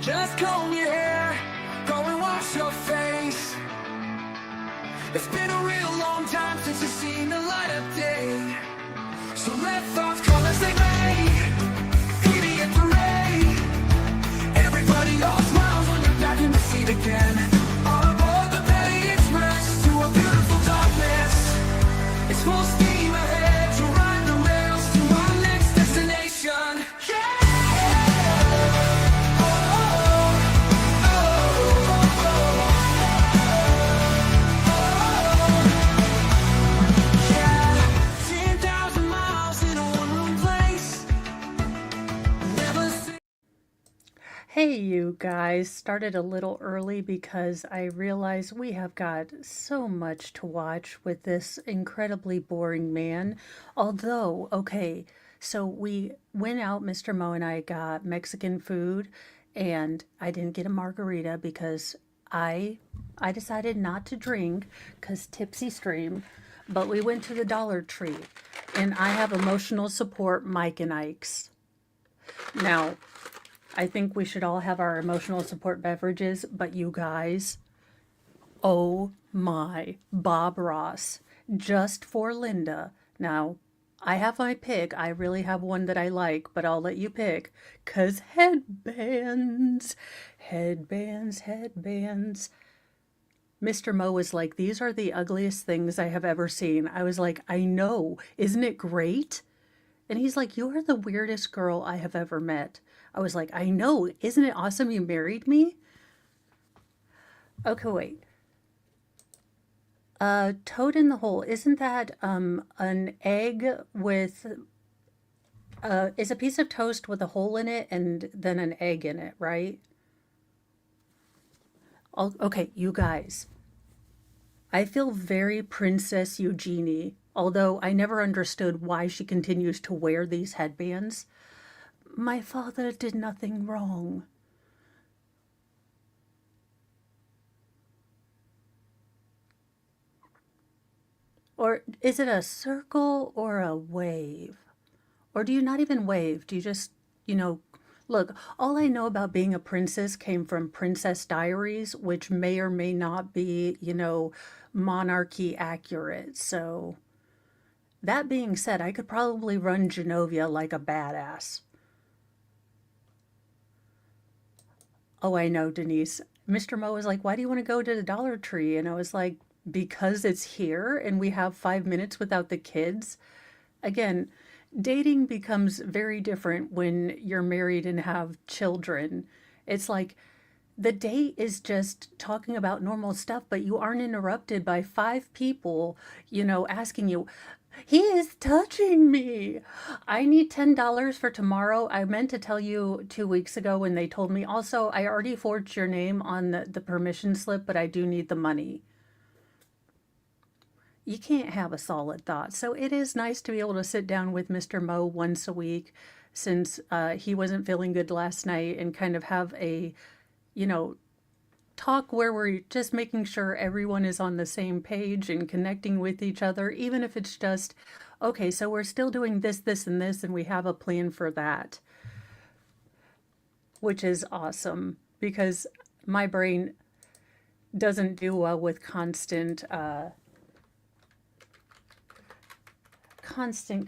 Just comb your hair, go and wash your face. It's been a real long time since you've seen the light of day. So let thoughts come as they may, beauty and parade. Everybody all smiles when you're back in the seat again. On board the Penny Express to a beautiful darkness. It's full steam ahead to ride the rails to our next destination. Yeah! Hey you guys, started a little early because I realized we have got so much to watch with this incredibly boring man. Although, okay, so we went out, Mr. Mo and I got Mexican food, and I didn't get a margarita because I decided not to drink because tipsy stream, but we went to the Dollar Tree and I have emotional support Mike and Ike's. Now, I think we should all have our emotional support beverages, but you guys, oh my, Bob Ross, just for Linda. Now, I have my pick. I really have one that I like, but I'll let you pick. 'Cause headbands, headbands, headbands. Mr. Mo was like, these are the ugliest things I have ever seen. I was like, I know, isn't it great? And he's like, you are the weirdest girl I have ever met. I was like, I know, isn't it awesome you married me? Okay, wait. Toad in the hole, isn't that an egg with, is a piece of toast with a hole in it and then an egg in it, right? Okay, you guys, I feel very Princess Eugenie, although I never understood why she continues to wear these headbands. My father did nothing wrong. Or is it a circle or a wave? Or do you not even wave? Do you just, look, all I know about being a princess came from Princess Diaries, which may or may not be, monarchy accurate. So that being said, I could probably run Genovia like a badass. Oh, I know, Denise. Mr. Mo was like, why do you want to go to the Dollar Tree? And I was like, because it's here and we have 5 minutes without the kids. Again, dating becomes very different when you're married and have children. It's like the date is just talking about normal stuff, but you aren't interrupted by five people, asking you, he is touching me. I need $10 for tomorrow. I meant to tell you 2 weeks ago when they told me. Also, I already forged your name on the permission slip, but I do need the money. You can't have a solid thought. So it is nice to be able to sit down with Mr. Mo once a week since he wasn't feeling good last night and kind of have a, talk where we're just making sure everyone is on the same page and connecting with each other, even if it's just, okay, so we're still doing this, this, and this, and we have a plan for that, which is awesome because my brain doesn't do well with constant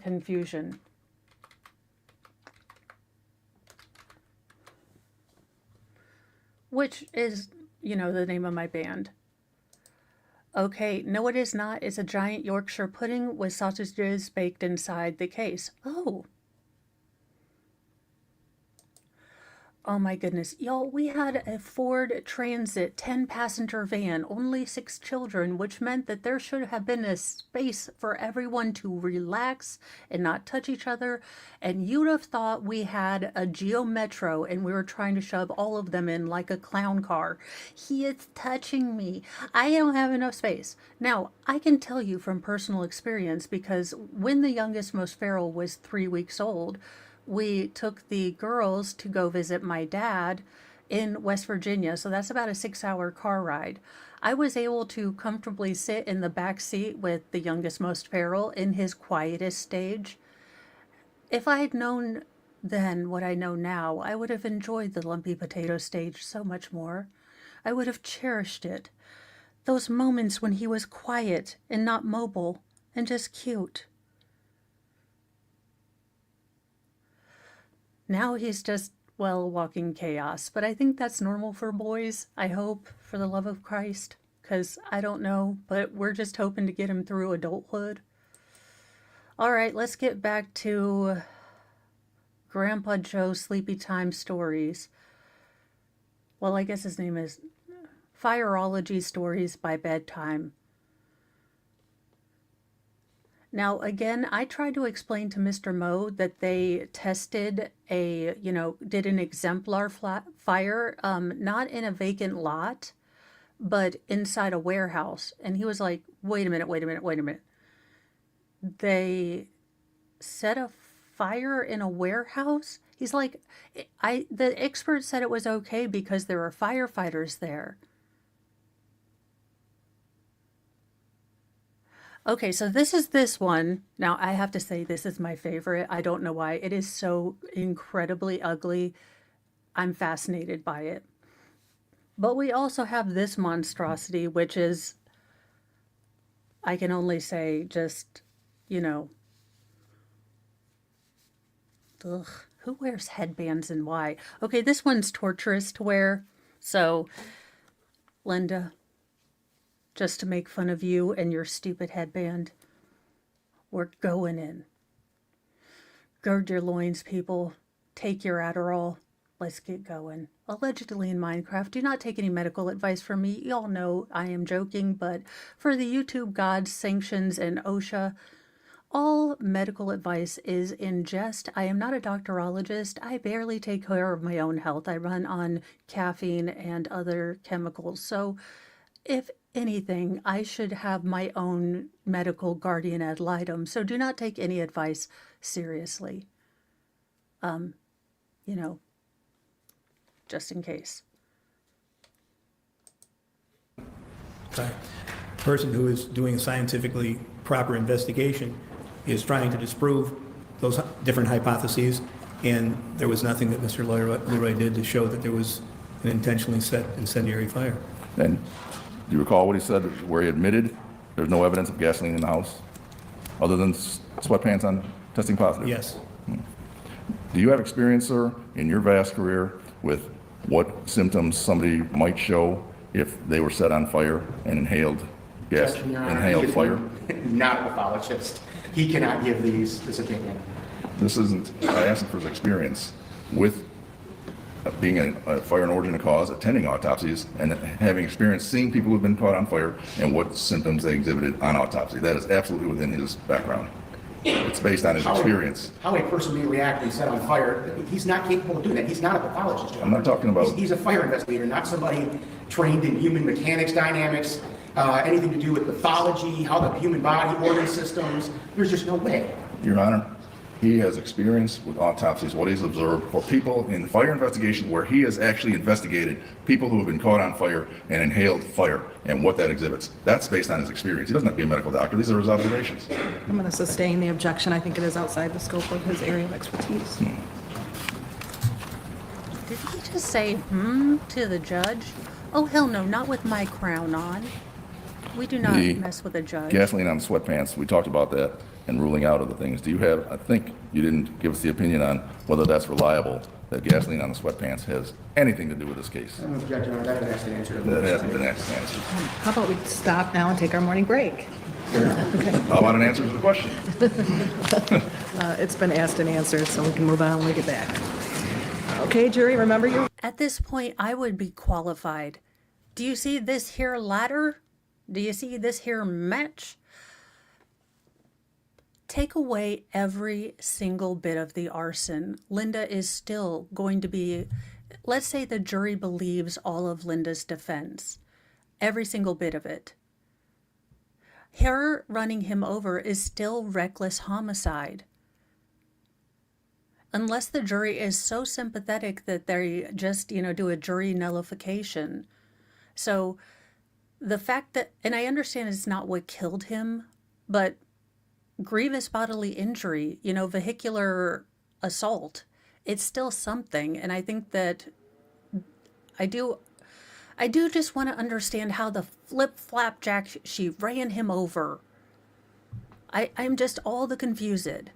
confusion. Which is, the name of my band. Okay, no it is not. It's a giant Yorkshire pudding with sausages baked inside the case. Oh. Oh my goodness. Y'all, we had a Ford Transit 10-passenger van, only 6 children, which meant that there should have been a space for everyone to relax and not touch each other. And you'd have thought we had a Geo Metro and we were trying to shove all of them in like a clown car. He is touching me. I don't have enough space. Now, I can tell you from personal experience because when the youngest, most feral was 3 weeks old, we took the girls to go visit my dad in West Virginia. So that's about a 6-hour car ride. I was able to comfortably sit in the back seat with the youngest, most feral in his quietest stage. If I had known then what I know now, I would have enjoyed the lumpy potato stage so much more. I would have cherished it. Those moments when he was quiet and not mobile and just cute. Now he's just, well, walking chaos. But I think that's normal for boys, I hope, for the love of Christ. Because I don't know, but we're just hoping to get him through adulthood. All right, let's get back to Grandpa Joe's Sleepy Time Stories. Well, I guess his name is Fireology Stories by Bedtime. Now, again, I tried to explain to Mr. Moe that they tested did an exemplar fire, not in a vacant lot, but inside a warehouse. And he was like, wait a minute. They set a fire in a warehouse? He's like, the expert said it was okay because there were firefighters there. Okay, so this one. Now, I have to say this is my favorite. I don't know why. It is so incredibly ugly. I'm fascinated by it. But we also have this monstrosity, which is, I can only say, just, ugh, who wears headbands and why? Okay, this one's torturous to wear. So, Linda, just to make fun of you and your stupid headband, we're going in. Gird your loins, people. Take your Adderall. Let's get going. Allegedly in Minecraft. Do not take any medical advice from me. Y'all know I am joking, but for the YouTube gods, sanctions, and OSHA, all medical advice is in jest. I am not a doctorologist. I barely take care of my own health. I run on caffeine and other chemicals. So if anything, I should have my own medical guardian ad litem. So do not take any advice seriously. Just in case. The person who is doing a scientifically proper investigation is trying to disprove those different hypotheses, and there was nothing that Mr. Leroy did to show that there was an intentionally set incendiary fire. And do you recall what he said, where he admitted there's no evidence of gasoline in the house, other than sweatpants on testing positive? Yes. Do you have experience, sir, in your vast career with what symptoms somebody might show if they were set on fire and inhaled gas, Judge, Your Honor, inhaled he is fire? Not a pathologist. He cannot give this opinion. This isn't, I asked him for his experience with being a fire and origin of cause, attending autopsies, and having experience seeing people who've been caught on fire and what symptoms they exhibited on autopsy. That is absolutely within his background. It's based on his experience. How a person may react when set on fire, he's not capable of doing that. He's not a pathologist. I'm not talking about- He's a fire investigator, not somebody trained in human mechanics, dynamics, anything to do with pathology, how the human body, organ systems. There's just no way. Your Honor, he has experience with autopsies, what he's observed for people in fire investigation where he has actually investigated people who have been caught on fire and inhaled fire and what that exhibits. That's based on his experience. He doesn't have to be a medical doctor. These are his observations. I'm going to sustain the objection. I think it is outside the scope of his area of expertise. Did he just say, to the judge? Oh, hell no, not with my crown on. We do not The mess with a judge. Gasoline on sweatpants, we talked about that and ruling out other things. Do you have, I think you didn't give us the opinion on whether that's reliable, that gasoline on the sweatpants has anything to do with this case. I'm an objector, Your Honor. That has to answer. That hasn't been answered. How about we stop now and take our morning break? How about an answer to the question? It's been asked and answered, so we can move on when we get back. Okay, jury, remember you. At this point, I would be qualified. Do you see this here ladder? Do you see this here match? Take away every single bit of the arson. Linda is still going to be, let's say the jury believes all of Linda's defense. Every single bit of it. Her running him over is still reckless homicide. Unless the jury is so sympathetic that they just, do a jury nullification. So the fact that, and I understand it's not what killed him, but grievous bodily injury, vehicular assault it's still something. And I think that I do I do just want to understand how the flip flapjack she ran him over. I'm just all the confused.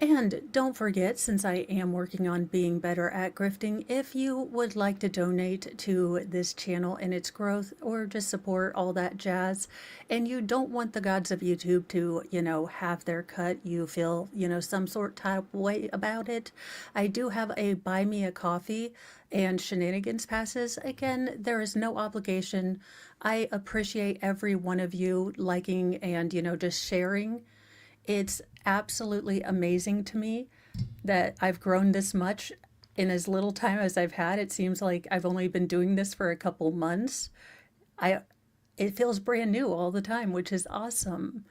And don't forget, since I am working on being better at grifting, if you would like to donate to this channel and its growth or just support all that jazz, and you don't want the gods of YouTube to, have their cut, you feel, some sort type way about it, I do have a buy me a coffee and shenanigans passes. Again, there is no obligation. I appreciate every one of you liking and, just sharing. It's absolutely amazing to me that I've grown this much in as little time as I've had. It seems like I've only been doing this for a couple months. It feels brand new all the time, which is awesome.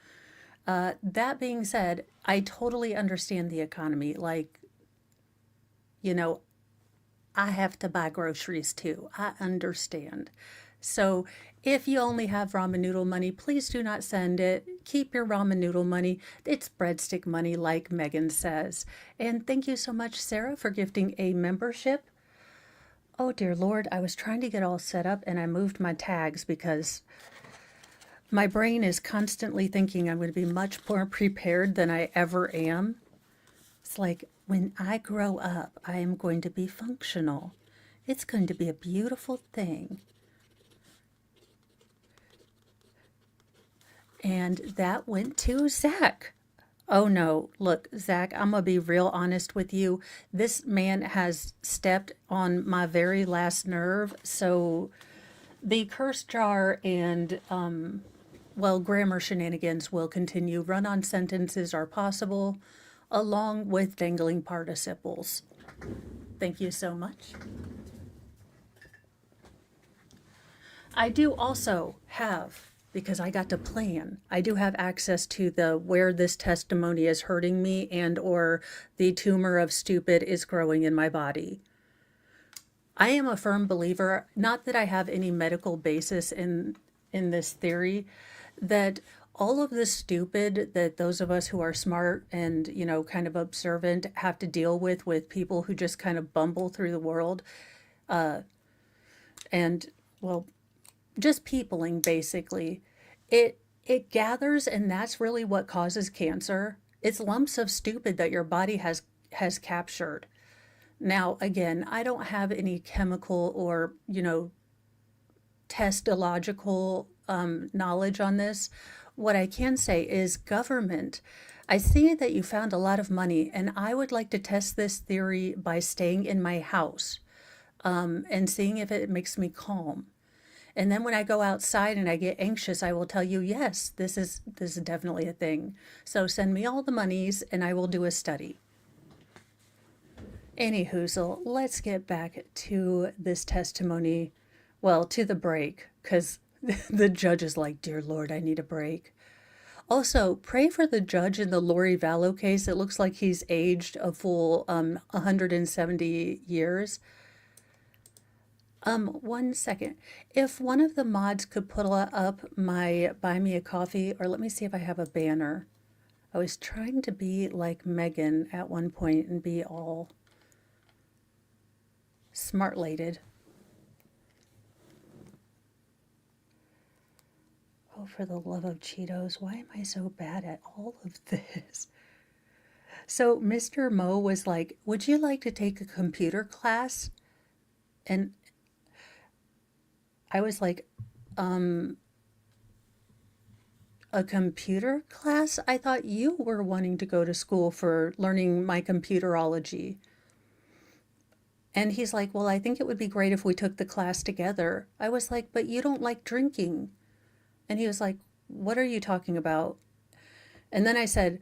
That being said, I totally understand the economy. Like, I have to buy groceries too. I understand. So if you only have ramen noodle money, please do not send it. Keep your ramen noodle money. It's breadstick money, like Megan says. And thank you so much, Sarah, for gifting a membership. Oh, dear Lord, I was trying to get all set up and I moved my tags because my brain is constantly thinking I'm going to be much more prepared than I ever am. It's like, when I grow up, I am going to be functional. It's going to be a beautiful thing. And that went to Zach. Oh no, look, Zach, I'm going to be real honest with you. This man has stepped on my very last nerve. So the curse jar and, grammar shenanigans will continue. Run-on sentences are possible, along with dangling participles. Thank you so much. I do also have, because I got to plan, I do have access to the where this testimony is hurting me and or the tumor of stupid is growing in my body. I am a firm believer, not that I have any medical basis in this theory, that all of the stupid that those of us who are smart and, kind of observant have to deal with people who just kind of bumble through the world, just peopling basically, it gathers, and that's really what causes cancer. It's lumps of stupid that your body has captured. Now, again, I don't have any chemical or, testological knowledge on this. What I can say is government. I see that you found a lot of money, and I would like to test this theory by staying in my house and seeing if it makes me calm. And then when I go outside and I get anxious, I will tell you, yes, this is definitely a thing. So send me all the monies and I will do a study. Anywho, let's get back to this testimony. Well, to the break, because the judge is like, dear Lord, I need a break. Also, pray for the judge in the Lori Vallow case. It looks like he's aged a full 170 years. 1 second. If one of the mods could put up my buy me a coffee, or let me see if I have a banner. I was trying to be like Megan at one point and be all smart-lated. Oh, for the love of Cheetos, why am I so bad at all of this? So Mr. Mo was like, would you like to take a computer class? And I was like, a computer class? I thought you were wanting to go to school for learning my computerology. And he's like, well, I think it would be great if we took the class together. I was like, but you don't like drinking. And he was like, what are you talking about? And then I said,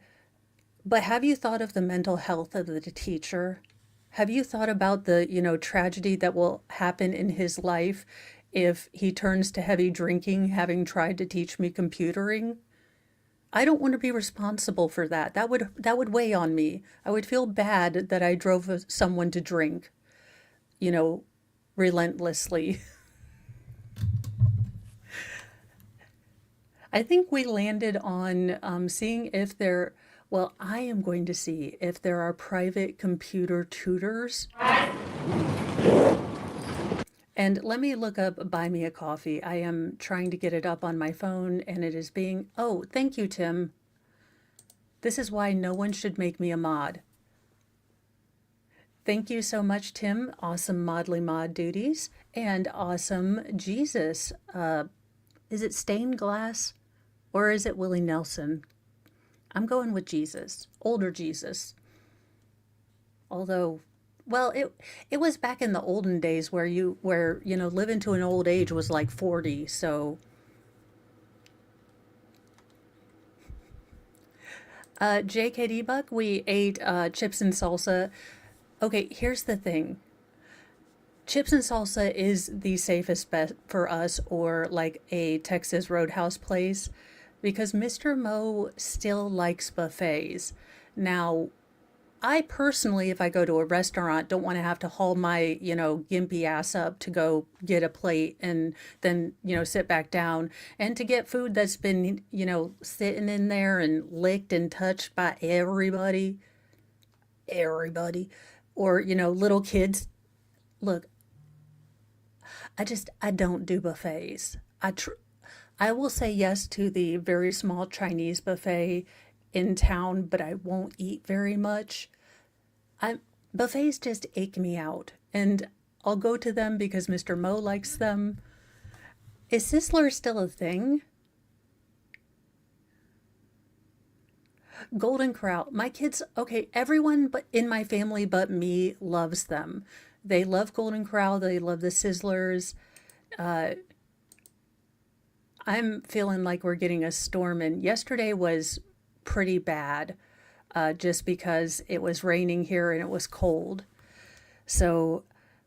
but have you thought of the mental health of the teacher? Have you thought about the, tragedy that will happen in his life if he turns to heavy drinking, having tried to teach me computering? I don't want to be responsible for that. That would weigh on me. I would feel bad that I drove someone to drink, relentlessly. I think we landed on seeing if there Well, I am going to see if there are private computer tutors. And let me look up Buy Me a Coffee. I am trying to get it up on my phone and it is being, oh, thank you, Tim. This is why no one should make me a mod. Thank you so much, Tim. Awesome Modly Mod duties and awesome Jesus. Is it stained glass or is it Willie Nelson? I'm going with Jesus, older Jesus. Although, well, it was back in the olden days where living to an old age was like 40. So, JKD Buck, we ate chips and salsa. Okay, here's the thing. Chips and salsa is the safest bet for us, or like a Texas Roadhouse place, because Mr. Mo still likes buffets. Now, I personally, if I go to a restaurant, don't want to have to haul my, gimpy ass up to go get a plate and then, sit back down. And to get food that's been, sitting in there and licked and touched by everybody, or, little kids. Look, I don't do buffets. I will say yes to the very small Chinese buffet in town, but I won't eat very much. Buffets just ache me out, and I'll go to them because Mr. Mo likes them. Is Sizzler still a thing? Golden Corral. My kids, okay, everyone but in my family but me loves them. They love Golden Corral. They love the Sizzlers. I'm feeling like we're getting a storm, and yesterday was pretty bad, just because it was raining here and it was cold. So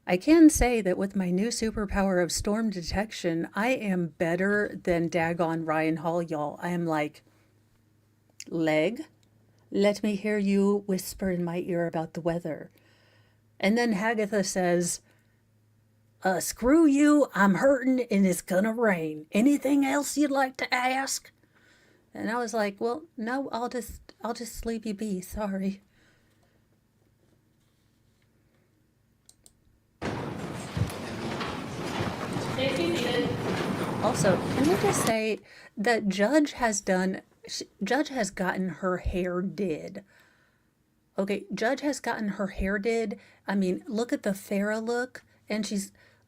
I can say that with my new superpower of storm detection, I am better than daggone Ryan Hall, y'all. I am like, leg, let me hear you whisper in my ear about the weather. And then Hagatha says, screw you, I'm hurting and it's gonna rain. Anything else you'd like to ask? And I was like, well, no, I'll just sleep you be, sorry. Also, can I just say that Judge has gotten her hair did. Okay, Judge has gotten her hair did. I mean, look at the Farrah look, and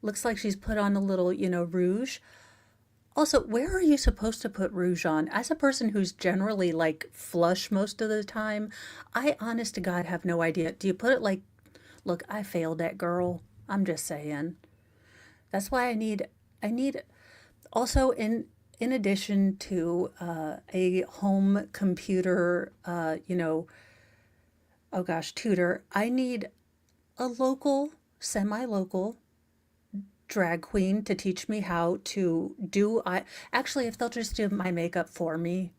looks like she's put on a little, rouge. Also, where are you supposed to put rouge on? As a person who's generally like flush most of the time, I honest to God have no idea. Do you put it like, look, I failed that girl. I'm just saying. That's why I need also in addition to a home computer, oh gosh, tutor, I need a local, semi-local drag queen to teach me how to do, actually, if they'll just do my makeup for me,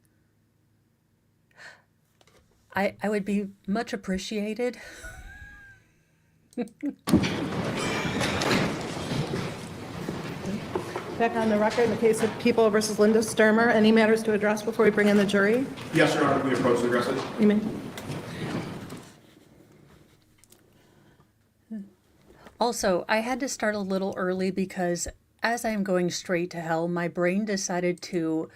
I would be much appreciated. Back on the record, in the case of People versus Linda Stermer, any matters to address before we bring in the jury? Yes, Your Honor, we approach to address it. You may. Also, I had to start a little early because as I'm going straight to hell, my brain decided to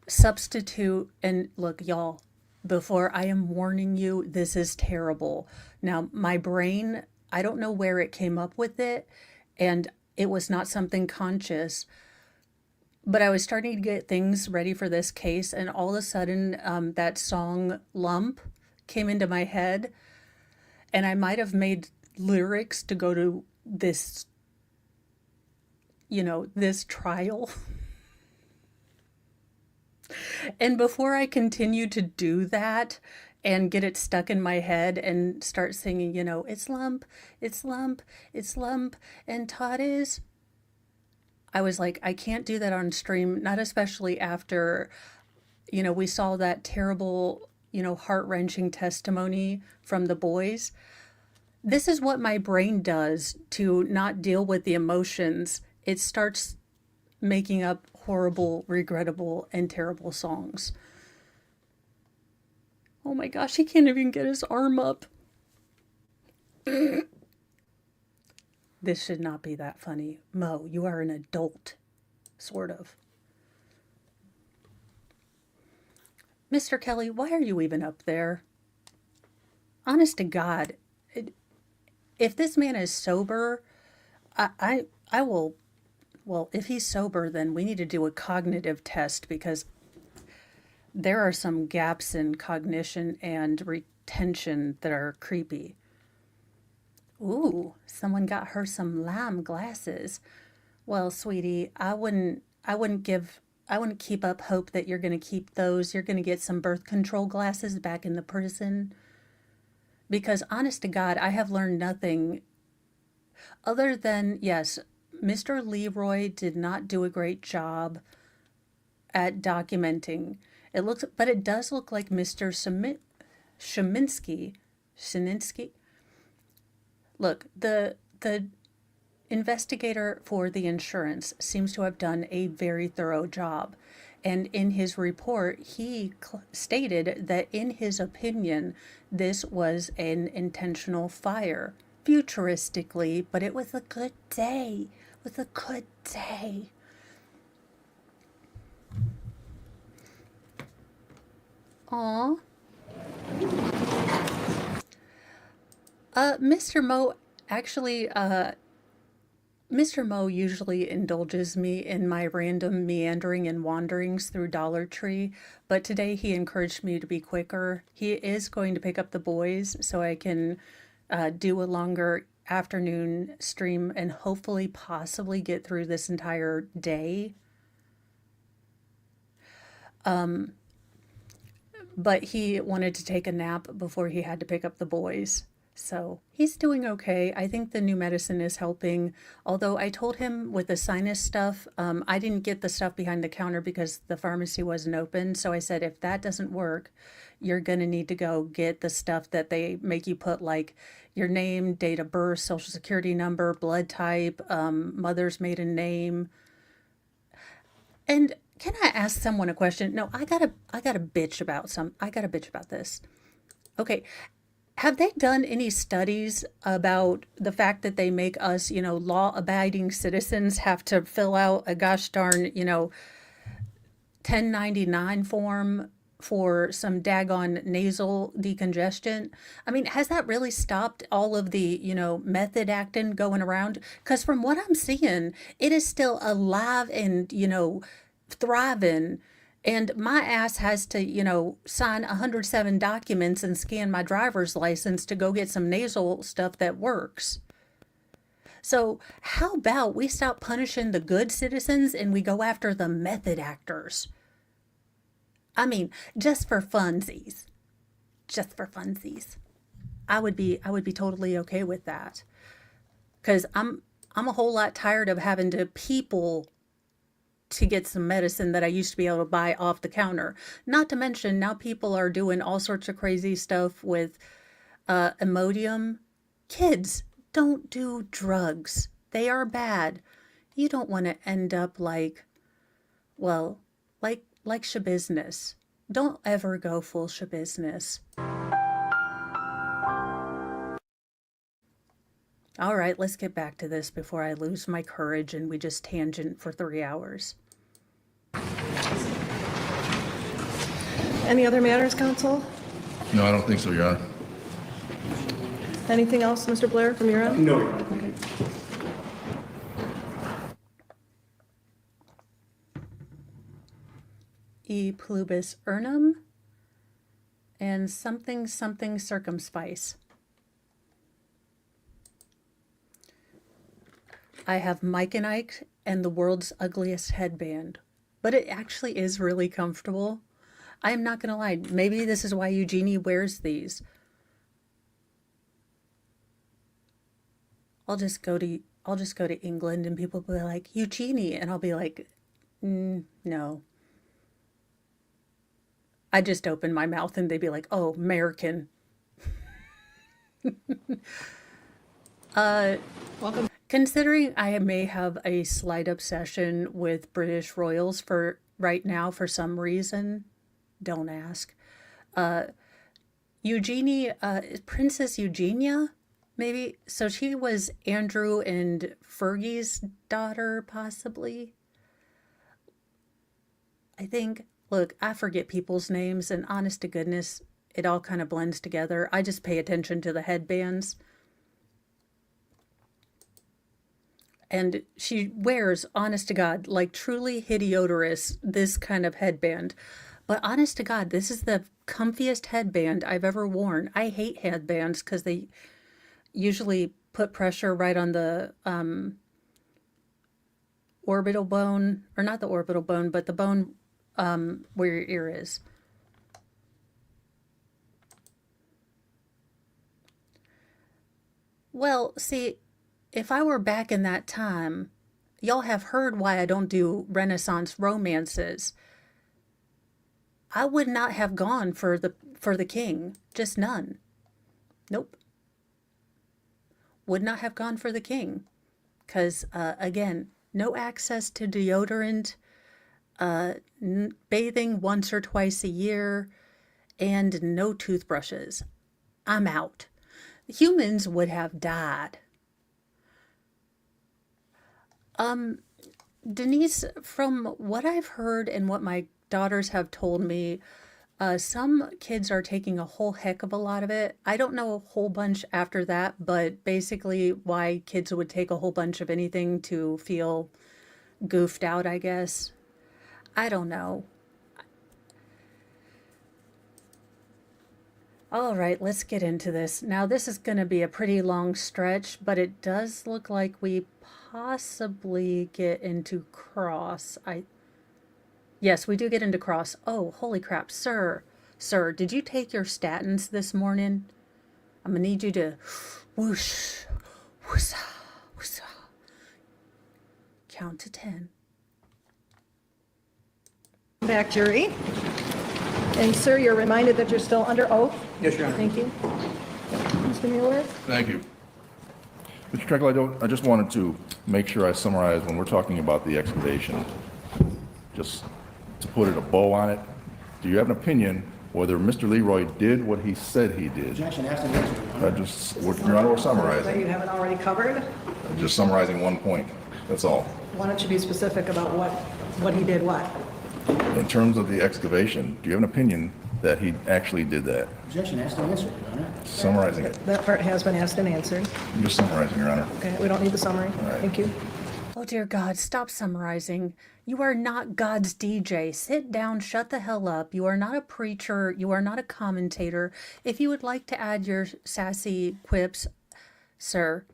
substitute, and look, y'all, before I am warning you, this is terrible. Now, my brain, I don't know where it came up with it, and it was not something conscious, but I was starting to get things ready for this case, and all of a sudden, that song Lump came into my head, and I might have made lyrics to go to this, this trial. And before I continue to do that and get it stuck in my head and start singing, it's lump, it's lump, it's lump, and Todd is, I was like, I can't do that on stream, not especially after, we saw that terrible, heart-wrenching testimony from the boys. This is what my brain does to not deal with the emotions. It starts making up horrible, regrettable, and terrible songs. Oh my gosh, he can't even get his arm up. This should not be that funny. Mo, you are an adult. Sort of. Mr. Kelly, why are you even up there? Honest to God, if this man is sober, I will, well, if he's sober, then we need to do a cognitive test because there are some gaps in cognition and retention that are creepy. Ooh, someone got her some lime glasses. Well, sweetie, I wouldn't keep up hope that you're going to keep those. You're going to get some birth control glasses back in the prison. Because honest to God, I have learned nothing other than, yes, Mr. Leroy did not do a great job at documenting. But it does look like Mr. Shiminsky. Look, the investigator for the insurance seems to have done a very thorough job. And in his report, he stated that in his opinion, this was an intentional fire. Futuristically, but it was a good day. It was a good day. Aw. Mr. Mo, actually, Mr. Mo usually indulges me in my random meandering and wanderings through Dollar Tree, but today he encouraged me to be quicker. He is going to pick up the boys so I can do a longer afternoon stream and hopefully possibly get through this entire day. But he wanted to take a nap before he had to pick up the boys. So he's doing okay. I think the new medicine is helping. Although I told him with the sinus stuff, I didn't get the stuff behind the counter because the pharmacy wasn't open. So I said, if that doesn't work, you're going to need to go get the stuff that they make you put, like your name, date of birth, social security number, blood type, mother's maiden name. And can I ask someone a question? No, I gotta bitch about this. Okay. Have they done any studies about the fact that they make us, law-abiding citizens have to fill out a gosh darn, 1099 form for some daggone nasal decongestion? I mean, has that really stopped all of the, method acting going around? Because from what I'm seeing, it is still alive and, thriving. And my ass has to, sign 107 documents and scan my driver's license to go get some nasal stuff that works. So how about we stop punishing the good citizens and we go after the method actors? I mean, just for funsies. Just for funsies. I would be totally okay with that. Because I'm a whole lot tired of having to people to get some medicine that I used to be able to buy off the counter. Not to mention now people are doing all sorts of crazy stuff with Imodium. Kids, don't do drugs. They are bad. You don't want to end up like shabusiness. Don't ever go full shabusiness. All right, let's get back to this before I lose my courage and we just tangent for 3 hours. Any other matters, counsel? No, I don't think so, Your Honor. Anything else, Mr. Blair, from your end? No, Your Honor. Okay. E pluribus urnum and something circumspice. I have Mike and Ike and the world's ugliest headband, but it actually is really comfortable. I am not going to lie. Maybe this is why Eugenie wears these. I'll just go to England and people will be like, Eugenie, and I'll be like, no. I just open my mouth and they'd be like, oh, American. Welcome. Considering I may have a slight obsession with British royals for right now for some reason, don't ask. Eugenie, Princess Eugenia, maybe. So she was Andrew and Fergie's daughter, possibly. I think. Look, I forget people's names, and honest to goodness, it all kind of blends together. I just pay attention to the headbands. And she wears, honest to God, like truly hideodorous, this kind of headband. But honest to God, this is the comfiest headband I've ever worn. I hate headbands because they usually put pressure right on the orbital bone, or not the orbital bone, but the bone where your ear is. Well, see, if I were back in that time, y'all have heard why I don't do Renaissance romances. I would not have gone for the king, just none. Nope. Would not have gone for the king, because again, no access to deodorant, bathing once or twice a year, and no toothbrushes. I'm out. Humans would have died. Denise, from what I've heard and what my daughters have told me, some kids are taking a whole heck of a lot of it. I don't know a whole bunch after that, but basically why kids would take a whole bunch of anything to feel goofed out, I guess. I don't know. All right, let's get into this. Now, this is going to be a pretty long stretch, but it does look like we possibly get into cross. Yes, we do get into cross. Oh, holy crap. Sir, did you take your statins this morning? I'm going to need you to whoosh, whoosh, whoosh. Count to 10. Back, jury. And sir, you're reminded that you're still under oath. Yes, Your Honor. Thank you. Mr. Mueller? Thank you. Mr. Treckle, I just wanted to make sure I summarize when we're talking about the excavation, just to put a bow on it. Do you have an opinion whether Mr. Leroy did what he said he did? Objection, ask and answer, Your Honor. Your Honor, we're That summarizing. you haven't already covered? Just summarizing one point, that's all. Why don't you be specific about what he did what? In terms of the excavation, do you have an opinion that he actually did that? Objection, ask and answer, Your Honor. Summarizing it. That part has been asked and answered. I'm just summarizing, Your Honor. Okay, we don't need the summary. right. Thank you. Oh, dear God, stop summarizing. You are not God's DJ. Sit down, shut the hell up. You are not a preacher. You are not a commentator. If you would like to add your sassy quips, sir,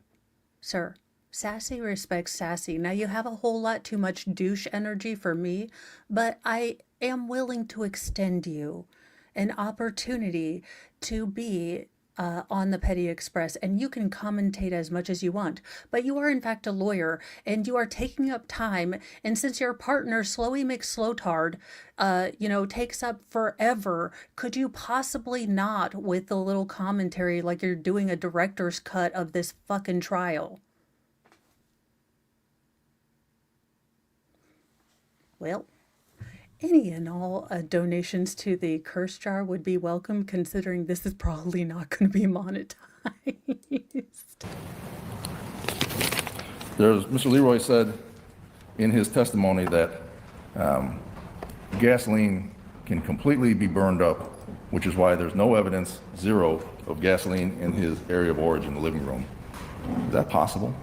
sassy respects sassy. Now, you have a whole lot too much douche energy for me, but I am willing to extend you an opportunity to be on the Petty Express, and you can commentate as much as you want. But you are in fact a lawyer, and you are taking up time. And since your partner, Slowy McSlowtard, takes up forever, could you possibly not with a little commentary like you're doing a director's cut of this fucking trial? Well, any and all donations to the curse jar would be welcome, considering this is probably not going to be monetized. Mr. Leroy said in his testimony that gasoline can completely be burned up, which is why there's no evidence, zero, of gasoline in his area of origin, the living room. Is that possible?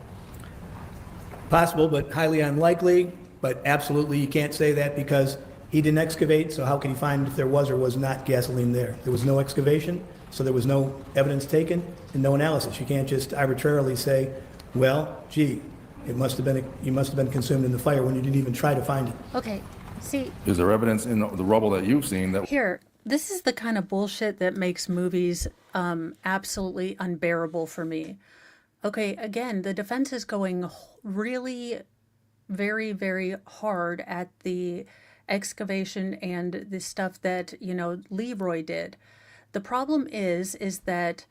Possible, but highly unlikely, but absolutely you can't say that because he didn't excavate, so how can he find if there was or was not gasoline there? There was no excavation, so there was no evidence taken and no analysis. You can't just arbitrarily say, well, gee, you must have been consumed in the fire when you didn't even try to find it. Okay, see, Is there evidence in the rubble that you've seen that here, this is the kind of bullshit that makes movies absolutely unbearable for me. Okay, again, the defense is going really very, very hard at the excavation and the stuff that, Leroy did. The problem is that,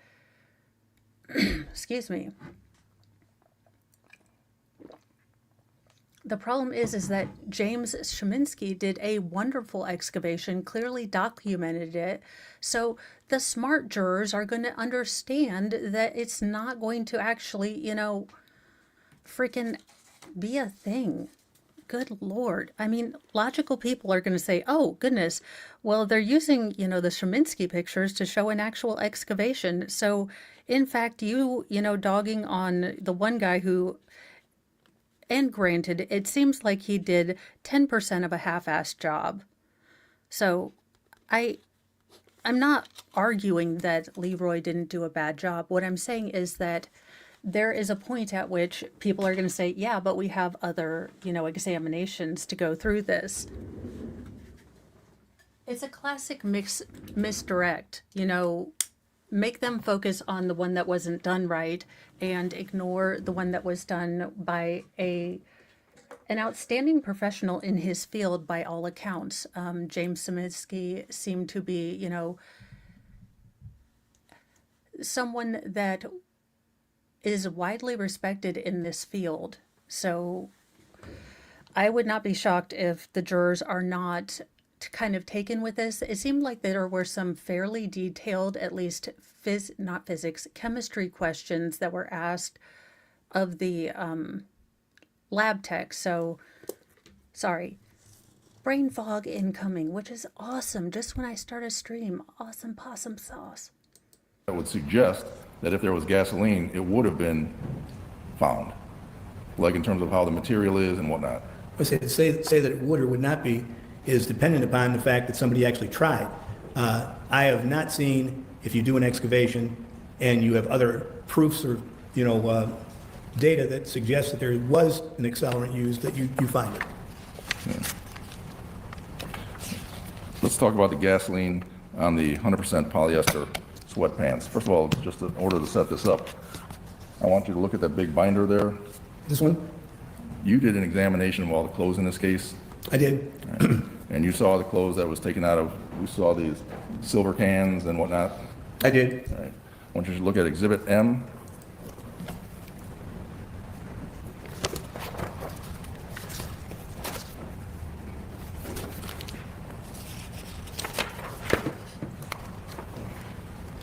excuse me, The problem is that James Sheminsky did a wonderful excavation, clearly documented it. So the smart jurors are going to understand that it's not going to actually, freaking be a thing. Good Lord. I mean, logical people are going to say, oh, goodness, well, they're using, the Sheminsky pictures to show an actual excavation. So, in fact, dogging on the one guy who, and granted, it seems like he did 10% of a half-assed job. So, I'm not arguing that Leroy didn't do a bad job. What I'm saying is that there is a point at which people are going to say, yeah, but we have other, examinations to go through this. It's a classic misdirect, make them focus on the one that wasn't done right and ignore the one that was done by an outstanding professional in his field by all accounts. James Saminsky seemed to be, someone that is widely respected in this field. So I would not be shocked if the jurors are not kind of taken with this. It seemed like there were some fairly detailed, at least chemistry questions that were asked of the lab tech. So, sorry, brain fog incoming, which is awesome. Just when I start a stream, awesome possum sauce. I would suggest that if there was gasoline, it would have been found, like in terms of how the material is and whatnot. I say that it would or would not be is dependent upon the fact that somebody actually tried. I have not seen, if you do an excavation and you have other proofs or, data that suggests that there was an accelerant used, that you find it. Let's talk about the gasoline on the 100% polyester sweatpants. First of all, just in order to set this up, I want you to look at that big binder there. This one? You did an examination of all the clothes in this case, I did. and you saw the clothes that was taken out of, we saw these silver cans and whatnot. I did. All right. I want you to look at Exhibit M.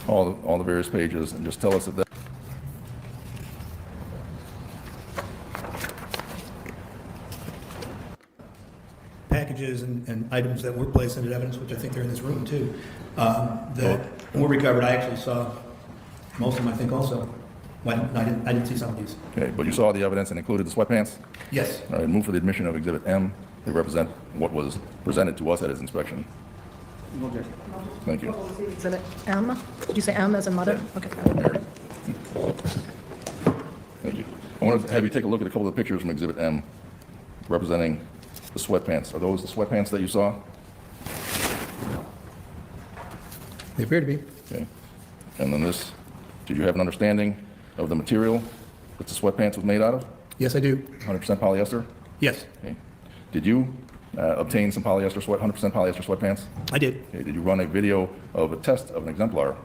All the various pages, and just tell us if that. Packages and items that were placed into evidence, which I think they're in this room too, that were recovered. I actually saw most of them, I think, also. Well, I didn't see some of these. Okay, but you saw the evidence and included the sweatpants? Yes. All right, move for the admission of Exhibit M. They represent what was presented to us at his inspection. Thank you. Exhibit M? Did you say M as in mother? Okay. Thank you. I want to have you take a look at a couple of the pictures from Exhibit M representing the sweatpants. Are those the sweatpants that you saw? They appear to be. Okay. And then this, did you have an understanding of the material that the sweatpants was made out of? Yes, I do. 100% polyester? Yes, Okay. Did you obtain some 100% polyester sweatpants? I did. Okay. Did you run a video of a test of an exemplar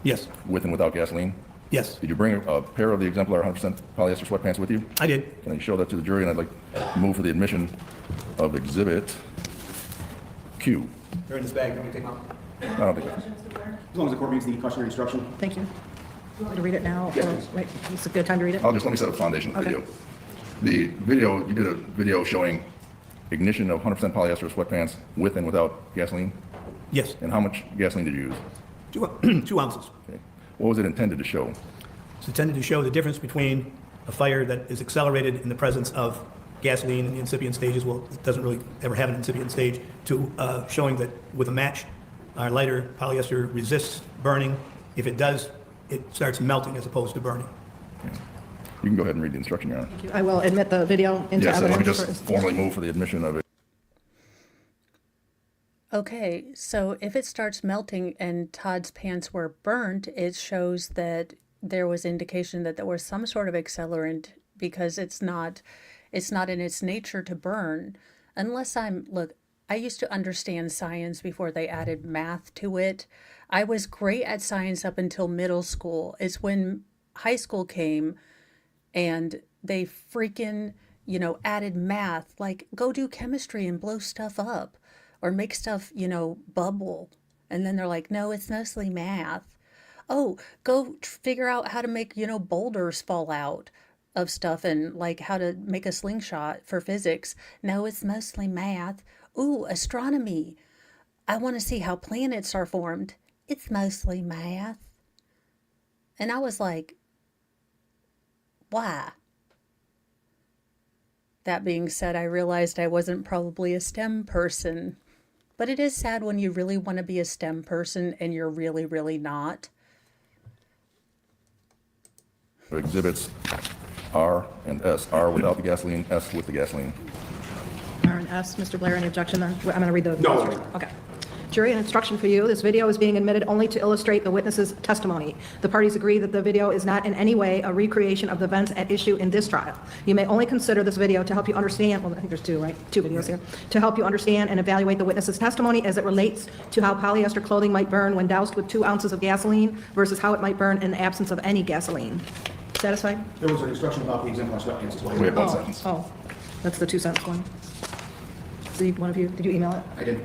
Yes, with and without gasoline? yes, Did you bring a pair of the exemplar 100% polyester sweatpants with you? I did. Can I show that to the jury? And I'd like to move for the admission of Exhibit Q. They're in this bag. Let me take them out. I don't think that's. As long as the court reads the cautionary instruction. Thank you. You want me to read it now? Or wait, it's a good time to read it? Let me set up foundation of the Okay. video. The video, you did a video showing ignition of 100% polyester sweatpants with and without gasoline. Yes, And how much gasoline did you use? 2 ounces. Okay. What was it intended to show? It's intended to show the difference between a fire that is accelerated in the presence of gasoline in the incipient stages. Well, it doesn't really ever have an incipient stage, to showing that with a match, our lighter polyester resists burning. If it does, it starts melting as opposed to burning. You can go ahead and read the instruction, Your Honor. I will admit the video into Yes, let me evidence. just formally move for the admission of it. Okay, so if it starts melting and Todd's pants were burnt, it shows that there was indication that there was some sort of accelerant, because it's not in its nature to burn. Unless look, I used to understand science before they added math to it. I was great at science up until middle school. It's when high school came and they freaking added math, like go do chemistry and blow stuff up or make stuff, bubble. And then they're like, no, it's mostly math. Oh, go figure out how to make, boulders fall out of stuff and like how to make a slingshot for physics. No, it's mostly math. Ooh, astronomy. I want to see how planets are formed. It's mostly math. And I was like, why? That being said, I realized I wasn't probably a STEM person. But it is sad when you really want to be a STEM person and you're really, really not. Exhibits R and S. R without the gasoline, S with the gasoline. R and S, Mr. Blair, any objection then? I'm going to read the... No. Okay. Jury, an instruction for you. This video is being admitted only to illustrate the witness's testimony. The parties agree that the video is not in any way a recreation of the events at issue in this trial. You may only consider this video to help you understand, well, I think there's two, right? Two videos here. To help you understand and evaluate the witness's testimony as it relates to how polyester clothing might burn when doused with 2 ounces of gasoline versus how it might burn in the absence of any gasoline. Satisfied? There was an instruction about the exemplar sweatpants as well. We have one sentence. Oh, that's the 2-sentence one. See, one of you, did you email it? I did.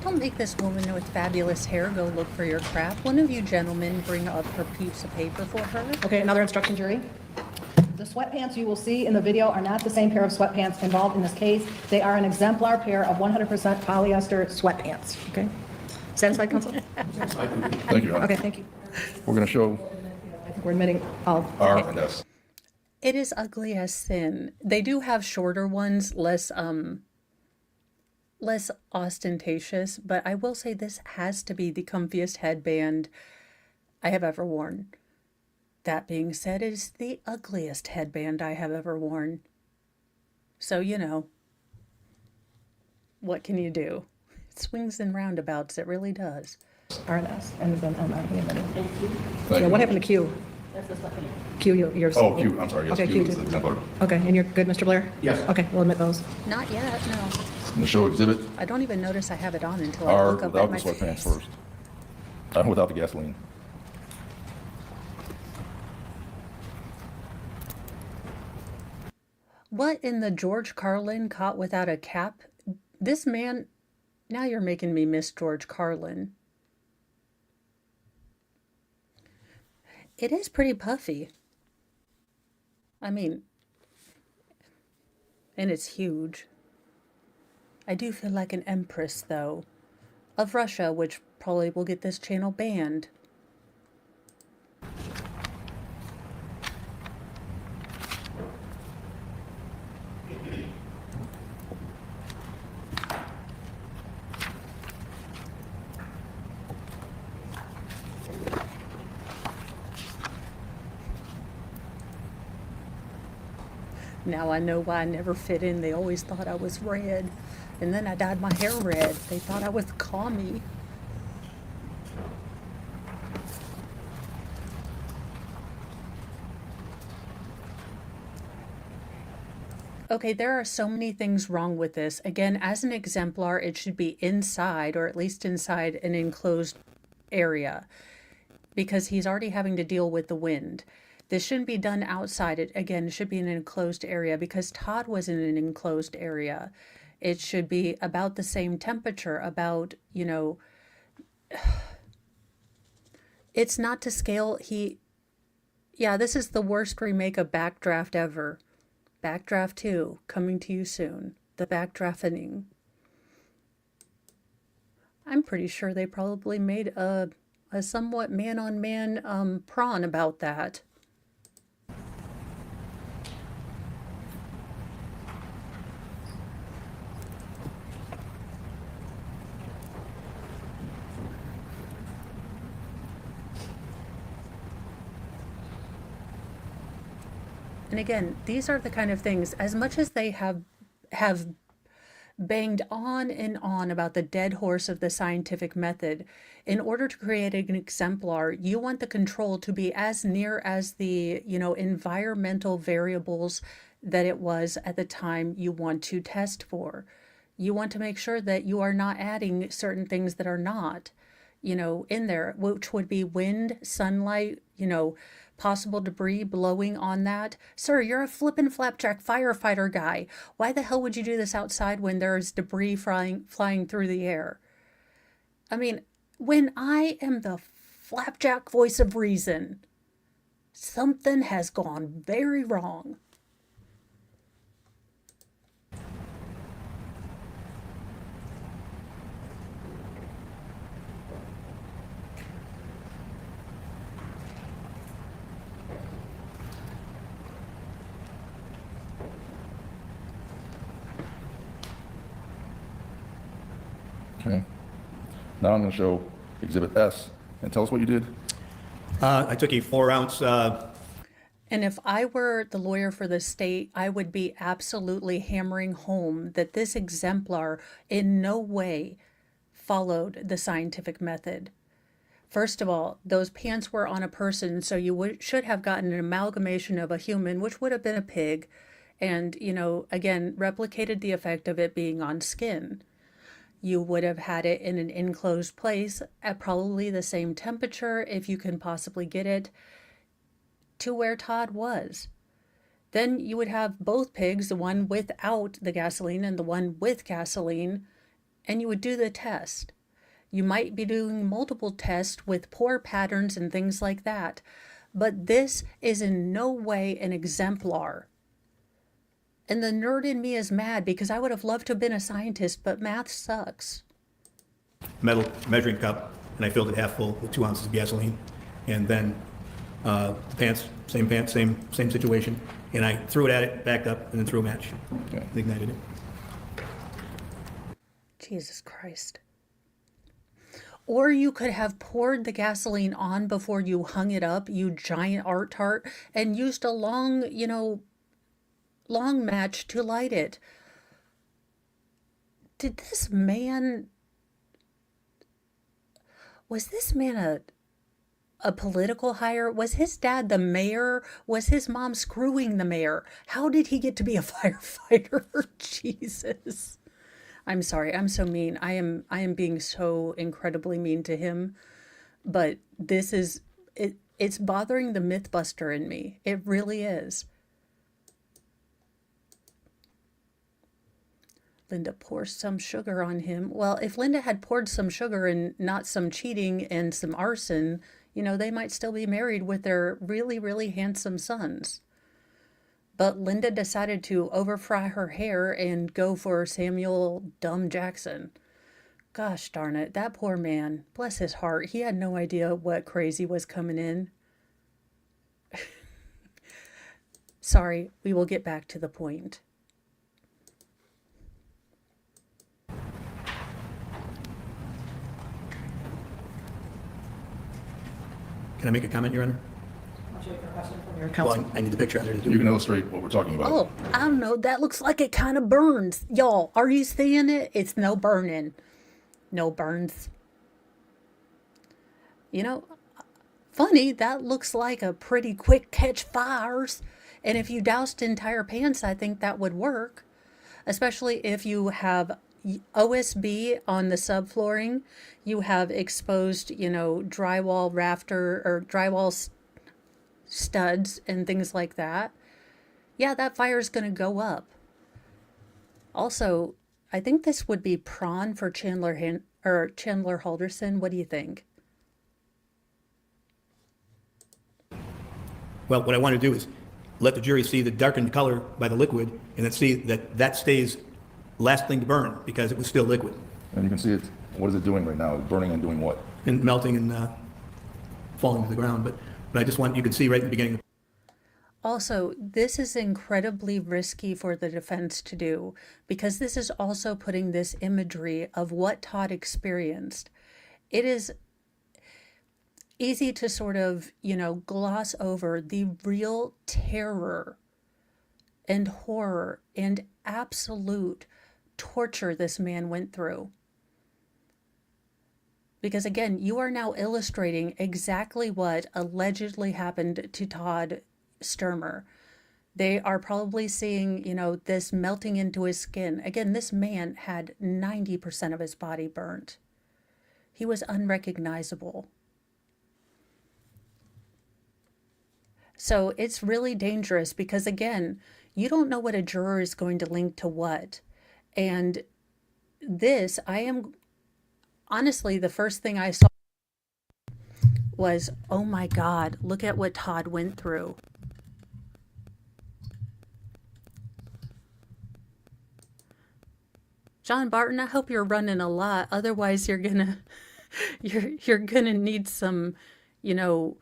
Don't make this woman with fabulous hair go look for your crap. One of you gentlemen bring up her piece of paper for her. Okay, another instruction, jury. The sweatpants you will see in the video are not the same pair of sweatpants involved in this case. They are an exemplar pair of 100% polyester sweatpants, okay? Satisfied, counsel? Thank you, Your Honor. Okay, thank you. We're going to show I think we're admitting all. R and S. It is ugly as sin. They do have shorter ones, less ostentatious, but I will say this has to be the comfiest headband I have ever worn. That being said, it is the ugliest headband I have ever worn. So, what can you do? It swings and roundabouts, it really does. R and S, and then he admitted. Thank Yeah, you. what happened to Q? Q, yours. Oh, Q, I'm sorry, yes, Okay, Q Q is too. the exemplar. Okay, and you're good, Mr. Blair? Yes. Okay, we'll admit those. Not yet, no. I'm going to show exhibit I don't even notice I have it on until I R look up without at the my sweatpants face. first. Without the gasoline. What in the George Carlin caught without a cap? This man, now you're making me miss George Carlin. It is pretty puffy. I mean, and it's huge. I do feel like an empress, though, of Russia, which probably will get this channel banned. Now I know why I never fit in. They always thought I was red. And then I dyed my hair red. They thought I was commie. Okay, there are so many things wrong with this. Again, as an exemplar, it should be inside, or at least inside an enclosed area, because he's already having to deal with the wind. This shouldn't be done outside. It, again, should be in an enclosed area, because Todd was in an enclosed area. It should be about the same temperature, about, it's not to scale. Yeah, this is the worst remake of Backdraft ever. Backdraft 2, coming to you soon. The Backdrafting. I'm pretty sure they probably made a somewhat man-on-man prawn about that. And again, these are the kind of things, as much as they have banged on and on about the dead horse of the scientific method, in order to create an exemplar, you want the control to be as near as the, environmental variables that it was at the time you want to test for. You want to make sure that you are not adding certain things that are not, in there, which would be wind, sunlight, possible debris blowing on that. Sir, you're a flippin' flapjack firefighter guy. Why the hell would you do this outside when there's debris flying through the air? I mean, when I am the flapjack voice of reason, something has gone very wrong. Okay. Now I'm going to show Exhibit S, and tell us what you did. I took a 4-ounce, And if I were the lawyer for the state, I would be absolutely hammering home that this exemplar in no way followed the scientific method. First of all, those pants were on a person, so you should have gotten an amalgamation of a human, which would have been a pig, and, again, replicated the effect of it being on skin. You would have had it in an enclosed place at probably the same temperature, if you can possibly get it, to where Todd was. Then you would have both pigs, the one without the gasoline and the one with gasoline, and you would do the test. You might be doing multiple tests with pore patterns and things like that, but this is in no way an exemplar. And the nerd in me is mad because I would have loved to have been a scientist, but math sucks. metal measuring cup, and I filled it half full with 2 ounces of gasoline. And then pants, same situation. And I threw it at it, backed up, and then threw a match. Okay. Ignited it. Jesus Christ. Or you could have poured the gasoline on before you hung it up, you giant art tart, and used a long match to light it. Was this man a political hire? Was his dad the mayor? Was his mom screwing the mayor? How did he get to be a firefighter? Jesus. I'm sorry, I'm so mean. I am being so incredibly mean to him. But this is, it's bothering the Mythbuster in me. It really is. Linda pours some sugar on him. Well, if Linda had poured some sugar and not some cheating and some arson, they might still be married with their really, really handsome sons. But Linda decided to overfry her hair and go for Samuel Dumb Jackson. Gosh darn it, that poor man, bless his heart, he had no idea what crazy was coming in. Sorry, we will get back to the point. Can I make a comment, Your Honor? Well, I need the picture under You can illustrate what we're talking about. Oh, I don't know. That looks like it kind of burns. Y'all, are you seeing it? It's no burning. No burns. Funny, that looks like a pretty quick catch fires. And if you doused entire pants, I think that would work. Especially if you have OSB on the subflooring, you have exposed, drywall rafter or drywall studs and things like that. Yeah, that fire is going to go up. Also, I think this would be prawn for Chandler Halderson. What do you think? Well, what I want to do is let the jury see the darkened color by the liquid, and then see that stays last thing to burn because it was still liquid. And you can see it. What is it doing right now? It's burning and doing what? And melting and falling to the ground. But I just want, you can see right in the beginning. Also, this is incredibly risky for the defense to do because this is also putting this imagery of what Todd experienced. It is easy to sort of, gloss over the real terror and horror and absolute torture this man went through. Because again, you are now illustrating exactly what allegedly happened to Todd Stermer. They are probably seeing, this melting into his skin. Again, this man had 90% of his body burnt. He was unrecognizable. So it's really dangerous because, again, you don't know what a juror is going to link to what. And this, I am honestly, the first thing I saw was, oh my God, look at what Todd went through. John Barton, I hope you're running a lot. Otherwise, you're gonna need some, you know,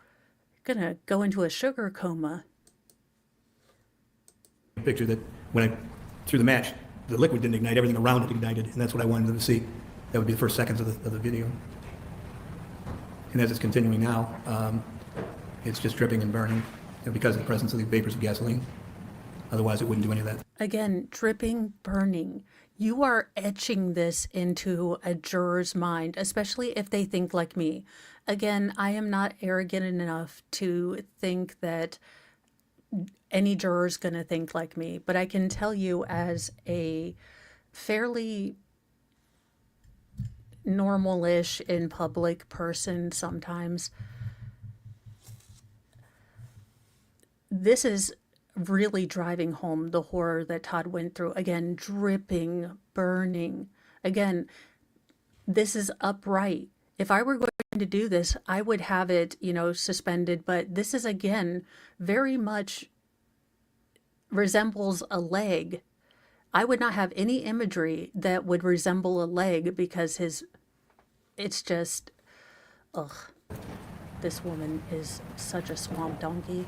gonna go into a sugar coma. Picture that when I threw the match, the liquid didn't ignite, everything around it ignited, and that's what I wanted them to see. That would be the first seconds of the video. And as it's continuing now, it's just dripping and burning because of the presence of the vapors of gasoline. Otherwise, it wouldn't do any of that. Again, dripping, burning. You are etching this into a juror's mind, especially if they think like me. Again, I am not arrogant enough to think that any juror's going to think like me, but I can tell you as a fairly normal-ish in public person sometimes, this is really driving home the horror that Todd went through. Again, dripping, burning. Again, this is upright. If I were going to do this, I would have it, suspended, but this is, again, very much resembles a leg. I would not have any imagery that would resemble a leg because it's just, ugh. This woman is such a swamp donkey.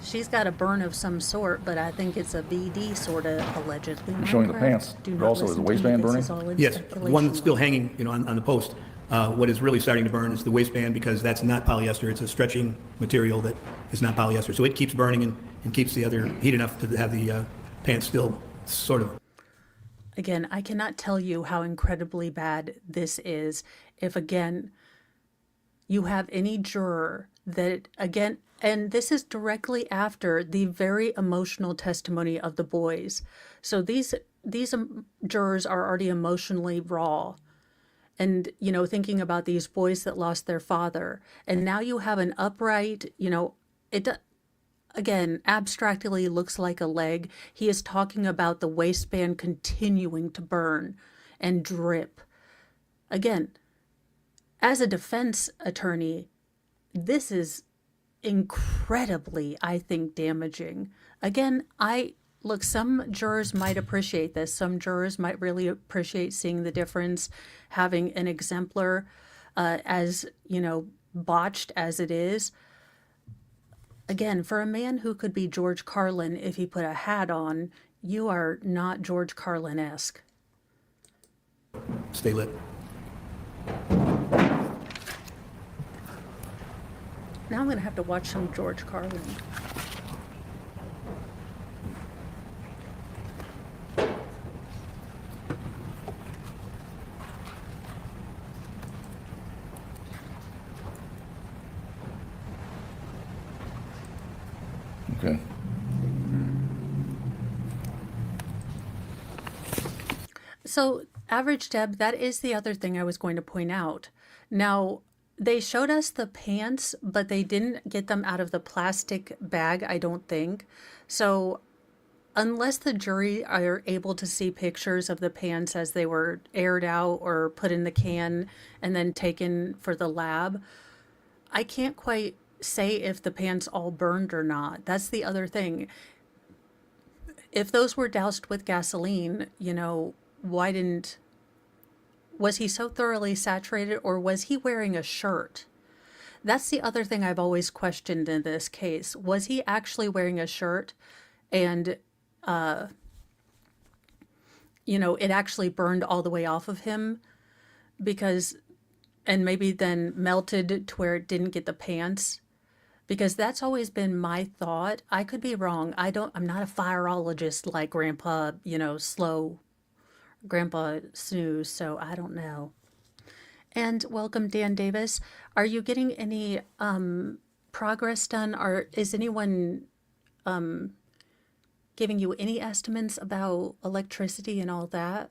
She's got a burn of some sort, but I think it's a VD sort of, allegedly. You're showing the pants, but also is the waistband burning? Yes, the one that's still hanging, on the post. What is really starting to burn is the waistband because that's not polyester. It's a stretching material that is not polyester. So it keeps burning and keeps the other heat enough to have the pants still sort of. Again, I cannot tell you how incredibly bad this is. If, again, you have any juror that, again, and this is directly after the very emotional testimony of the boys. So these jurors are already emotionally raw. And, thinking about these boys that lost their father. And now you have an upright, it, again, abstractly looks like a leg. He is talking about the waistband continuing to burn and drip. Again, as a defense attorney, this is incredibly, I think, damaging. Again, look, some jurors might appreciate this. Some jurors might really appreciate seeing the difference, having an exemplar as, botched as it is. Again, for a man who could be George Carlin if he put a hat on, you are not George Carlin-esque. Stay lit. Now I'm going to have to watch some George Carlin. Okay. So, Average Deb, that is the other thing I was going to point out. Now, they showed us the pants, but they didn't get them out of the plastic bag, I don't think. So, unless the jury are able to see pictures of the pants as they were aired out or put in the can and then taken for the lab, I can't quite say if the pants all burned or not. That's the other thing. If those were doused with gasoline, was he so thoroughly saturated or was he wearing a shirt? That's the other thing I've always questioned in this case. Was he actually wearing a shirt and, it actually burned all the way off of him and maybe then melted to where it didn't get the pants? Because that's always been my thought. I could be wrong. I'm not a fireologist like Grandpa, Grandpa Snooze, so I don't know. And welcome, Dan Davis. Are you getting any progress done? Or is anyone giving you any estimates about electricity and all that?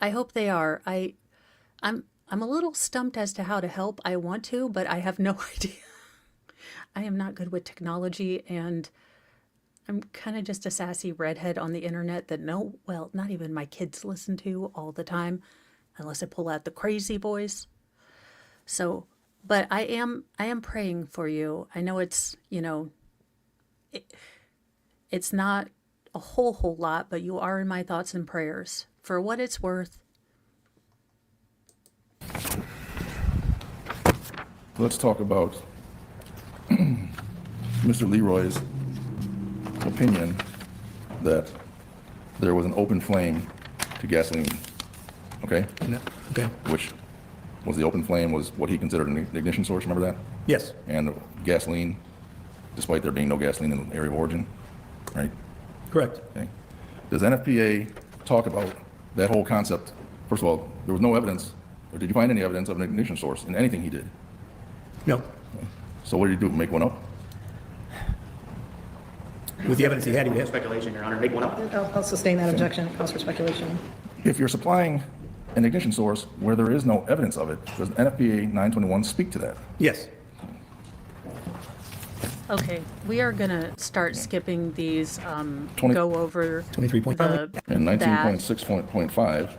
I hope they are. I'm a little stumped as to how to help. I want to, but I have no idea. I am not good with technology, and I'm kind of just a sassy redhead on the internet that not even my kids listen to all the time, unless I pull out the crazy voice. So, but I am praying for you. I know it's, it's not a whole lot, but you are in my thoughts and prayers. For what it's worth. Let's talk about Mr. Leroy's opinion that there was an open flame to gasoline, okay? Okay. Which was the open flame was what he considered an ignition source, remember that? Yes. And the gasoline, despite there being no gasoline in the area of origin, right? Correct. Okay. Does NFPA talk about that whole concept? First of all, there was no evidence, or did you find any evidence of an ignition source in anything he did? No. So what did he do, make one up? With the evidence he had, he would have. Speculation, Your Honor, make one up. I'll sustain that objection. It calls for speculation. If you're supplying an ignition source where there is no evidence of it, does NFPA 921 speak to that? Yes. Okay, we are gonna start skipping these, 20 go over 23.5. the, And that. 19.6.5,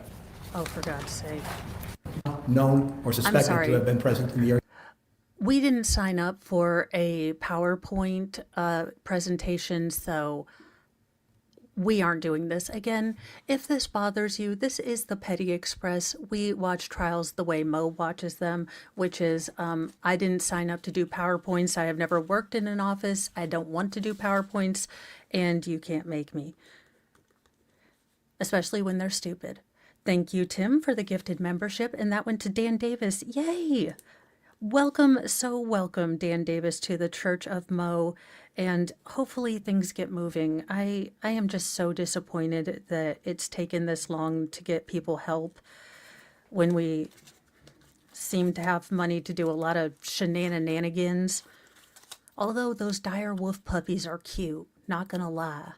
Oh, for God's sake. Known or suspected sorry. to have been present in the area. We didn't sign up for a PowerPoint presentation, so we aren't doing this. Again, if this bothers you, this is the Petty Express. We watch trials the way Mo watches them, which is I didn't sign up to do PowerPoints. I have never worked in an office. I don't want to do PowerPoints, and you can't make me, especially when they're stupid. Thank you, Tim, for the gifted membership, and that went to Dan Davis. Yay! Welcome, so welcome, Dan Davis, to the Church of Mo, and hopefully things get moving. I am just so disappointed that it's taken this long to get people help when we seem to have money to do a lot of shenanigans. Although those dire wolf puppies are cute, not gonna lie.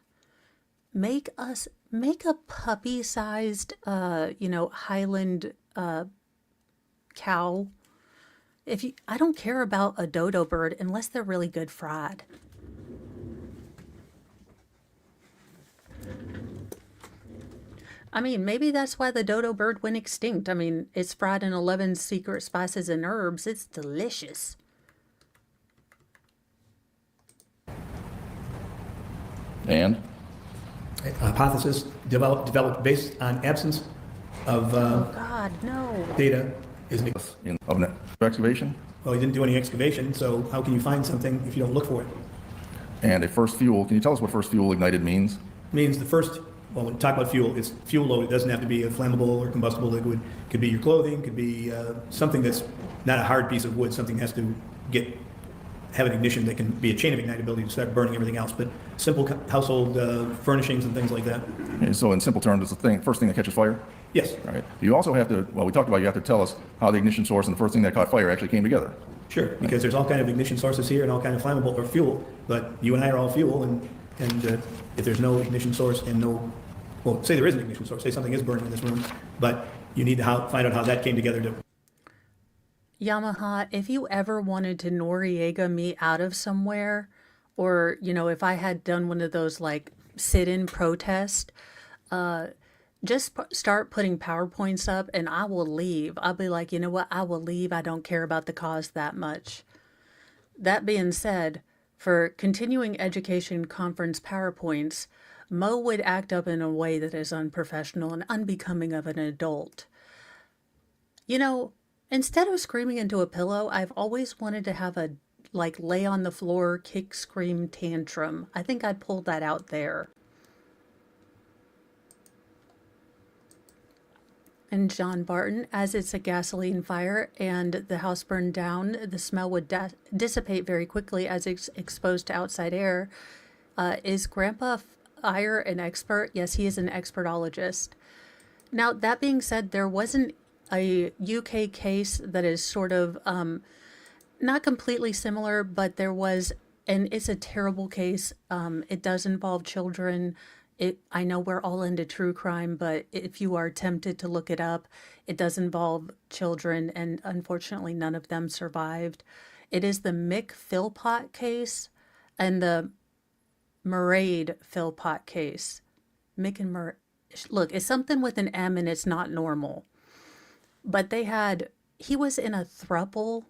Make a puppy-sized, Highland cow. I don't care about a dodo bird unless they're really good fried. I mean, maybe that's why the dodo bird went extinct. I mean, it's fried in 11 secret spices and herbs. It's delicious. and Hypothesis developed based on absence of God, no. data is, of an excavation, well, he didn't do any excavation, so how can you find something if you don't look for it? and a first fuel. Can you tell us what first fuel ignited means? Means the first, well, when we talk about fuel, it's fuel load. It doesn't have to be a flammable or combustible liquid. It could be your clothing, could be something that's not a hard piece of wood. Something has to have an ignition that can be a chain of ignitability to start burning everything else. But simple household furnishings and things like that. And so in simple terms, it's the first thing that catches fire? Yes, All right. You also have to, well, we talked about you have to tell us how the ignition source and the first thing that caught fire actually came together. sure, because there's all kind of ignition sources here and all kind of flammable or fuel. But you and I are all fuel, and if there's no ignition source and no, well, say there is an ignition source, say something is burning in this room, but you need to find out how that came together to. Yamaha, if you ever wanted to Noriega me out of somewhere, or, if I had done one of those like sit-in protest, just start putting PowerPoints up and I will leave. I'll be like, you know what? I will leave. I don't care about the cause that much. That being said, for continuing education conference PowerPoints, Mo would act up in a way that is unprofessional and unbecoming of an adult. Instead of screaming into a pillow, I've always wanted to have a lay on the floor, kick, scream tantrum. I think I'd pull that out there. And John Barton, as it's a gasoline fire and the house burned down, the smell would dissipate very quickly as it's exposed to outside air. Is Grandpa Fire an expert? Yes, he is an expertologist. Now, that being said, there wasn't a UK case that is sort of not completely similar, but there was, and it's a terrible case. It does involve children. I know we're all into true crime, but if you are tempted to look it up, it does involve children, and unfortunately, none of them survived. It is the Mick Philpott case and the Mairead Philpott case. Mick and Mairead. Look, it's something with an M and it's not normal. But he was in a throuple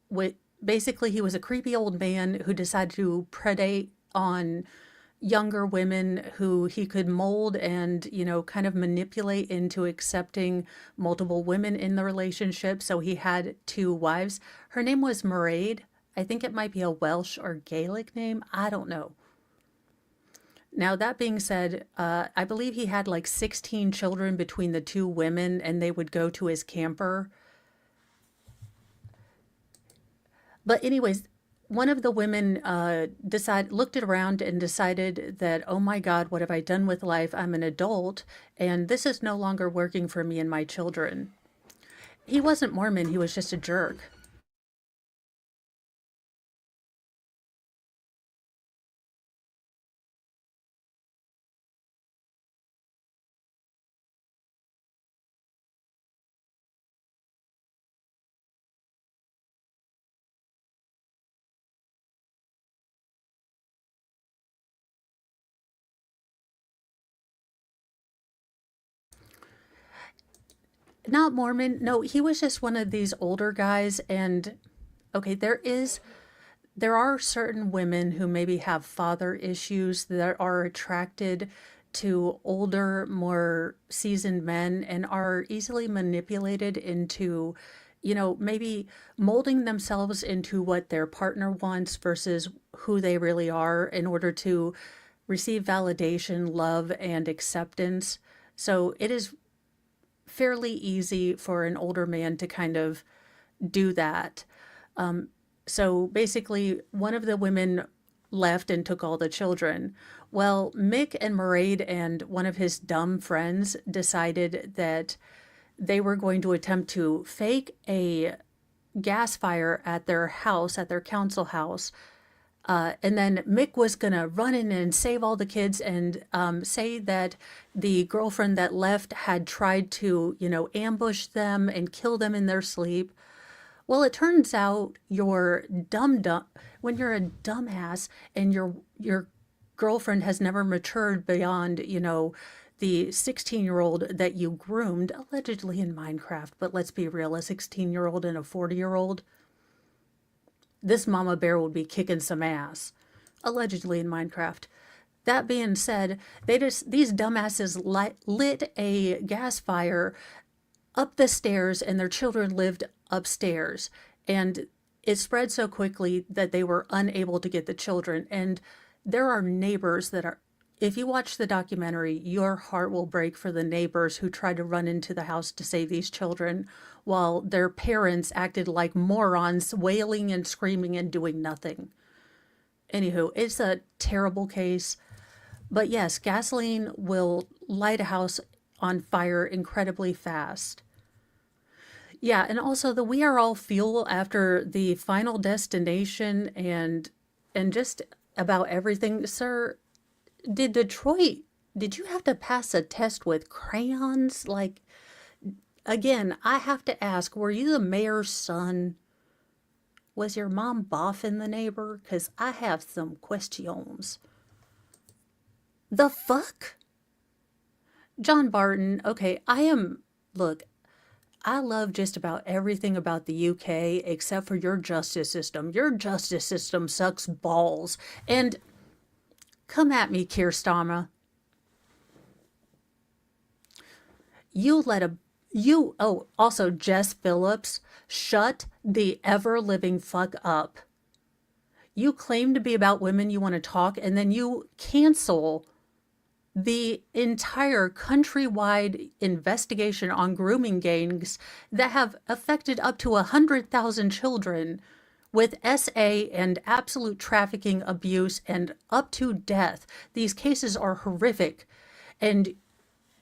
with, basically, he was a creepy old man who decided to predate on younger women who he could mold and, kind of manipulate into accepting multiple women in the relationship. So he had 2 wives. Her name was Mairead. I think it might be a Welsh or Gaelic name. I don't know. Now, that being said, I believe he had like 16 children between the 2 women, and they would go to his camper. But anyways, one of the women looked around and decided that, oh my God, what have I done with life? I'm an adult, and this is no longer working for me and my children. He wasn't Mormon, he was just a jerk. Not Mormon. No, he was just one of these older guys. And okay, there are certain women who maybe have father issues that are attracted to older, more seasoned men and are easily manipulated into, maybe molding themselves into what their partner wants versus who they really are in order to receive validation, love, and acceptance. So it is fairly easy for an older man to kind of do that. So basically, one of the women left and took all the children. Well, Mick and Mairead and one of his dumb friends decided that they were going to attempt to fake a gas fire at their house, at their council house. And then Mick was going to run in and save all the kids and say that the girlfriend that left had tried to, ambush them and kill them in their sleep. Well, it turns out you're when you're a dumbass and your girlfriend has never matured beyond, the 16-year-old that you groomed, allegedly in Minecraft, but let's be real, a 16-year-old and a 40-year-old. This mama bear would be kicking some ass, allegedly in Minecraft. That being said, these dumbasses lit a gas fire up the stairs, and their children lived upstairs. And it spread so quickly that they were unable to get the children. And there are neighbors that are, if you watch the documentary, your heart will break for the neighbors who tried to run into the house to save these children while their parents acted like morons, wailing and screaming and doing nothing. Anywho, it's a terrible case. But yes, gasoline will light a house on fire incredibly fast. Yeah, and also the We Are All fuel after the Final Destination and just about everything. Sir, did you have to pass a test with crayons? Like, again, I have to ask, were you the mayor's son? Was your mom boffing the neighbor? Because I have some questions. The fuck? John Barton, okay, look, I love just about everything about the UK except for your justice system. Your justice system sucks balls. And come at me, Keir Starmer. Also Jess Phillips, shut the ever-living fuck up. You claim to be about women you want to talk, and then you cancel the entire countrywide investigation on grooming gangs that have affected up to 100,000 children with SA and absolute trafficking, abuse, and up to death. These cases are horrific. And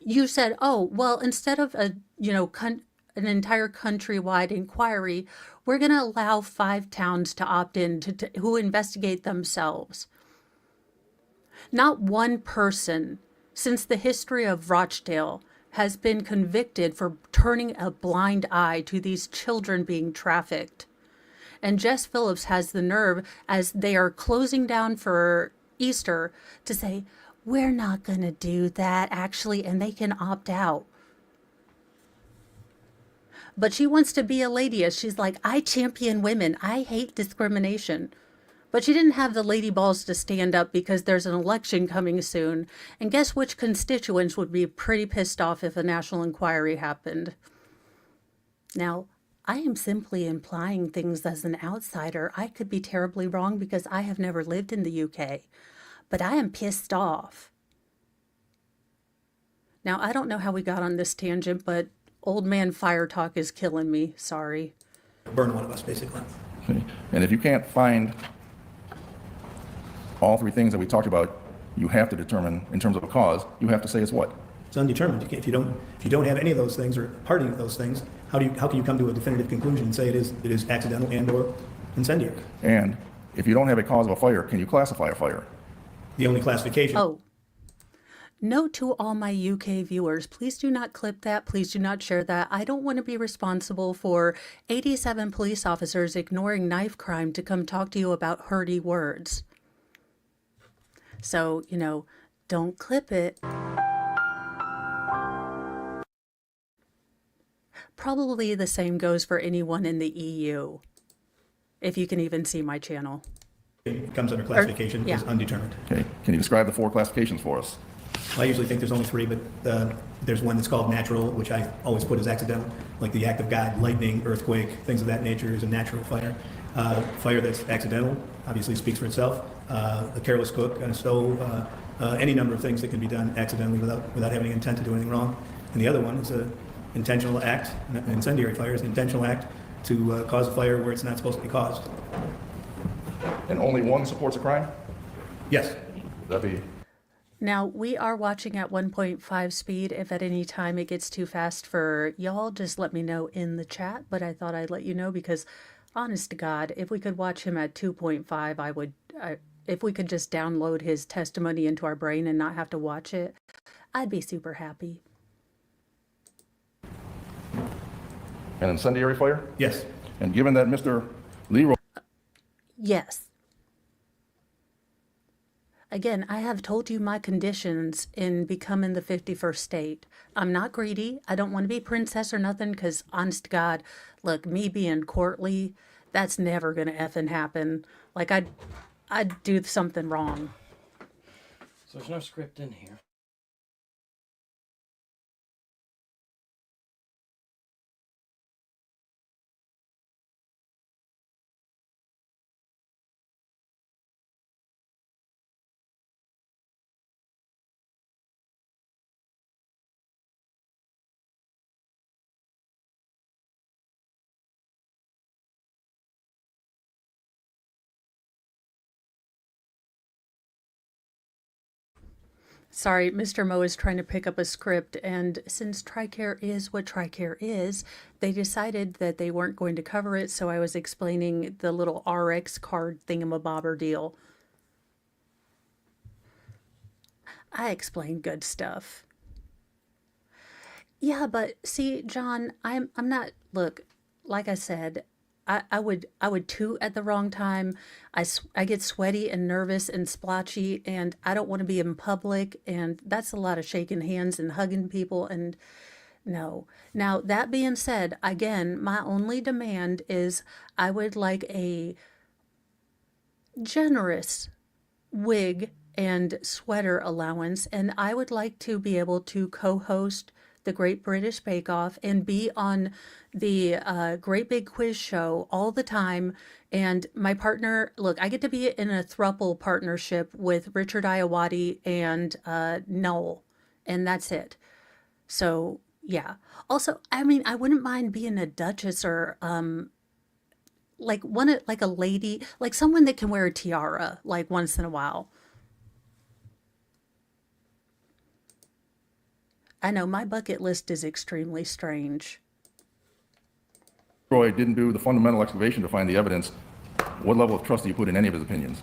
you said, oh, well, instead of an entire countrywide inquiry, we're going to allow 5 towns to opt in who investigate themselves. Not one person since the history of Rochdale has been convicted for turning a blind eye to these children being trafficked. And Jess Phillips has the nerve, as they are closing down for Easter, to say, we're not going to do that, actually, and they can opt out. But she wants to be a lady. She's like, I champion women. I hate discrimination. But she didn't have the lady balls to stand up because there's an election coming soon. And guess which constituents would be pretty pissed off if a national inquiry happened? Now, I am simply implying things as an outsider. I could be terribly wrong because I have never lived in the UK. But I am pissed off. Now, I don't know how we got on this tangent, but old man fire talk is killing me. Sorry. Burn one of us, basically. Okay. And if you can't find all three things that we talked about, you have to determine, in terms of a cause, you have to say it's what? It's undetermined. If you don't have any of those things or part of those things, how can you come to a definitive conclusion and say it is accidental and/or incendiary? And if you don't have a cause of a fire, can you classify a fire? The only classification. Oh. Note to all my UK viewers, please do not clip that. Please do not share that. I don't want to be responsible for 87 police officers ignoring knife crime to come talk to you about hurty words. So, don't clip it. Probably the same goes for anyone in the EU, if you can even see my channel. It comes under classification as undetermined. Okay. Can you describe the four classifications for us? I usually think there's only three, but there's one that's called natural, which I always put as accidental, like the act of God, lightning, earthquake, things of that nature is a natural fire. Fire that's accidental obviously speaks for itself. A careless cook on a stove, any number of things that can be done accidentally without having intent to do anything wrong. And the other one is an intentional act. An incendiary fire is an intentional act to cause a fire where it's not supposed to be caused. And only one supports a crime? Yes. That'd be... Now, we are watching at 1.5 speed. If at any time it gets too fast for y'all, just let me know in the chat. But I thought I'd let you know because, honest to God, if we could watch him at 2.5, I would... if we could just download his testimony into our brain and not have to watch it, I'd be super happy. An incendiary fire? Yes. And given that Mr. Leroy... Yes. Again, I have told you my conditions in becoming the 51st state. I'm not greedy. I don't want to be princess or nothing because, honest to God, look, me being courtly, that's never going to effing happen. Like, I'd do something wrong. So there's no script in here. Sorry, Mr. Mo is trying to pick up a script, and since TRICARE is what TRICARE is, they decided that they weren't going to cover it, so I was explaining the little RX card thingamabobber deal. I explain good stuff. Yeah, but see, John, I'm not, look, like I said, I would toot at the wrong time. I get sweaty and nervous and splotchy, and I don't want to be in public, and that's a lot of shaking hands and hugging people, and no. Now, that being said, again, my only demand is I would like a generous wig and sweater allowance, and I would like to be able to co-host the Great British Bake Off and be on the Great Big Quiz Show all the time. And my partner, look, I get to be in a throuple partnership with Richard Iowati and Noel, and that's it. So yeah. Also, I mean, I wouldn't mind being a duchess or like a lady, like someone that can wear a tiara like once in a while. I know my bucket list is extremely strange. Leroy didn't do the fundamental excavation to find the evidence. What level of trust do you put in any of his opinions?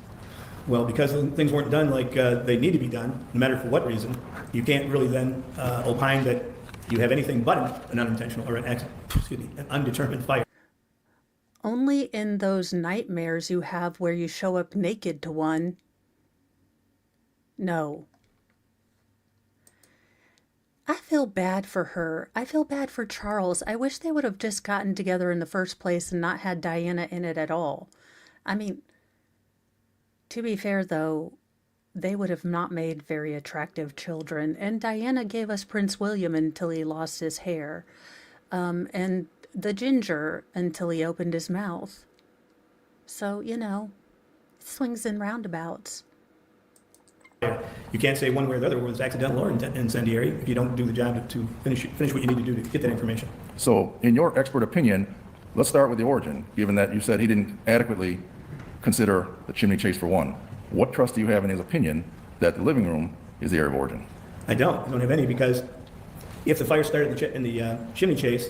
Well, because things weren't done like they need to be done, no matter for what reason, you can't really then opine that you have anything but an unintentional or an undetermined fire. Only in those nightmares you have where you show up naked to one. No. I feel bad for her. I feel bad for Charles. I wish they would have just gotten together in the first place and not had Diana in it at all. I mean, to be fair though, they would have not made very attractive children. And Diana gave us Prince William until he lost his hair. And the ginger until he opened his mouth. So, you know, swings and roundabouts. You can't say one way or the other whether it's accidental or incendiary if you don't do the job to finish what you need to do to get that information. So in your expert opinion, let's start with the origin, given that you said he didn't adequately consider the chimney chase for one. What trust do you have in his opinion that the living room is the area of origin? I don't have any, because if the fire started in the chimney chase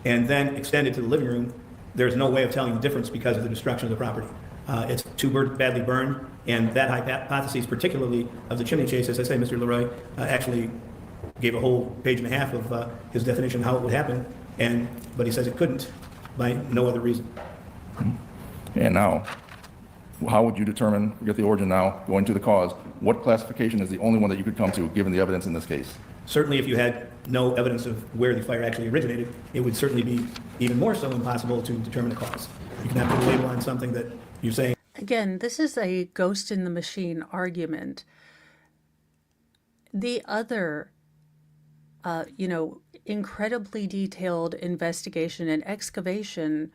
and then extended to the living room, there's no way of telling the difference because of the destruction of the property. It's too badly burned, and that hypothesis, particularly of the chimney chase, as I say, Mr. Leroy actually gave a whole page and a half of his definition of how it would happen, but he says it couldn't by no other reason. And now, how would you determine, get the origin now, going to the cause, what classification is the only one that you could come to given the evidence in this case? Certainly, if you had no evidence of where the fire actually originated, it would certainly be even more so impossible to determine the cause. You can have to put a label on something that you're saying. Again, this is a ghost in the machine argument. The other, incredibly detailed investigation and excavation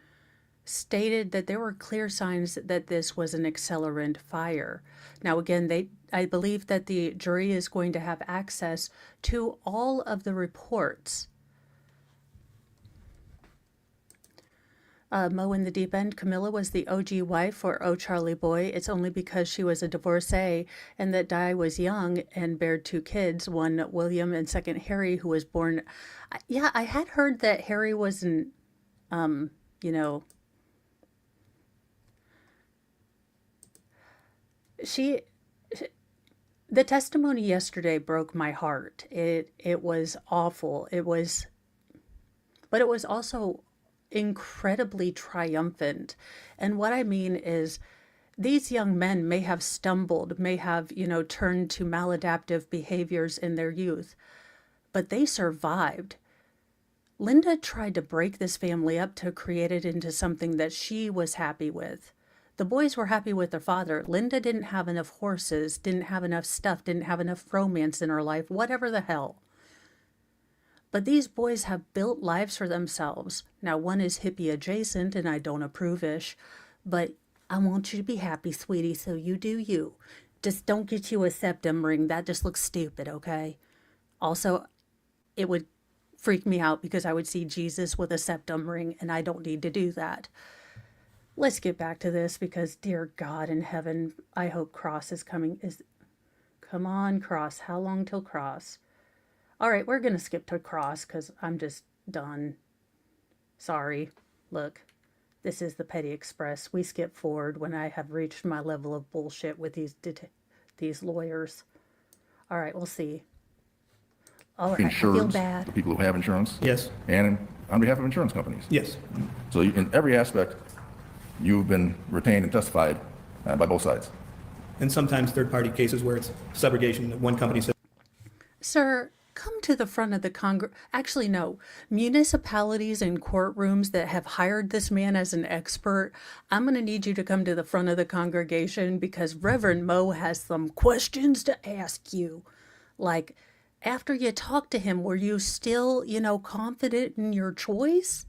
stated that there were clear signs that this was an accelerant fire. Now, again, I believe that the jury is going to have access to all of the reports. Mo in the Deep End, Camilla was the OG wife for Oh Charlie Boy. It's only because she was a divorcee and that Di was young and bared 2 kids, one William and second Harry, who was born. Yeah, I had heard that Harry wasn't, the testimony yesterday broke my heart. It was awful. But it was also incredibly triumphant. And what I mean is these young men may have stumbled, may have, turned to maladaptive behaviors in their youth, but they survived. Linda tried to break this family up to create it into something that she was happy with. The boys were happy with their father. Linda didn't have enough horses, didn't have enough stuff, didn't have enough romance in her life, whatever the hell. But these boys have built lives for themselves. Now, one is hippie adjacent, and I don't approve-ish, but I want you to be happy, sweetie, so you do you. Just don't get you a septum ring. That just looks stupid, okay? Also, it would freak me out because I would see Jesus with a septum ring, and I don't need to do that. Let's get back to this because, dear God in heaven, I hope Cross is coming. Come on, Cross. How long till Cross? All right, we're going to skip to Cross because I'm just done. Sorry. Look, this is the Petty Express. We skip forward when I have reached my level of bullshit with these lawyers. All right, we'll see. All right, I feel bad. The people who have insurance? Yes. And on behalf of insurance companies? Yes. So in every aspect, you've been retained and testified by both sides? And sometimes third-party cases where it's subrogation that one company says. Sir, come to the front of the Congress. Actually, no. Municipalities and courtrooms that have hired this man as an expert, I'm going to need you to come to the front of the congregation because Reverend Mo has some questions to ask you. Like, after you talked to him, were you still, confident in your choice?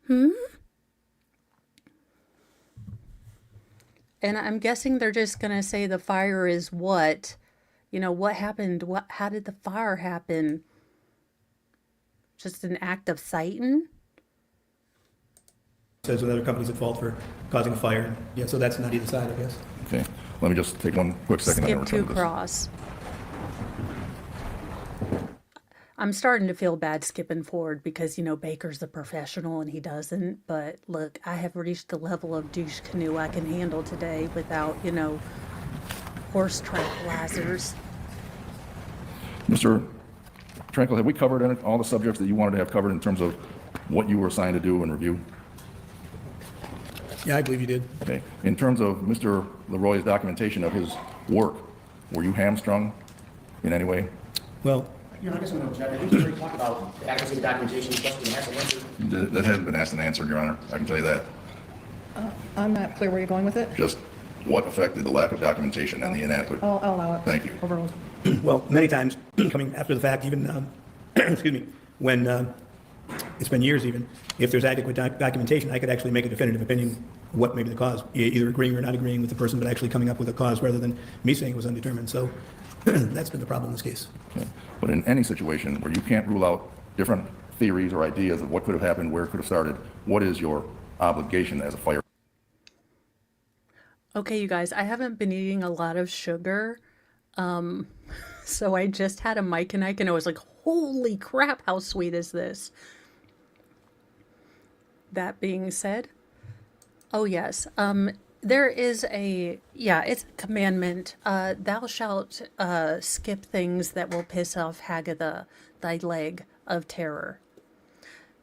And I'm guessing they're just going to say the fire is what? What happened? How did the fire happen? Just an act of Satan? Says with other companies at fault for causing a fire. Yeah, so that's not either side, I guess. Okay. Let me just take one quick second. Skip to Cross. I'm starting to feel bad skipping forward because, Baker's the professional and he doesn't. But look, I have reached the level of douche canoe I can handle today without, horse tranquilizers. Mr. Tranquil, have we covered all the subjects that you wanted to have covered in terms of what you were assigned to do and review? Yeah, I believe you did. Okay. In terms of Mr. Leroy's documentation of his work, were you hamstrung in any way? Well, I guess I'm going to object. I think you already talked about the adequacy of documentation, especially in answer. That hasn't been asked and answered, Your Honor. I can tell you that. I'm not clear where you're going with it. Just what affected the lack of documentation and the inadequate. I'll allow it. Thank you. Overruled. well, many times, coming after the fact, even, excuse me, when it's been years even, if there's adequate documentation, I could actually make a definitive opinion what may be the cause, either agreeing or not agreeing with the person, but actually coming up with a cause rather than me saying it was undetermined. So that's been the problem in this case. Okay. But in any situation where you can't rule out different theories or ideas of what could have happened, where it could have started, what is your obligation as a fire? Okay, you guys, I haven't been eating a lot of sugar. So I just had a Mike and Ike and I was like, holy crap, how sweet is this? That being said, oh yes, there is it's a commandment. Thou shalt skip things that will piss off Haggatha, thy leg of terror.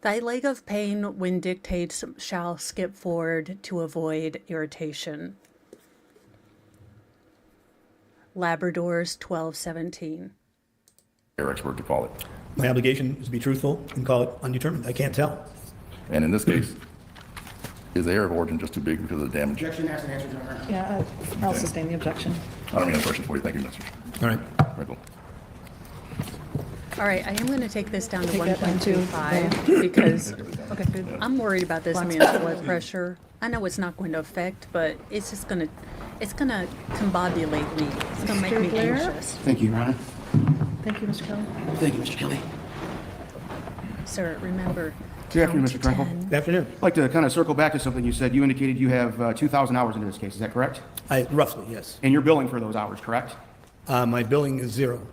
Thy leg of pain, when dictates, shall skip forward to avoid irritation. Labradors 12:17. Fire expert to call it. My obligation is to be truthful and call it undetermined. I can't tell. And in this case, is the area of origin just too big because of the damage? Objection, asked and answered, Your Honor. Yeah, I'll sustain the objection. I don't mean a question for you. Thank you, Mr. All right. Frankel. All right, I am going to take this down to Take that down to- 1.25 because Okay, good. I'm worried about this man's blood pressure. I know it's not going to affect, but it's just going to, combobulate me. It's going to make Mr. me Blair? anxious. Thank you, Your Honor. Thank you, Mr. Kelly. Thank you, Mr. Kelly. Sir, remember. Good afternoon, count Mr. to Frankel. 10. Good afternoon. I'd like to kind of circle back to something you said. You indicated you have 2,000 hours into this case. Is that correct? Roughly, yes. And you're billing for those hours, correct? My billing is zero,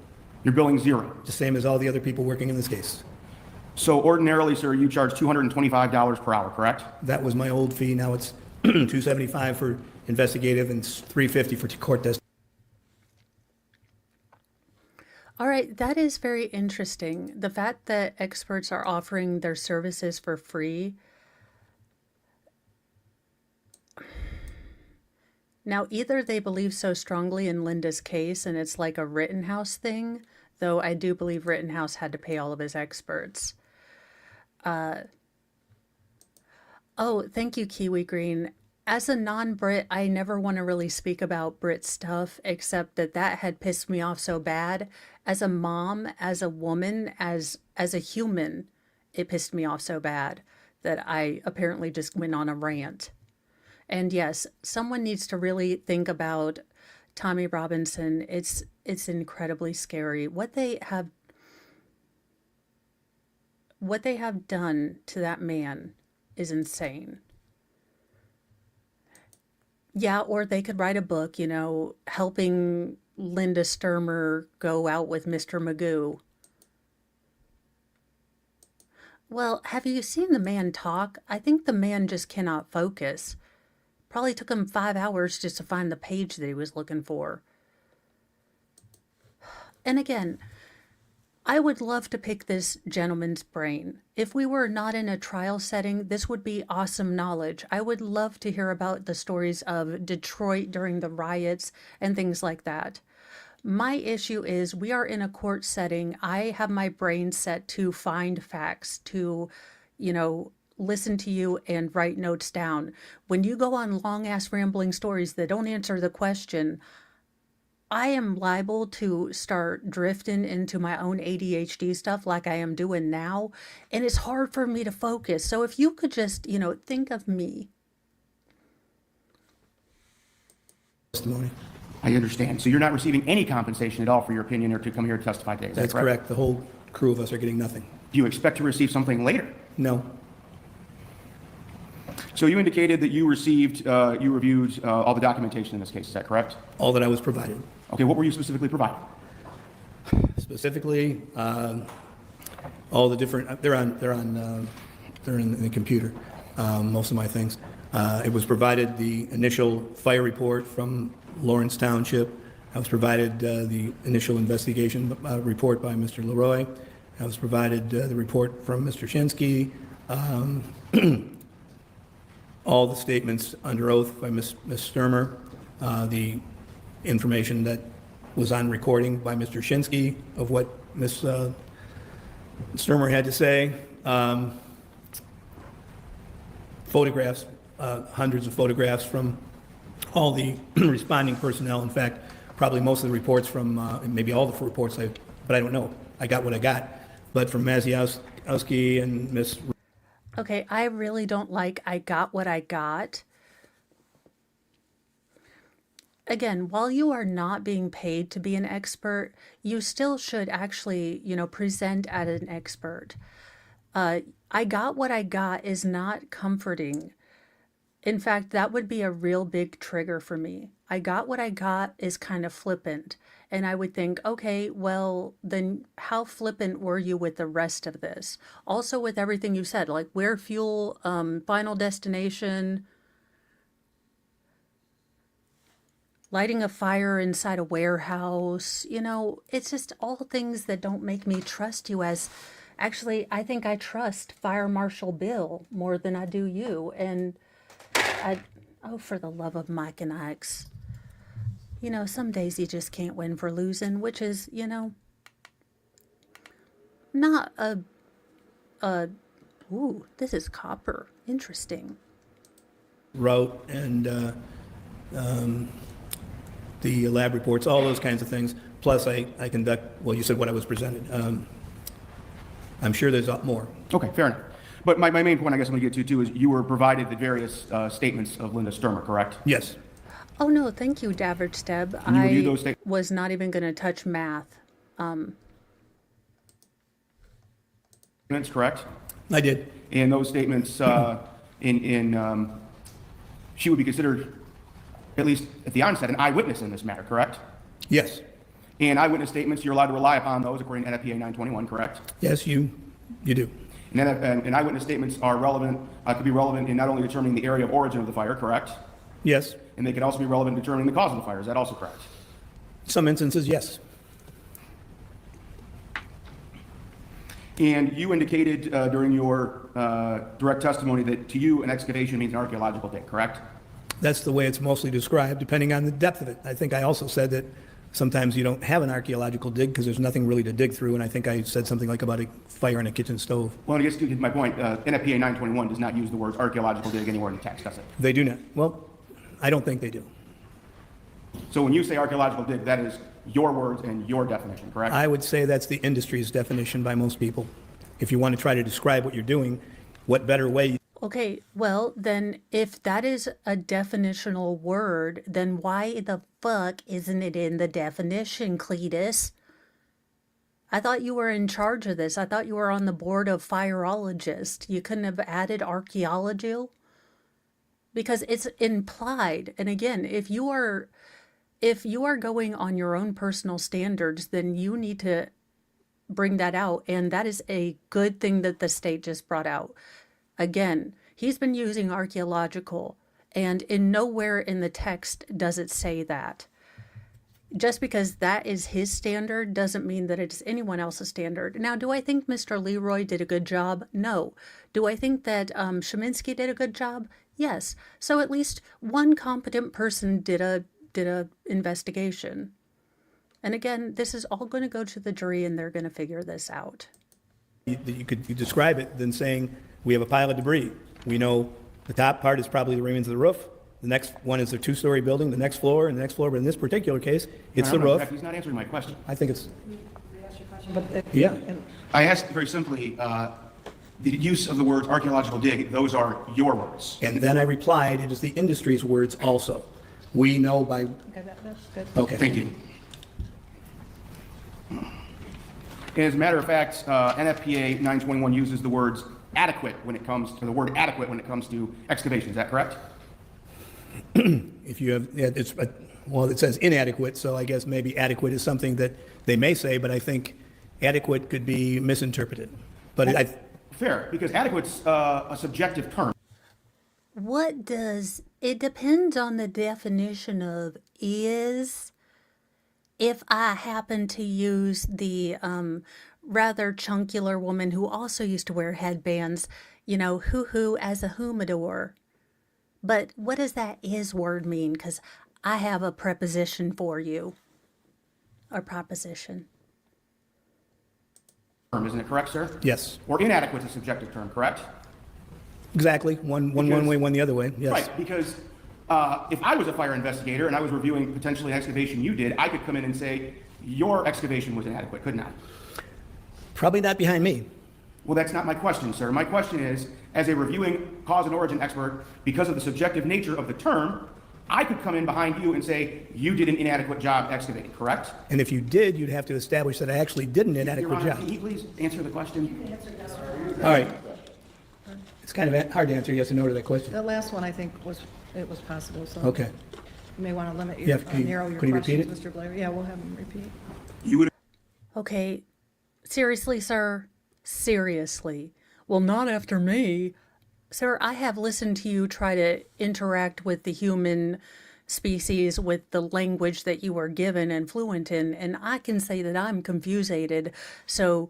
You're billing zero. the same as all the other people working in this case. So ordinarily, sir, you charge $225 per hour, correct? That was my old fee. Now it's $275 for investigative and $350 for court testimony. All right, that is very interesting. The fact that experts are offering their services for free. Now, either they believe so strongly in Linda's case and it's like a Rittenhouse thing, though I do believe Rittenhouse had to pay all of his experts. Oh, thank you, Kiwi Green. As a non-Brit, I never want to really speak about Brit stuff, except that had pissed me off so bad. As a mom, as a woman, as a human, it pissed me off so bad that I apparently just went on a rant. And yes, someone needs to really think about Tommy Robinson. It's incredibly scary. What they have done to that man is insane. Yeah, or they could write a book, helping Linda Stermer go out with Mr. Magoo. Well, have you seen the man talk? I think the man just cannot focus. Probably took him 5 hours just to find the page that he was looking for. And again, I would love to pick this gentleman's brain. If we were not in a trial setting, this would be awesome knowledge. I would love to hear about the stories of Detroit during the riots and things like that. My issue is we are in a court setting. I have my brain set to find facts, to, listen to you and write notes down. When you go on long-ass rambling stories that don't answer the question, I am liable to start drifting into my own ADHD stuff like I am doing now, and it's hard for me to focus. So if you could just, think of me. Testimony. I understand. So you're not receiving any compensation at all for your opinion or to come here to testify today. Is that That's correct. The whole crew of us are getting nothing. Do you expect to receive something later? No. So you indicated that you reviewed all the documentation in this case. Is that correct? All that I was provided. Okay, what were you specifically provided? Specifically, all the different, they're in the computer, most of my things. It was provided the initial fire report from Lawrence Township. I was provided the initial investigation report by Mr. Leroy. I was provided the report from Mr. Shinsky. All the statements under oath by Ms. Stermer, the information that was on recording by Mr. Shinsky of what Ms. Stermer had to say, photographs, hundreds of photographs from all the responding personnel. In fact, probably most of the reports from, maybe all the reports, but I don't know. I got what I got. But from Maziowski and Ms. Okay, I really don't like I got what I got. Again, while you are not being paid to be an expert, you still should actually, present as an expert. I got what I got is not comforting. In fact, that would be a real big trigger for me. I got what I got is kind of flippant. And I would think, okay, well, then how flippant were you with the rest of this? Also with everything you said, like where fuel, final destination, lighting a fire inside a warehouse, it's just all things that don't make me trust you as, actually, I think I trust Fire Marshal Bill more than I do you. And oh, for the love of Mike and Ike's. Some days you just can't win for losing, which is, not ooh, this is copper. Interesting. wrote and the lab reports, all those kinds of things. Plus I conduct, well, you said what I was presented. I'm sure there's more. Okay, fair enough. But my main point, I guess I'm going to get to too, is you were provided the various statements of Linda Stermer, correct? Yes. Oh, no, thank you, David Steb. Can you review those statements? Was not even going to touch math. Statements, correct? I did. And those statements, she would be considered, at least at the onset, an eyewitness in this matter, correct? Yes. And eyewitness statements, you're allowed to rely upon those according to NFPA 921, correct? Yes, you do. And eyewitness statements are relevant, could be relevant in not only determining the area of origin of the fire, correct? Yes. And they can also be relevant in determining the cause of the fire. Is that also correct? Some instances, yes. And you indicated during your direct testimony that to you an excavation means an archaeological dig, correct? That's the way it's mostly described, depending on the depth of it. I think I also said that sometimes you don't have an archaeological dig because there's nothing really to dig through, and I think I said something like about a fire in a kitchen stove. Well, I guess to my point, NFPA 921 does not use the words archaeological dig anywhere in the text, does it? They do not. Well, I don't think they do. So when you say archaeological dig, that is your words and your definition, correct? I would say that's the industry's definition by most people. If you want to try to describe what you're doing, what better way? Okay, well, then if that is a definitional word, then why the fuck isn't it in the definition, Cletus? I thought you were in charge of this. I thought you were on the board of fireologists. You couldn't have added archaeology? Because it's implied. And again, if you are going on your own personal standards, then you need to bring that out. And that is a good thing that the state just brought out. Again, he's been using archaeological, and in nowhere in the text does it say that. Just because that is his standard doesn't mean that it's anyone else's standard. Now, do I think Mr. Leroy did a good job? No. Do I think that Sheminsky did a good job? Yes. So at least one competent person did a investigation. And again, this is all going to go to the jury, and they're going to figure this out. You could describe it than saying, we have a pile of debris. We know the top part is probably the remains of the roof. The next one is a two-story building, the next floor, and the next floor. But in this particular case, it's the roof. He's not answering my question. I think it's, But yeah. I asked very simply, the use of the words archaeological dig, those are your words. And then I replied, it is the industry's words also. We know by, Okay, that's good. okay. Thank you. And as a matter of fact, NFPA 921 uses the words adequate when it comes to the word adequate when it comes to excavation. Is that correct? If you have, yeah, well, it says inadequate, so I guess maybe adequate is something that they may say, but I think adequate could be misinterpreted. But Fair, because adequate's a subjective term. What does it depends on the definition of is. If I happen to use the rather chunkular woman who also used to wear headbands, you know, hoo-hoo as a humidor. But what does that is word mean? Because I have a preposition for you. Or proposition. Isn't it correct, sir? yes, Or inadequate is a subjective term, correct? exactly. One Because- way, one the other way. Yes. Right, because if I was a fire investigator and I was reviewing potentially an excavation you did, I could come in and say, your excavation was inadequate, couldn't I? Probably not behind me. Well, that's not my question, sir. My question is, as a reviewing cause and origin expert, because of the subjective nature of the term, I could come in behind you and say, you did an inadequate job excavating, correct? And if you did, you'd have to establish that I actually did an Your inadequate Honor, job. can you please answer the question? All right. It's kind of hard to answer yes or no to that question. The last one, I think, was possible, so. Okay. You may want to limit Yeah, your, could you- narrow your could you repeat questions, Mr. Blair. Yeah, we'll have him repeat. You would Okay, seriously, sir? Seriously. Well, not after me. Sir, I have listened to you try to interact with the human species with the language that you are given and fluent in, and I can say that I'm confusated. So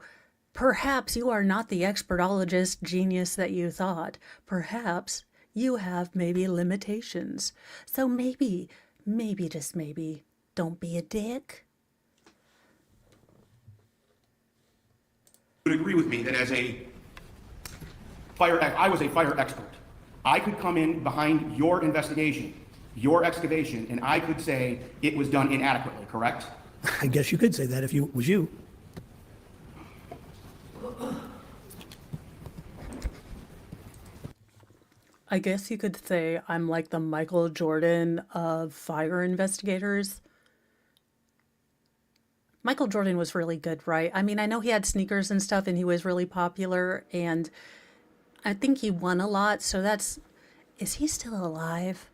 perhaps you are not the expertologist genius that you thought. Perhaps you have maybe limitations. So maybe, just maybe, don't be a dick. would agree with me that as a I was a fire expert. I could come in behind your investigation, your excavation, and I could say it was done inadequately, correct? I guess you could say that if it was you. I guess you could say I'm like the Michael Jordan of fire investigators. Michael Jordan was really good, right? I mean, I know he had sneakers and stuff and he was really popular and I think he won a lot. So is he still alive?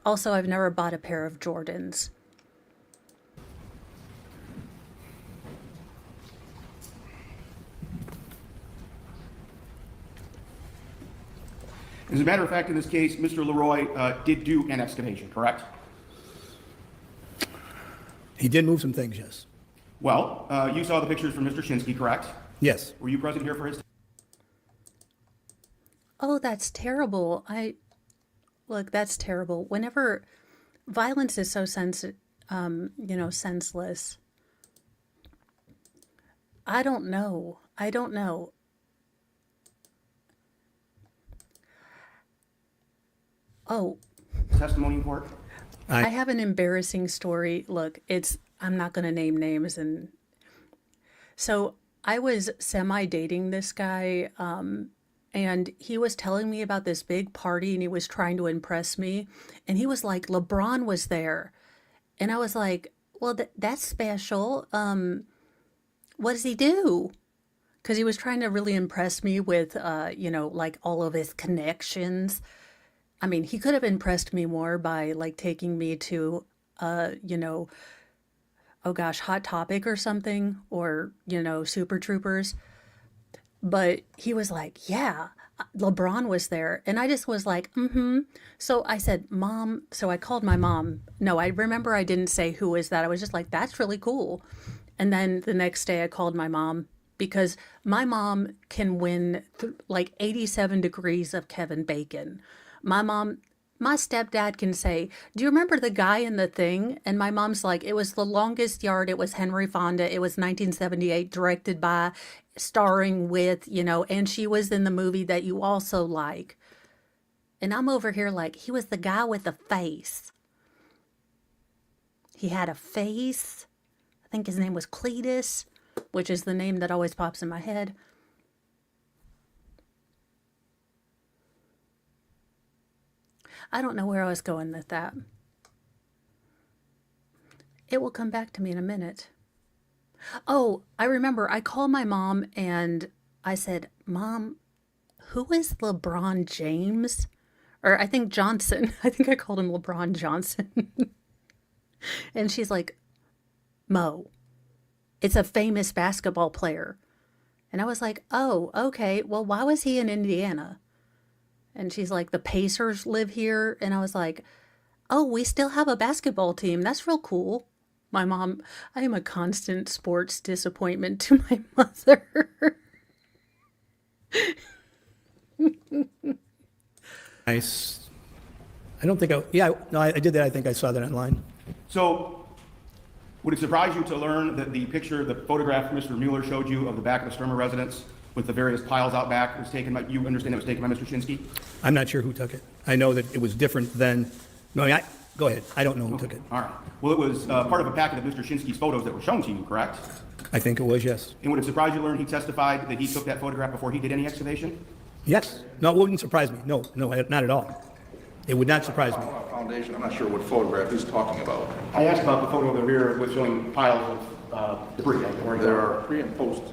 Also, I've never bought a pair of Jordans. As a matter of fact, in this case, Mr. Leroy did do an excavation, correct? He did move some things, yes. Well, you saw the pictures from Mr. Shinsky, correct? Yes. Were you present here for his? Oh, that's terrible. Look, that's terrible. Whenever violence is so senseless. I don't know. Oh, Testimony in court? I have an embarrassing story. Look, I'm not going to name names. And so I was semi-dating this guy, and he was telling me about this big party and he was trying to impress me. And he was like, LeBron was there. And I was like, well, that's special. What does he do? Because he was trying to really impress me with, like all of his connections. I mean, he could have impressed me more by like taking me to, oh gosh, Hot Topic or something, or, Super Troopers. But he was like, yeah, LeBron was there. And I just was like, mm-hmm. So I said, Mom, so I called my mom. No, I remember I didn't say who is that. I was just like, that's really cool. And then the next day I called my mom because my mom can win like 87 degrees of Kevin Bacon. My stepdad can say, do you remember the guy in The Thing? And my mom's like, it was The Longest Yard. It was Henry Fonda. It was 1978, directed by, starring with, and she was in the movie that you also like. And I'm over here like, he was the guy with the face. He had a face. I think his name was Cletus, which is the name that always pops in my head. I don't know where I was going with that. It will come back to me in a minute. Oh, I remember I called my mom and I said, Mom, who is LeBron James? Or I think Johnson. I think I called him LeBron Johnson. And she's like, Mo. It's a famous basketball player. And I was like, oh, okay. Well, why was he in Indiana? And she's like, the Pacers live here. And I was like, oh, we still have a basketball team. That's real cool. My mom, I am a constant sports disappointment to my mother. I don't think I did that. I think I saw that online. So, would it surprise you to learn that the picture, the photograph Mr. Mueller showed you of the back of the Stermer residence with the various piles out back was taken by, you understand it was taken by Mr. Shinsky? I'm not sure who took it. I know that it was different than, no, go ahead. I don't know who took it. All right. Well, it was part of a packet of Mr. Shinsky's photos that were shown to you, correct? I think it was, yes. And would it surprise you to learn he testified that he took that photograph before he did any excavation? Yes. No, it wouldn't surprise me. No, not at all. It would not surprise me. Foundation, I'm not sure what photograph he's talking about. I asked about the photo of the rear with showing piles of debris. There are pre and post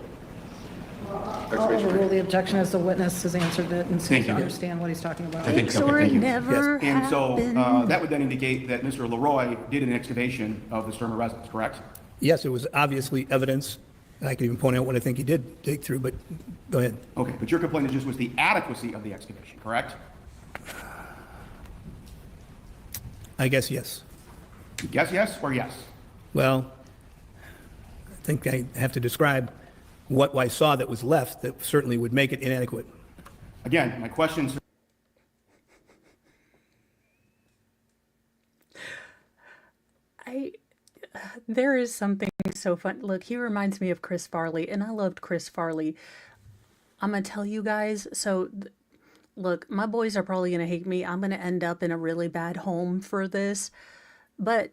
I'll excavation. overrule the objection as the witness has answered it and seems Thank to you. understand what he's talking about. think so. Or it Thank you. never And so happened. that would then indicate that Mr. Leroy did an excavation of the Stermer residence, correct? Yes, it was obviously evidence. I could even point out what I think he did dig through, but go ahead. Okay, but your complaint is just was the adequacy of the excavation, correct? I guess yes. Yes, or yes? Well, I think I have to describe what I saw that was left that certainly would make it inadequate. Again, my questions. There is something so fun. Look, he reminds me of Chris Farley, and I loved Chris Farley. I'm going to tell you guys. So, look, my boys are probably going to hate me. I'm going to end up in a really bad home for this. But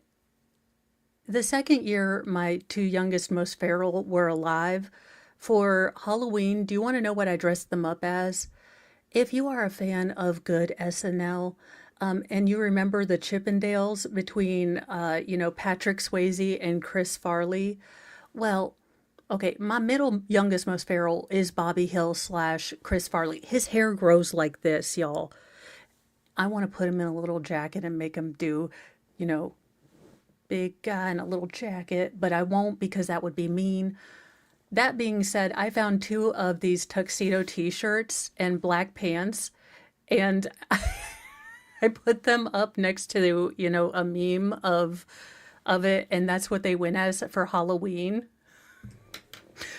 the second year my two youngest, most feral, were alive, for Halloween, do you want to know what I dressed them up as? If you are a fan of good SNL, and you remember the Chippendales between, Patrick Swayze and Chris Farley, well, okay, my middle youngest, most feral is Bobby Hill / Chris Farley. His hair grows like this, y'all. I want to put him in a little jacket and make him do, big guy in a little jacket, but I won't because that would be mean. That being said, I found 2 of these tuxedo t-shirts and black pants, and I put them up next to, a meme of it, and that's what they went as for Halloween.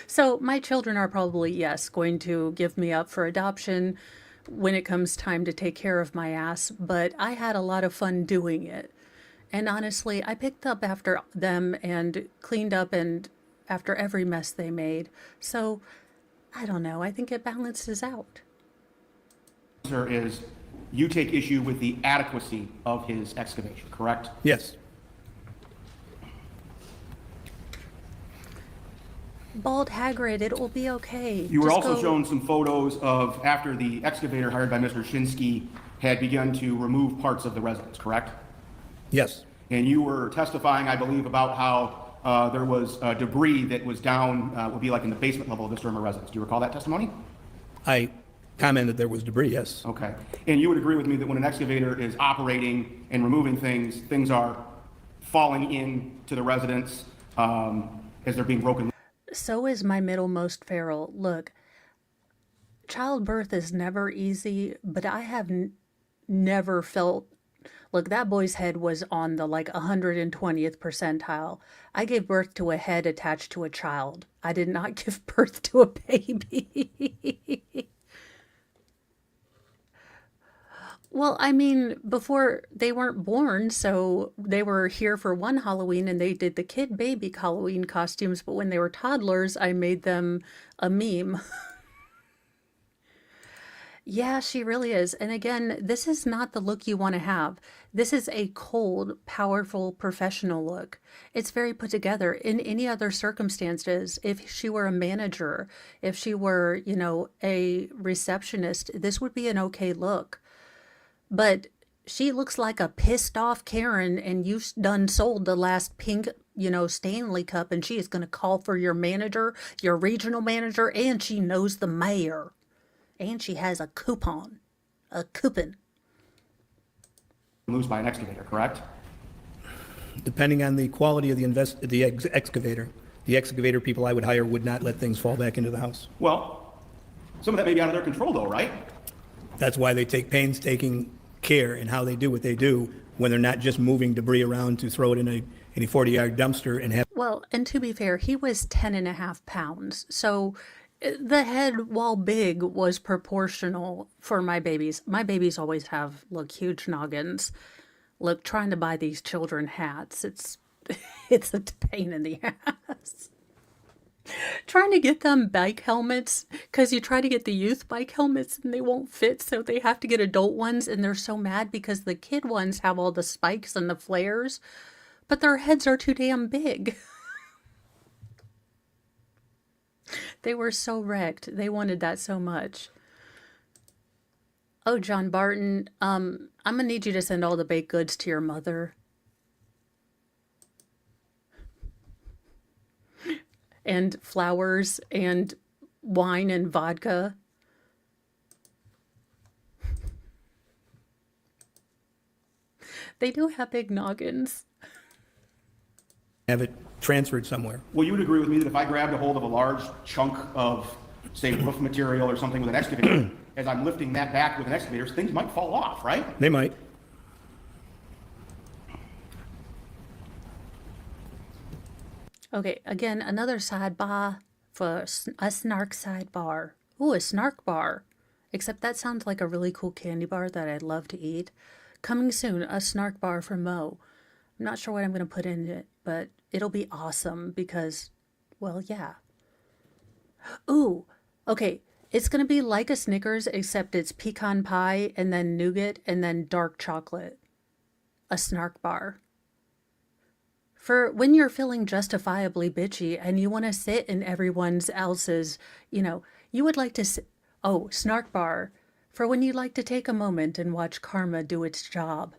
So my children are probably, yes, going to give me up for adoption when it comes time to take care of my ass, but I had a lot of fun doing it. And honestly, I picked up after them and cleaned up and after every mess they made. So, I don't know. I think it balances out. Sir, is you take issue with the adequacy of his excavation, correct? Yes. Bald Hagrid, it will be okay. You were Just also go- shown some photos of after the excavator hired by Mr. Shinsky had begun to remove parts of the residence, correct? Yes. And you were testifying, I believe, about how there was debris that was down, would be like in the basement level of the Stermer residence. Do you recall that testimony? I commented there was debris, yes. Okay. And you would agree with me that when an excavator is operating and removing things, things are falling into the residence as they're being broken. So is my middlemost feral. Look, childbirth is never easy, but I have never felt. Look, that boy's head was on the 120th percentile. I gave birth to a head attached to a child. I did not give birth to a baby. Well, I mean, before they weren't born, so they were here for one Halloween and they did the kid baby Halloween costumes, but when they were toddlers, I made them a meme. Yeah, she really is. And again, this is not the look you want to have. This is a cold, powerful, professional look. It's very put together. In any other circumstances, if she were a manager, if she were, a receptionist, this would be an okay look. But she looks like a pissed off Karen, and you done sold the last pink, Stanley Cup, and she is going to call for your manager, your regional manager, and she knows the mayor. And she has a coupon. Loose by an excavator, correct? Depending on the quality of the excavator, The excavator people I would hire would not let things fall back into the house. Well, some of that may be out of their control though, right? That's why they take painstaking care in how they do what they do when they're not just moving debris around to throw it in a 40-yard dumpster and have. Well, and to be fair, he was 10.5 pounds. So the head, while big, was proportional for my babies. My babies always have, look, huge noggins. Look, trying to buy these children hats, it's a pain in the ass. Trying to get them bike helmets, because you try to get the youth bike helmets and they won't fit, so they have to get adult ones, and they're so mad because the kid ones have all the spikes and the flares, but their heads are too damn big. They were so wrecked. They wanted that so much. Oh, John Barton, I'm gonna need you to send all the baked goods to your mother. And flowers and wine and vodka. They do have big noggins. Have it transferred somewhere. Well, you would agree with me that if I grabbed a hold of a large chunk of, say, roof material or something with an excavator, as I'm lifting that back with an excavator, things might fall off, right? They might. Okay, again, another sidebar for a snark sidebar. Ooh, a snark bar. Except that sounds like a really cool candy bar that I'd love to eat. Coming soon, a snark bar from Mo. I'm not sure what I'm going to put in it, but it'll be awesome because, well, yeah. Ooh, okay. It's going to be like a Snickers, except it's pecan pie and then nougat and then dark chocolate. A snark bar. For when you're feeling justifiably bitchy and you want to sit in everyone else's, you would like to sit. Oh, snark bar. For when you'd like to take a moment and watch karma do its job.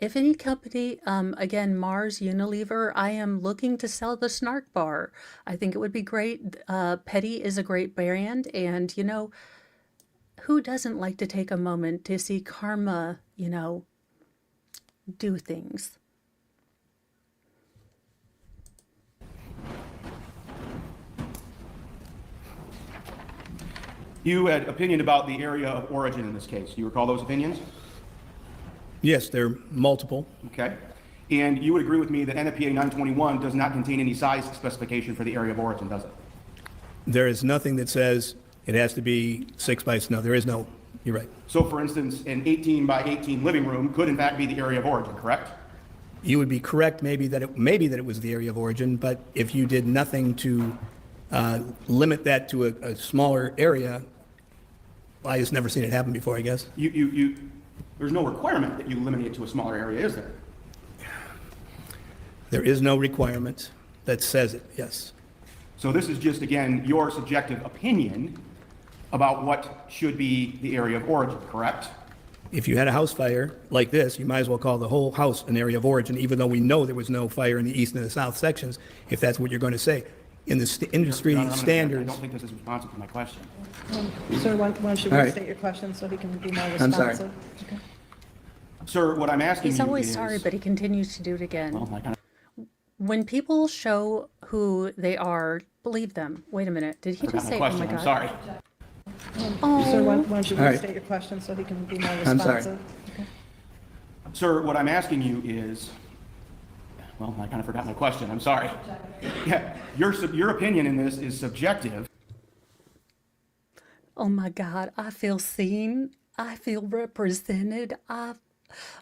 If any company, again, Mars, Unilever, I am looking to sell the Snark Bar. I think it would be great. Petty is a great brand, and, who doesn't like to take a moment to see karma, do things? You had opinion about the area of origin in this case. Do you recall those opinions? Yes, they're multiple. Okay. And you would agree with me that NFPA 921 does not contain any size specification for the area of origin, does it? There is nothing that says it has to be 6 by, no, there is no, you're right. So for instance, an 18 by 18 living room could in fact be the area of origin, correct? You would be correct maybe that it was the area of origin, but if you did nothing to limit that to a smaller area, I just never seen it happen before, I guess. There's no requirement that you limit it to a smaller area, is there? There is no requirement that says it, yes. So this is just, again, your subjective opinion about what should be the area of origin, correct? If you had a house fire like this, you might as well call the whole house an area of origin, even though we know there was no fire in the east and the south sections, if that's what you're going to say. In the industry Your Honor, I standards. don't think this is responsive to my question. Sir, why don't you All right. restate your question so he can be more I'm sorry. responsive? Okay. Sir, what I'm asking He's you always is... sorry, but he continues to do it again. Well, I kind of When people show who they are, believe them. Wait a minute. Did he forgot just my say, oh question. my I'm God? sorry. Sir, why don't you All right. restate your question so he can be more I'm sorry. responsive? Okay. Sir, what I'm asking you is... Well, I kind of forgot my question. I'm sorry. Yeah, your opinion in this is subjective. Oh my God, I feel seen. I feel represented.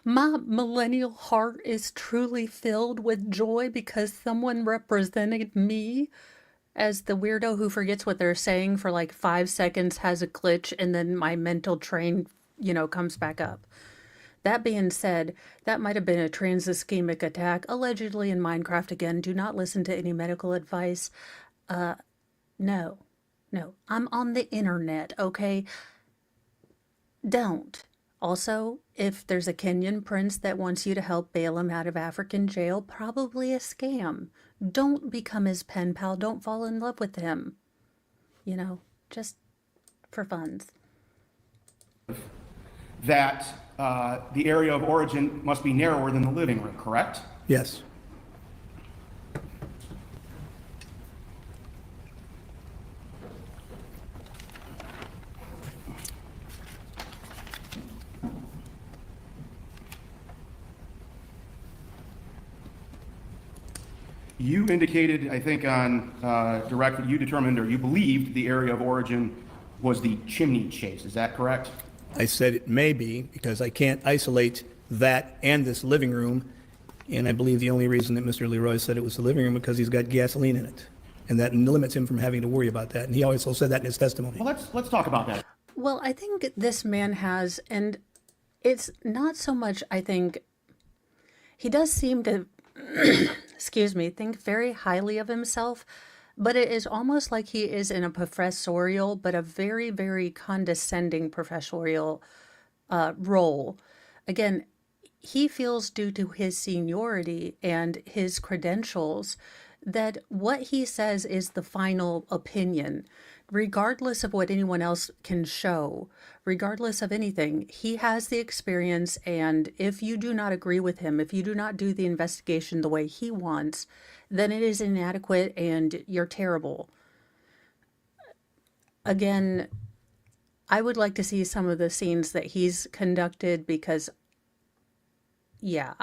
My millennial heart is truly filled with joy because someone represented me as the weirdo who forgets what they're saying for like 5 seconds, has a glitch, and then my mental train, comes back up. That being said, that might have been a trans-ischemic attack, allegedly in Minecraft again. Do not listen to any medical advice. No. I'm on the internet, okay? Don't. Also, if there's a Kenyan prince that wants you to help bail him out of African jail, probably a scam. Don't become his pen pal. Don't fall in love with him. Just for funs. that the area of origin must be narrower than the living room, correct? Yes. You indicated, I think on direct, that you determined or you believed the area of origin was the chimney chase. Is that correct? I said it may be because I can't isolate that and this living room. And I believe the only reason that Mr. Leroy said it was the living room because he's got gasoline in it. And that limits him from having to worry about that. And he also said that in his testimony. Well, let's talk about that. Well, I think this man has, and it's not so much, I think, he does seem to, excuse me, think very highly of himself, but it is almost like he is in a professorial, but a very, very condescending professorial role. Again, he feels due to his seniority and his credentials that what he says is the final opinion, regardless of what anyone else can show, regardless of anything. He has the experience, and if you do not agree with him, if you do not do the investigation the way he wants, then it is inadequate and you're terrible. Again, I would like to see some of the scenes that he's conducted because, yeah,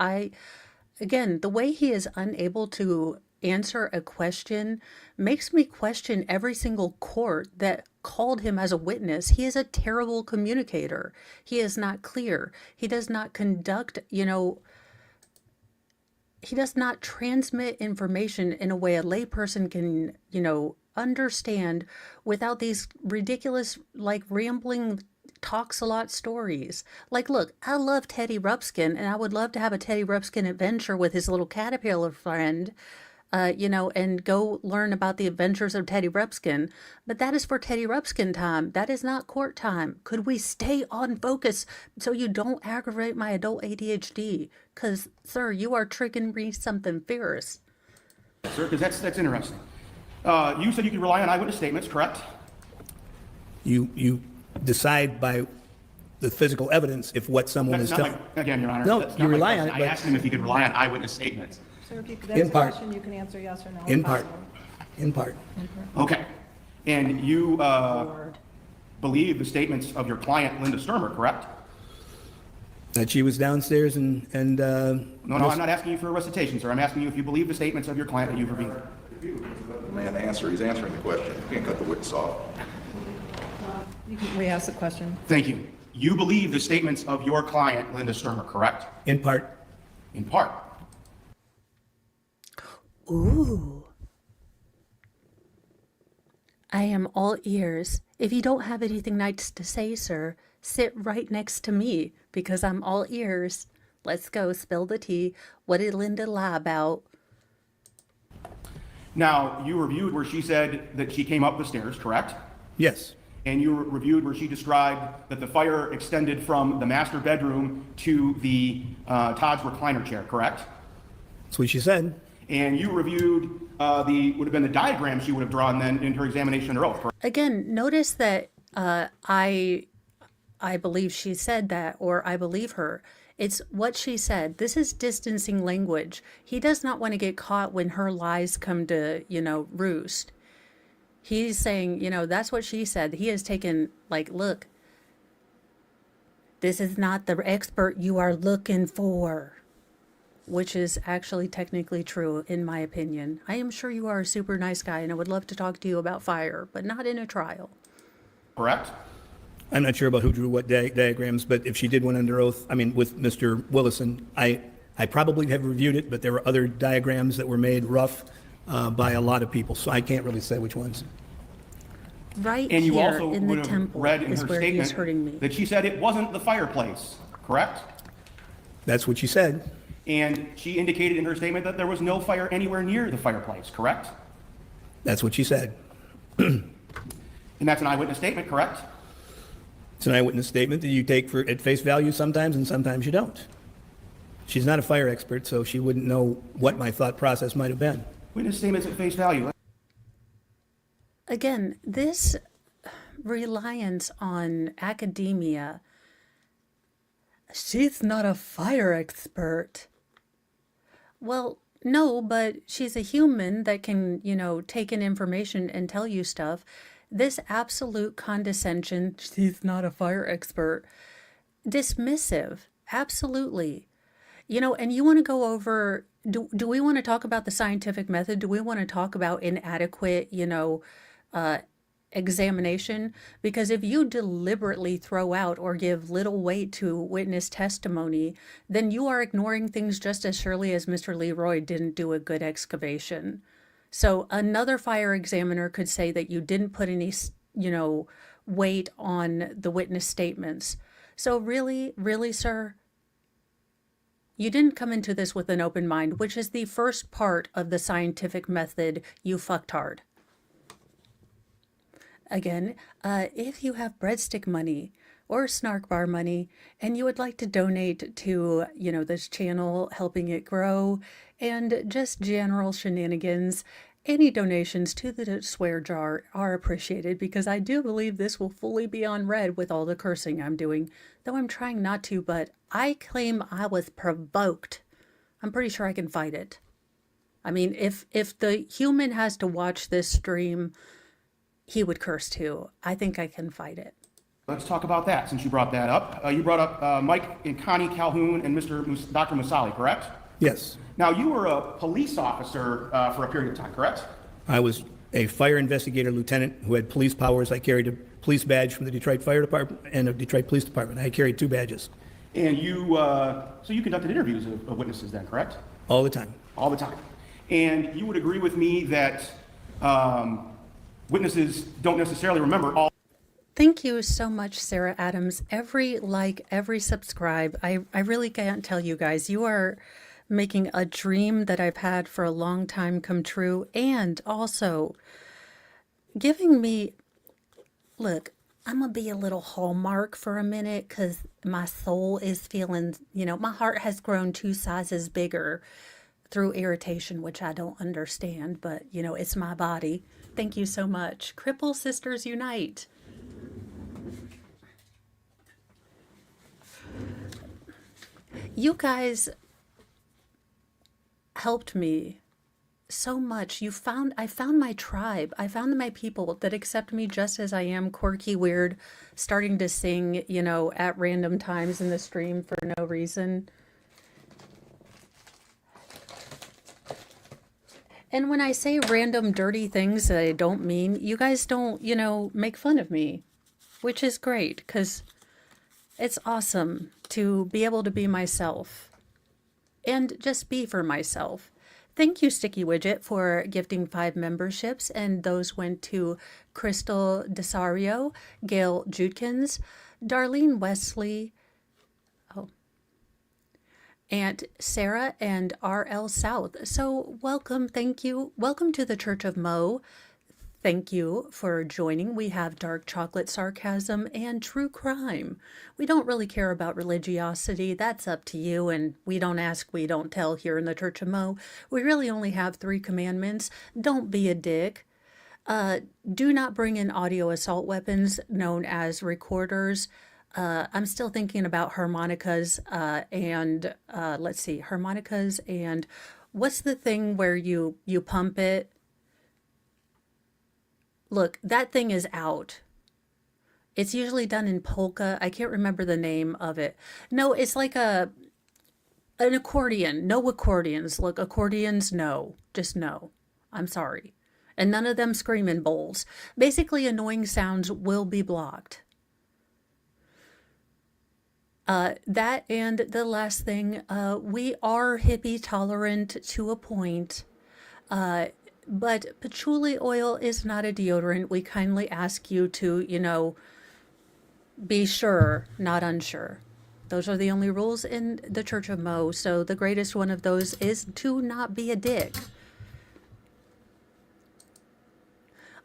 again, the way he is unable to answer a question makes me question every single court that called him as a witness. He is a terrible communicator. He is not clear. He does not conduct, he does not transmit information in a way a layperson can, understand without these ridiculous, like, rambling talks a lot stories. Like, look, I love Teddy Ruxpin, and I would love to have a Teddy Ruxpin adventure with his little caterpillar friend, and go learn about the adventures of Teddy Ruxpin. But that is for Teddy Ruxpin time. That is not court time. Could we stay on focus so you don't aggravate my adult ADHD? Because, sir, you are triggering me something fierce. Sir, because that's interesting. You said you could rely on eyewitness statements, correct? You decide by the physical evidence if what someone is telling. Again, Your Honor. No, that's you not my rely question. on it, I but- asked him if he could rely on eyewitness statements. Sir, if you could In ask a part. question, you can answer yes or no. In if part. possible. In part. Okay. And you Lord. believe the statements of your client, Linda Stermer, correct? That she was downstairs and No, I'm not asking you for a recitation, sir. I'm asking you if you believe the statements of your client that you've reviewed. If you let the man answer, he's answering the question. You can't cut the witness off. You can re-ask the question. Thank you. You believe the statements of your client, Linda Stermer, correct? in part. In part. Ooh. I am all ears. If you don't have anything nice to say, sir, sit right next to me because I'm all ears. Let's go, spill the tea. What did Linda lie about? Now, you reviewed where she said that she came up the stairs, correct? Yes. And you reviewed where she described that the fire extended from the master bedroom to the Todd's recliner chair, correct? That's what she said. And you reviewed would have been the diagram she would have drawn then in her examination under oath, correct? Again, notice that I believe she said that, or I believe her. It's what she said. This is distancing language. He does not want to get caught when her lies come to, roost. He's saying, that's what she said. He has taken, like, look, this is not the expert you are looking for, which is actually technically true, in my opinion. I am sure you are a super nice guy, and I would love to talk to you about fire, but not in a trial. Correct? I'm not sure about who drew what diagrams, but if she did one under oath, with Mr. Willison, I probably have reviewed it, but there were other diagrams that were made rough by a lot of people, so I can't really say which ones. Right And you here also in would the have temple read in is her where he is hurting me. statement that she said it wasn't the fireplace, correct? That's what she said. And she indicated in her statement that there was no fire anywhere near the fireplace, correct? That's what she said. And that's an eyewitness statement, correct? It's an eyewitness statement that you take at face value sometimes, and sometimes you don't. She's not a fire expert, so she wouldn't know what my thought process might have been. Witness statements at face value. Again, this reliance on academia She's not a fire expert. Well, no, but she's a human that can, take in information and tell you stuff. This absolute condescension, she's not a fire expert, dismissive, absolutely. And you want to go over, do we want to talk about the scientific method? Do we want to talk about inadequate, uh, examination? Because if you deliberately throw out or give little weight to witness testimony, then you are ignoring things just as surely as Mr. Leroy didn't do a good excavation. So another fire examiner could say that you didn't put any, weight on the witness statements. So really, sir, you didn't come into this with an open mind, which is the first part of the scientific method. You fucked hard. Again, if you have breadstick money or snark bar money and you would like to donate to, this channel, helping it grow, and just general shenanigans, any donations to the swear jar are appreciated, because I do believe this will fully be on red with all the cursing I'm doing, though I'm trying not to, but I claim I was provoked. I'm pretty sure I can fight it. I mean, if the human has to watch this stream, he would curse too. I think I can fight it. Let's talk about that since you brought that up. You brought up Mike and Connie Calhoun and Dr. Musali, correct? Yes, Now, you were a police officer for a period of time, correct? I was a fire investigator lieutenant who had police powers. I carried a police badge from the Detroit Fire Department and the Detroit Police Department. I carried 2 badges And so you conducted interviews of witnesses then, correct? all the time. All the time. And you would agree with me that witnesses don't necessarily remember all. Thank you so much, Sarah Adams. Every like, every subscribe. I really can't tell you guys. You are making a dream that I've had for a long time come true. And also giving me, look, I'm going to be a little hallmark for a minute because my soul is feeling, my heart has grown 2 sizes bigger through irritation, which I don't understand, but, it's my body. Thank you so much. Cripple Sisters Unite. You guys helped me so much. I found my tribe. I found my people that accept me just as I am, quirky, weird, starting to sing, at random times in the stream for no reason. And when I say random dirty things that I don't mean, you guys don't, make fun of me, which is great because it's awesome to be able to be myself and just be for myself. Thank you, Sticky Widget, for gifting 5 memberships, and those went to Crystal Desario, Gail Judkins, Darlene Wesley, and Sarah, and R.L. South. So welcome, thank you. Welcome to the Church of Mo. Thank you for joining. We have dark chocolate sarcasm and true crime. We don't really care about religiosity. That's up to you. And we don't ask, we don't tell here in the Church of Mo. We really only have 3 commandments. Don't be a dick. Do not bring in audio assault weapons known as recorders. I'm still thinking about harmonicas and let's see, harmonicas and what's the thing where you pump it? Look, that thing is out. It's usually done in polka. I can't remember the name of it. No, it's like an accordion. No accordions. Look, accordions, no. Just no. I'm sorry. And none of them screaming bowls. Basically, annoying sounds will be blocked. That and the last thing, we are hippie tolerant to a point. But patchouli oil is not a deodorant. We kindly ask you to, be sure, not unsure. Those are the only rules in the Church of Mo. So the greatest one of those is to not be a dick.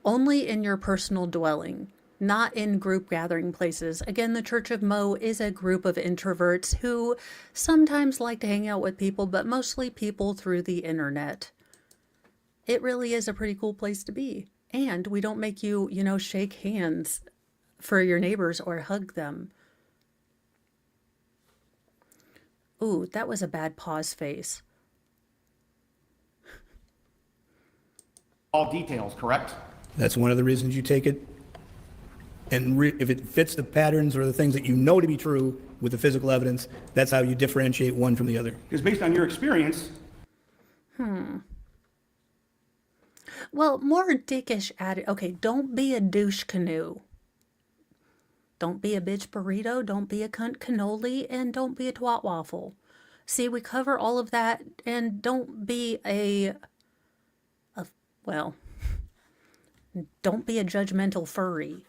Only in your personal dwelling, not in group gathering places. Again, the Church of Mo is a group of introverts who sometimes like to hang out with people, but mostly people through the internet. It really is a pretty cool place to be. And we don't make you, shake hands for your neighbors or hug them. Ooh, that was a bad pause face. All details, correct? That's one of the reasons you take it. And if it fits the patterns or the things that you know to be true with the physical evidence, that's how you differentiate one from the other. Because based on your experience, Well, more dickish attitude. Okay, don't be a douche canoe. Don't be a bitch burrito. Don't be a cunt cannoli. And don't be a twat waffle. See, we cover all of that. And don't be well, don't be a judgmental furry.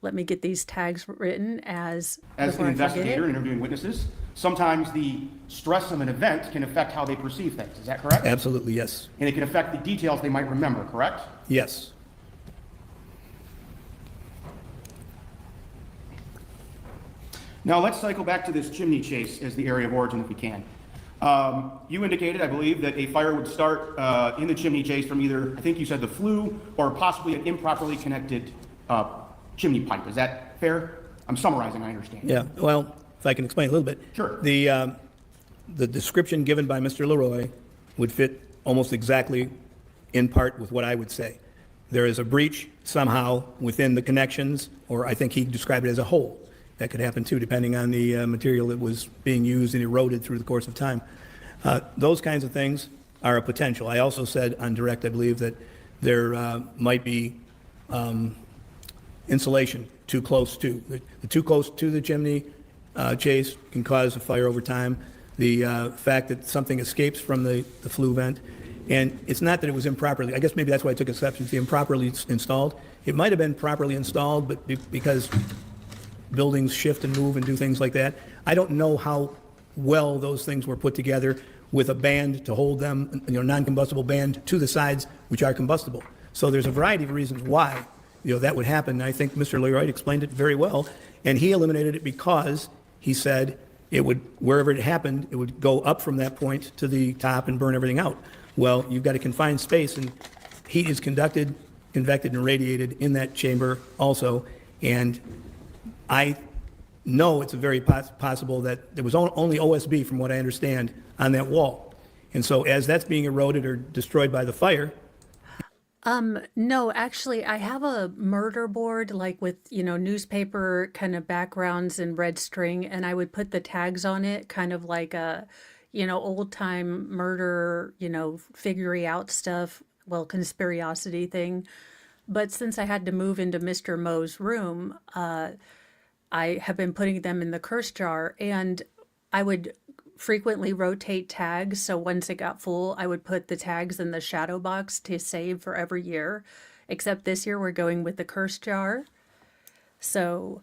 Let me get these tags written as before an I forget investigator it. interviewing witnesses, sometimes the stress of an event can affect how they perceive things. Is that correct? Absolutely, yes. And it can affect the details they might remember, correct? Yes. Now let's cycle back to this chimney chase as the area of origin if we can. You indicated, I believe, that a fire would start in the chimney chase from either, I think you said the flue, or possibly an improperly connected chimney pipe. Is that fair? I'm summarizing, I understand. Yeah, well, if I can explain a little bit. Sure. The description given by Mr. Leroy would fit almost exactly in part with what I would say. There is a breach somehow within the connections, or I think he described it as a hole. That could happen too, depending on the material that was being used and eroded through the course of time. Those kinds of things are a potential. I also said on direct, I believe, that there might be insulation too close to. The too close to the chimney chase can cause a fire over time. The fact that something escapes from the flue vent, and it's not that it was improperly, I guess maybe that's why I took exception to the improperly installed. It might have been properly installed, but because buildings shift and move and do things like that, I don't know how well those things were put together with a band to hold them, non-combustible band to the sides, which are combustible. So there's a variety of reasons why, that would happen. And I think Mr. Leroy explained it very well, and he eliminated it because he said it would, wherever it happened, it would go up from that point to the top and burn everything out. Well, you've got a confined space, and heat is convected and radiated in that chamber also, and I know it's a very possible that there was only OSB, from what I understand, on that wall. And so as that's being eroded or destroyed by the fire. No, actually, I have a murder board, like with, newspaper kind of backgrounds and red string, and I would put the tags on it, kind of like a, old time murder, figuring out stuff, well, conspirosity thing. But since I had to move into Mr. Moe's room, I have been putting them in the curse jar, and I would frequently rotate tags. So once it got full, I would put the tags in the shadow box to save for every year. Except this year we're going with the curse jar. So,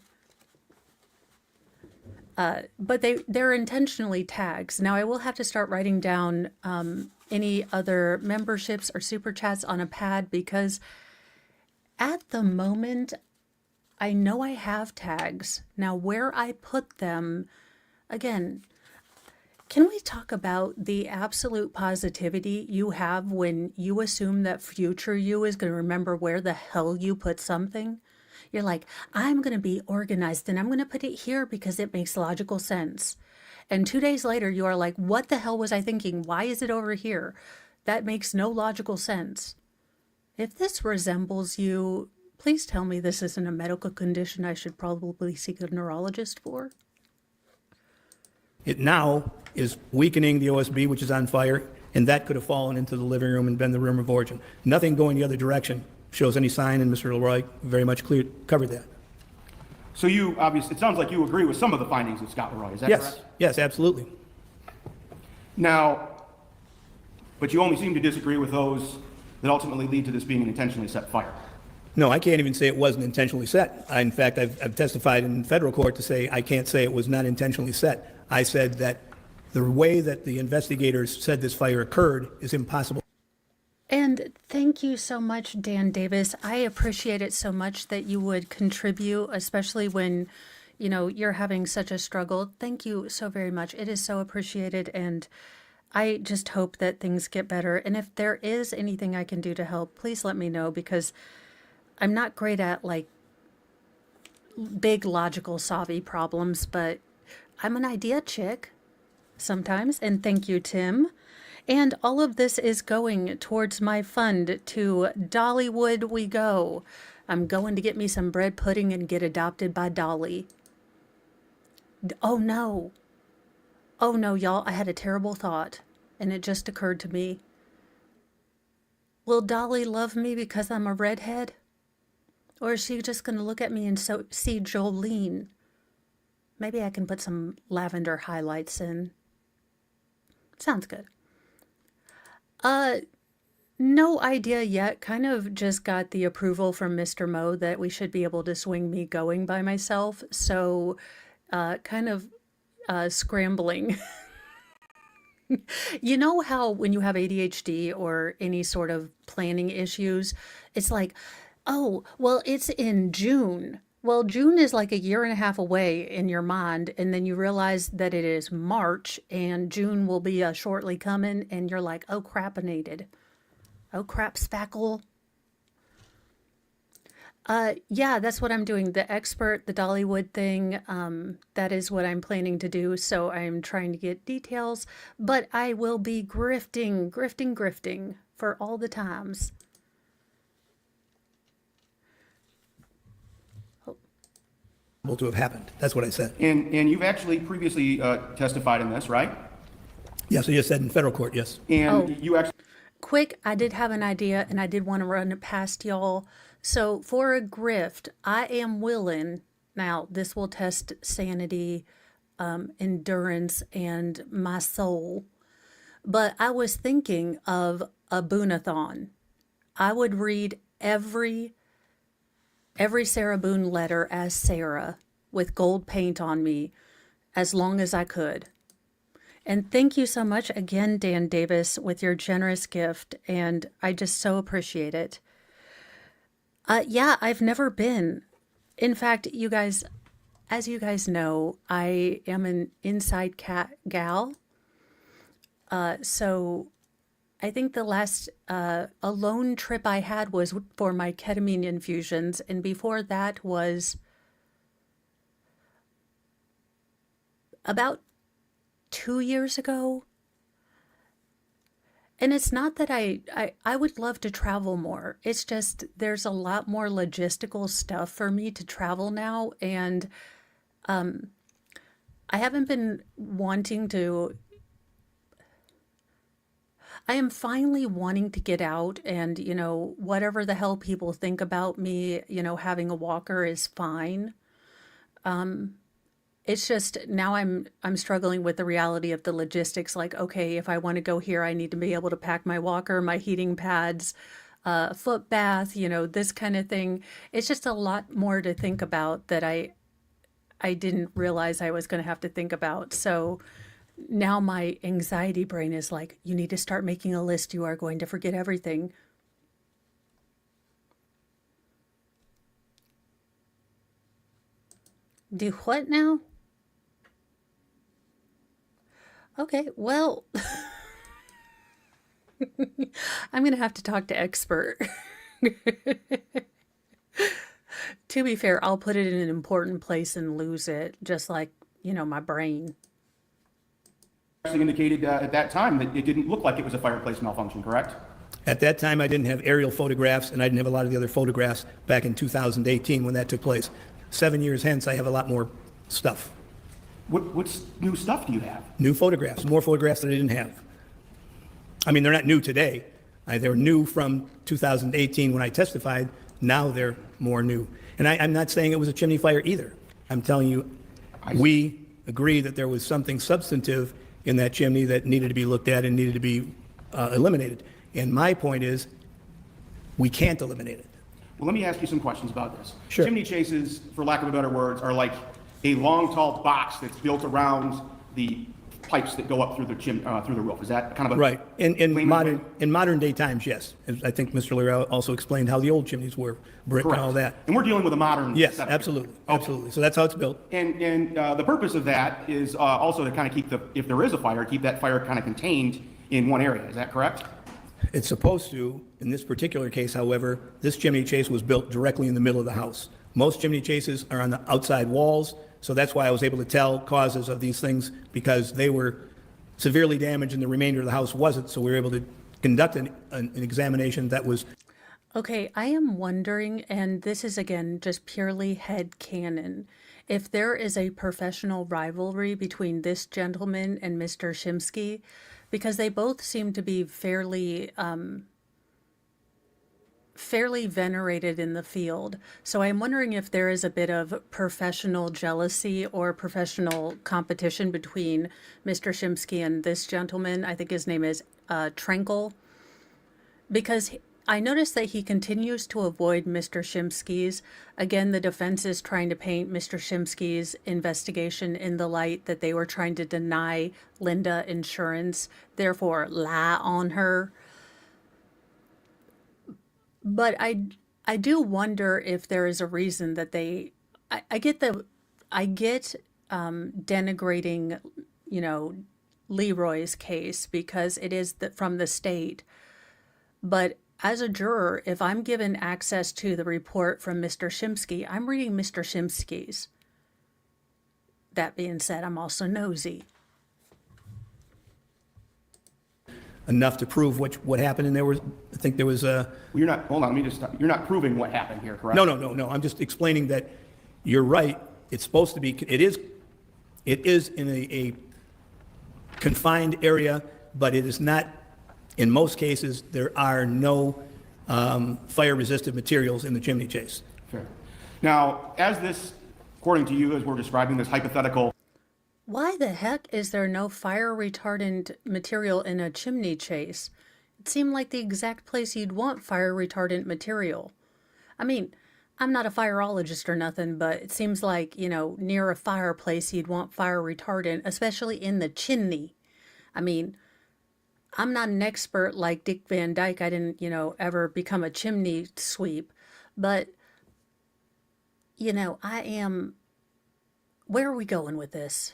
but they're intentionally tags. Now I will have to start writing down any other memberships or super chats on a pad, because at the moment, I know I have tags. Now, where I put them, again, can we talk about the absolute positivity you have when you assume that future you is going to remember where the hell you put something? You're like, I'm going to be organized and I'm going to put it here because it makes logical sense. And 2 days later, you are like, what the hell was I thinking? Why is it over here? That makes no logical sense. If this resembles you, please tell me this isn't a medical condition I should probably seek a neurologist for. It now is weakening the OSB, which is on fire, and that could have fallen into the living room and been the room of origin. Nothing going the other direction shows any sign, and Mr. Leroy very much covered that. So you, obviously, it sounds like you agree with some of the findings of Scott Leroy, is that correct? Yes, absolutely. Now, but you only seem to disagree with those that ultimately lead to this being an intentionally set fire. No, I can't even say it wasn't intentionally set. In fact, I've testified in federal court to say I can't say it was not intentionally set. I said that the way that the investigators said this fire occurred is impossible. And thank you so much, Dan Davis. I appreciate it so much that you would contribute, especially when, you're having such a struggle. Thank you so very much. It is so appreciated, and I just hope that things get better. And if there is anything I can do to help, please let me know, because I'm not great at big logical savvy problems, but I'm an idea chick. sometimes. And thank you, Tim. And all of this is going towards my fund to Dollywood we go. I'm going to get me some bread pudding and get adopted by Dolly. Oh no. Oh no, y'all, I had a terrible thought, and it just occurred to me. Will Dolly love me because I'm a redhead? Or is she just going to look at me and see Jolene? Maybe I can put some lavender highlights in. Sounds good. No idea yet. Kind of just got the approval from Mr. Mo that we should be able to swing me going by myself. So, kind of scrambling. You know how when you have ADHD or any sort of planning issues, it's like, oh, well, it's in June. Well, June is like a year and a half away in your mind, and then you realize that it is March and June will be shortly coming, and you're like, oh, crapinated. Oh, crap, spackle. Yeah, that's what I'm doing. The expert, the Dollywood thing, that is what I'm planning to do. So I'm trying to get details, but I will be grifting for all the times. To have happened. That's what I said. And you've actually previously testified in this, right? Yes, I just said in federal court, yes. And you actually... Quick, I did have an idea, and I did want to run it past y'all. So for a grift, I am willing, now this will test sanity, endurance, and my soul, but I was thinking of a Boonathon. I would read every Sarah Boone letter as Sarah with gold paint on me as long as I could. And thank you so much again, Dan Davis, with your generous gift, and I just so appreciate it. Yeah, I've never been. In fact, you guys, as you guys know, I am an inside cat gal. So I think the last alone trip I had was for my ketamine infusions, and before that was about 2 years ago. And it's not that I would love to travel more. It's just there's a lot more logistical stuff for me to travel now. And I haven't been wanting to. I am finally wanting to get out and, you know, whatever the hell people think about me, you know, having a walker is fine. It's just now I'm struggling with the reality of the logistics. Like, okay, if I want to go here, I need to be able to pack my walker, my heating pads, foot bath, you know, this kind of thing. It's just a lot more to think about that I didn't realize I was going to have to think about. So now my anxiety brain is like, you need to start making a list. You are going to forget everything. Do what now? Okay, well, I'm going to have to talk to expert. To be fair, I'll put it in an important place and lose it, just like, you know, my brain. Actually indicated at that time that it didn't look like it was a fireplace malfunction, correct? At that time, I didn't have aerial photographs, and I didn't have a lot of the other photographs back in 2018 when that took place. 7 years hence, I have a lot more stuff. What new stuff do you have? New photographs, more photographs that I didn't have. I mean, they're not new today. They're new from 2018 when I testified. Now they're more new. And I'm not saying it was a chimney fire either. I'm telling you, we agree that there was something substantive in that chimney that needed to be looked at and needed to be eliminated. And my point is, we can't eliminate it. Well, let me ask you some questions about this. Sure. Chimney chases, for lack of a better words, are like a long, tall box that's built around the pipes that go up through the roof. Is that kind of a Right. In layman's way? modern day times, yes. As I think Mr. Leroy also explained how the old chimneys were, brick and all that. And we're dealing with a modern Yes, setup. absolutely, Okay. absolutely. So that's how it's built. And the purpose of that is also to kind of keep if there is a fire, keep that fire kind of contained in one area. Is that correct? It's supposed to. In this particular case, however, this chimney chase was built directly in the middle of the house. Most chimney chases are on the outside walls, so that's why I was able to tell causes of these things, because they were severely damaged and the remainder of the house wasn't. So we were able to conduct an examination that was Okay, I am wondering, and this is again just purely headcanon, if there is a professional rivalry between this gentleman and Mr. Shimsky, because they both seem to be fairly venerated in the field. So I'm wondering if there is a bit of professional jealousy or professional competition between Mr. Shimsky and this gentleman. I think his name is Trenkel, because I noticed that he continues to avoid Mr. Shimsky's. Again, the defense is trying to paint Mr. Shimsky's investigation in the light that they were trying to deny Linda insurance, therefore lie on her. But I do wonder if there is a reason that I get denigrating, Leroy's case because it is from the state. But as a juror, if I'm given access to the report from Mr. Shimsky, I'm reading Mr. Shimsky's. That being said, I'm also nosy. enough to prove what happened, and I think there was a... Well, you're not, hold on, let me just stop. You're not proving what happened here, correct? No, I'm just explaining that you're right. It's supposed to be, it is in a confined area, but it is not, in most cases, there are no fire-resistant materials in the chimney chase. Fair. Now, as this, according to you, as we're describing this hypothetical... Why the heck is there no fire retardant material in a chimney chase? It seemed like the exact place you'd want fire retardant material. I mean, I'm not a fireologist or nothing, but it seems like, near a fireplace you'd want fire retardant, especially in the chimney. I mean, I'm not an expert like Dick Van Dyke. I didn't, ever become a chimney sweep. But, I am... Where are we going with this?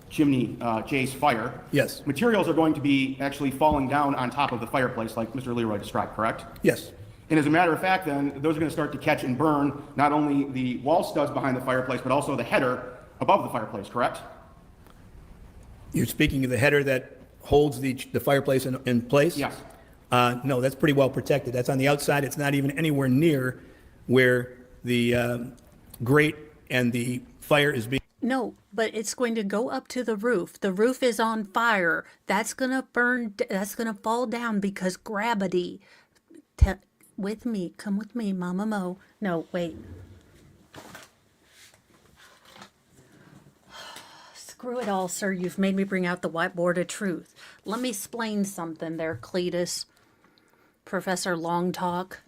Chimney chase fire. Yes. Materials are going to be actually falling down on top of the fireplace like Mr. Leroy described, correct? Yes. And as a matter of fact, then, those are going to start to catch and burn not only the wall studs behind the fireplace, but also the header above the fireplace, correct? You're speaking of the header that holds the fireplace in place? Yes. No, that's pretty well protected. That's on the outside. It's not even anywhere near where the grate and the fire is being... No, but it's going to go up to the roof. The roof is on fire. That's going to burn. That's going to fall down because gravity. Come with me, Mama Mo. No, wait. Screw it all, sir. You've made me bring out the whiteboard of truth. Let me explain something there, Cletus. Professor Long Talk.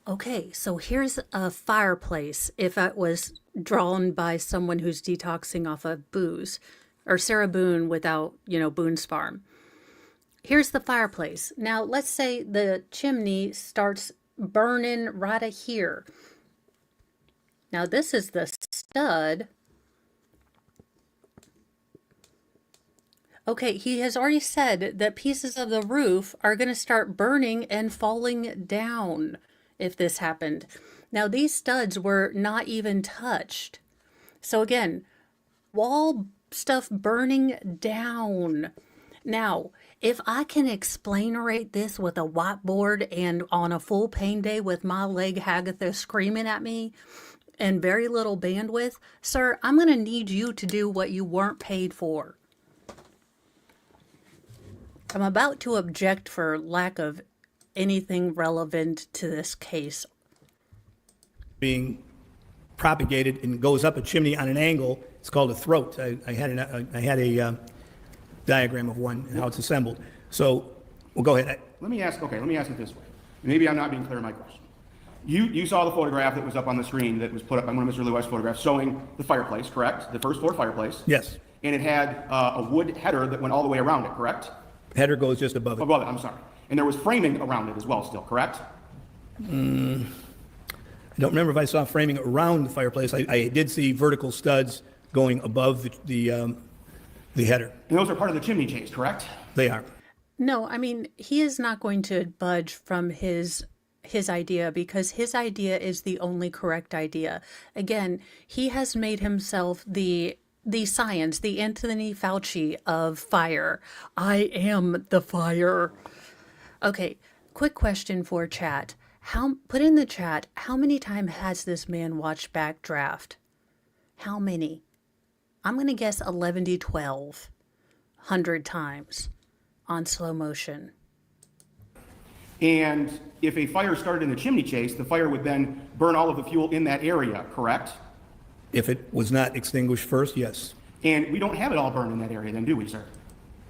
Okay, so here's a fireplace if it was drawn by someone who's detoxing off of booze, or Sarah Boone without, Boone's Farm. Here's the fireplace. Now, let's say the chimney starts burning right here. Now, this is the stud. Okay, he has already said that pieces of the roof are going to start burning and falling down if this happened. Now, these studs were not even touched. So again, wall stuff burning down. Now, if I can explainarate this with a whiteboard and on a full pain day with my leg Hagatha screaming at me and very little bandwidth, sir, I'm going to need you to do what you weren't paid for. I'm about to object for lack of anything relevant to this case. Being propagated and goes up a chimney on an angle. It's called a throat. I had a diagram of one and how it's assembled. So, well, go ahead. Let me ask it this way. Maybe I'm not being clear in my question. You saw the photograph that was up on the screen that was put up on one of Mr. Leroy's photographs showing the fireplace, correct? The first floor fireplace. Yes. And it had a wood header that went all the way around it, correct? Header goes just above it. Above it, I'm sorry. And there was framing around it as well still, correct? I I don't remember if I saw framing around the fireplace. I did see vertical studs going above the header. And those are part of the chimney chase, correct? They are. No, I mean, he is not going to budge from his idea because his idea is the only correct idea. Again, he has made himself the science, the Anthony Fauci of fire. I am the fire. Okay, quick question for chat. Put in the chat, how many times has this man watched Backdraft? How many? I'm going to guess 11 to 12. 100 times on slow motion. And if a fire started in the chimney chase, the fire would then burn all of the fuel in that area, correct? If it was not extinguished first, yes. And we don't have it all burned in that area then, do we, sir?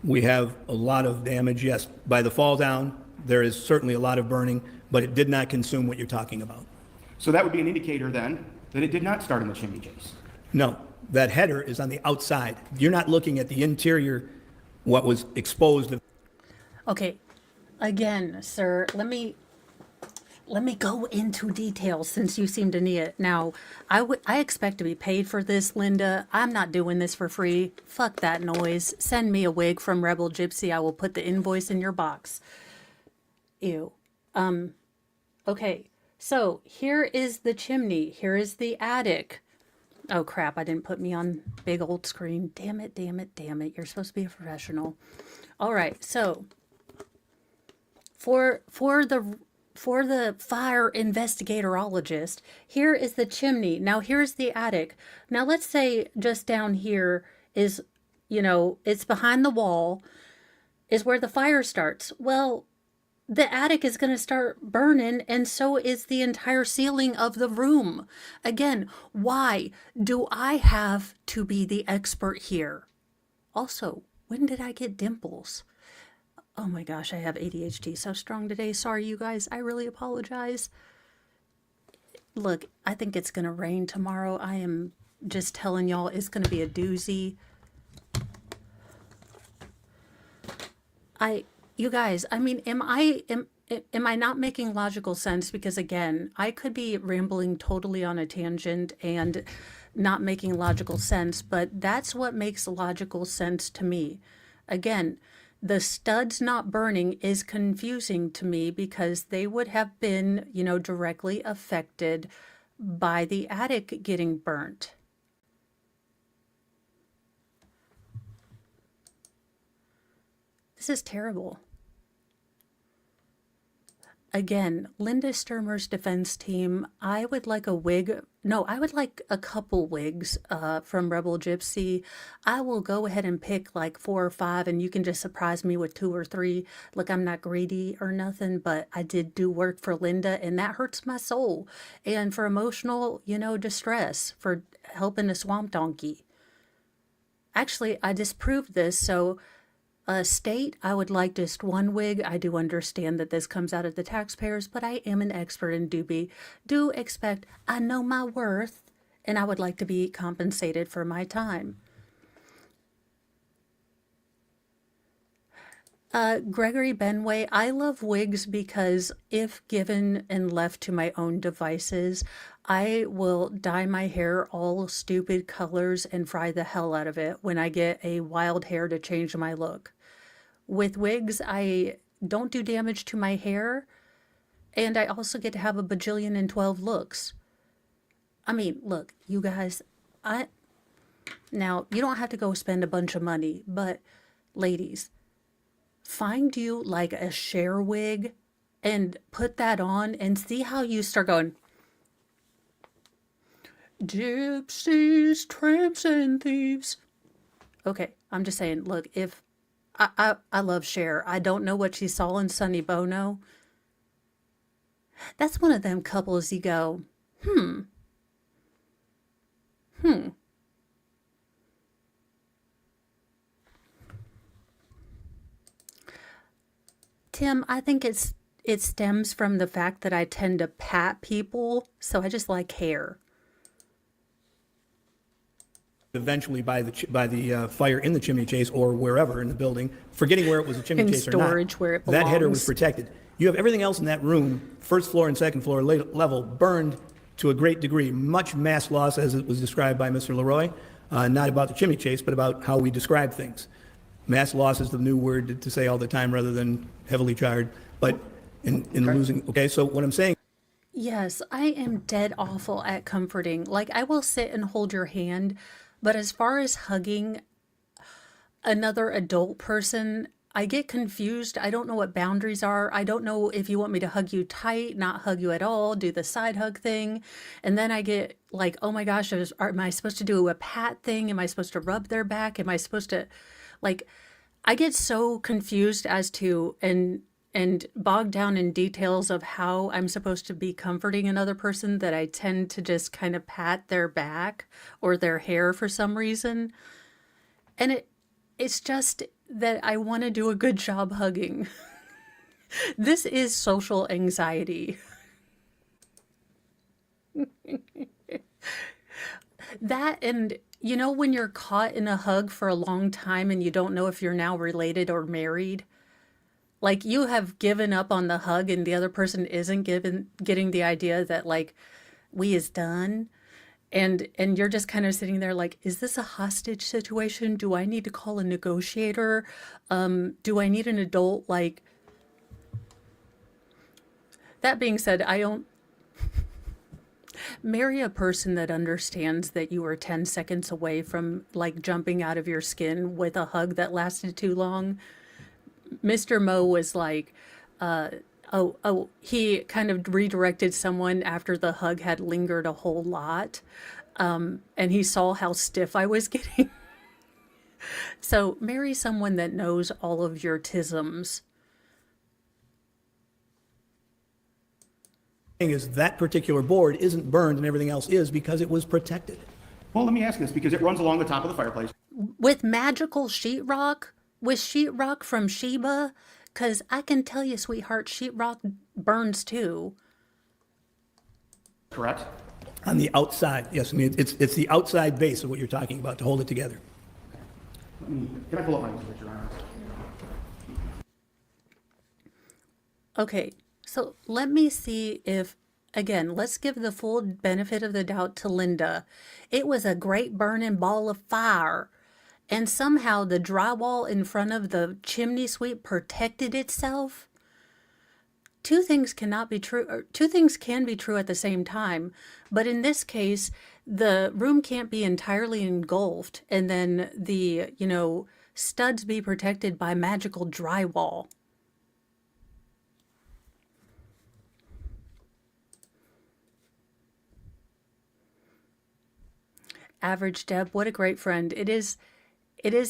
We have a lot of damage, yes. By the fall down, there is certainly a lot of burning, but it did not consume what you're talking about. So that would be an indicator then that it did not start in the chimney chase. No, that header is on the outside. You're not looking at the interior, what was exposed. Okay, again, sir, let me go into details since you seem to need it. Now, I expect to be paid for this, Linda. I'm not doing this for free. Fuck that noise. Send me a wig from Rebel Gypsy. I will put the invoice in your box. Ew. Okay, so here is the chimney. Here is the attic. Oh crap, I didn't put me on big old screen. Damn it, damn it, damn it. You're supposed to be a professional. All right, so for the fire investigatorologist, here is the chimney. Now here's the attic. Now let's say just down here is, it's behind the wall, is where the fire starts. Well, the attic is going to start burning, and so is the entire ceiling of the room. Again, why do I have to be the expert here? Also, when did I get dimples? Oh my gosh, I have ADHD so strong today. Sorry, you guys. I really apologize. Look, I think it's going to rain tomorrow. I am just telling y'all it's going to be a doozy. You guys, I mean, am I not making logical sense? Because again, I could be rambling totally on a tangent and not making logical sense, but that's what makes logical sense to me. Again, the studs not burning is confusing to me because they would have been, directly affected by the attic getting burnt. This is terrible. Again, Linda Stermer's defense team, I would like a wig. No, I would like a couple wigs from Rebel Gypsy. I will go ahead and pick like 4 or 5 and you can just surprise me with 2 or 3. Look, I'm not greedy or nothing, but I did do work for Linda and that hurts my soul. And for emotional, distress, for helping a swamp donkey. Actually, I disproved this, so state, I would like just 1 wig. I do understand that this comes out of the taxpayers, but I am an expert and do expect, I know my worth, and I would like to be compensated for my time. Gregory Benway, I love wigs because if given and left to my own devices, I will dye my hair all stupid colors and fry the hell out of it when I get a wild hair to change my look. With wigs, I don't do damage to my hair, and I also get to have a bajillion and 12 looks. I mean, look, you guys, now, you don't have to go spend a bunch of money, but ladies, find you like a Cher wig and put that on and see how you start going, gypsies, tramps, and thieves. Okay, I'm just saying, look, if I love Cher. I don't know what she saw in Sonny Bono. That's one of them couples you go, Tim, I think it stems from the fact that I tend to pat people, so I just like hair. Eventually by the fire in the chimney chase or wherever in the building, forgetting where it was a chimney In chase or not. storage where it belongs. That header was protected. You have everything else in that room, first floor and second floor level, burned to a great degree, much mass loss as it was described by Mr. Leroy, not about the chimney chase, but about how we describe things. Mass loss is the new word to say all the time rather than heavily charred, but in losing, okay, so what I'm saying. Yes, I am dead awful at comforting. Like, I will sit and hold your hand, but as far as hugging another adult person, I get confused. I don't know what boundaries are. I don't know if you want me to hug you tight, not hug you at all, do the side hug thing. And then I get like, oh my gosh, am I supposed to do a pat thing? Am I supposed to rub their back? Am I supposed to, like, I get so confused as to, and bogged down in details of how I'm supposed to be comforting another person that I tend to just kind of pat their back or their hair for some reason. And it's just that I want to do a good job hugging. This is social anxiety. That, and you know, when you're caught in a hug for a long time and you don't know if you're now related or married, like you have given up on the hug and the other person isn't getting the idea that like we is done. And you're just kind of sitting there like, is this a hostage situation? Do I need to call a negotiator? Do I need an adult? Like, that being said, I don't marry a person that understands that you are 10 seconds away from like jumping out of your skin with a hug that lasted too long. Mr. Mo was like, he kind of redirected someone after the hug had lingered a whole lot. And he saw how stiff I was getting. So marry someone that knows all of your tisms. Is that particular board isn't burned and everything else is because it was protected. Well, let me ask this, because it runs along the top of the fireplace. With magical sheetrock? With sheetrock from Sheba? Because I can tell you, sweetheart, sheetrock burns too. Correct? On the outside, yes, I mean, it's the outside base of what you're talking about to hold it together. Can I pull up my picture? Okay, so let me see if, again, let's give the full benefit of the doubt to Linda. It was a great burning ball of fire, and somehow the drywall in front of the chimney sweep protected itself. Two things cannot be true, or two things can be true at the same time, but in this case, the room can't be entirely engulfed, and then the, studs be protected by magical drywall. Average Deb, what a great friend. It is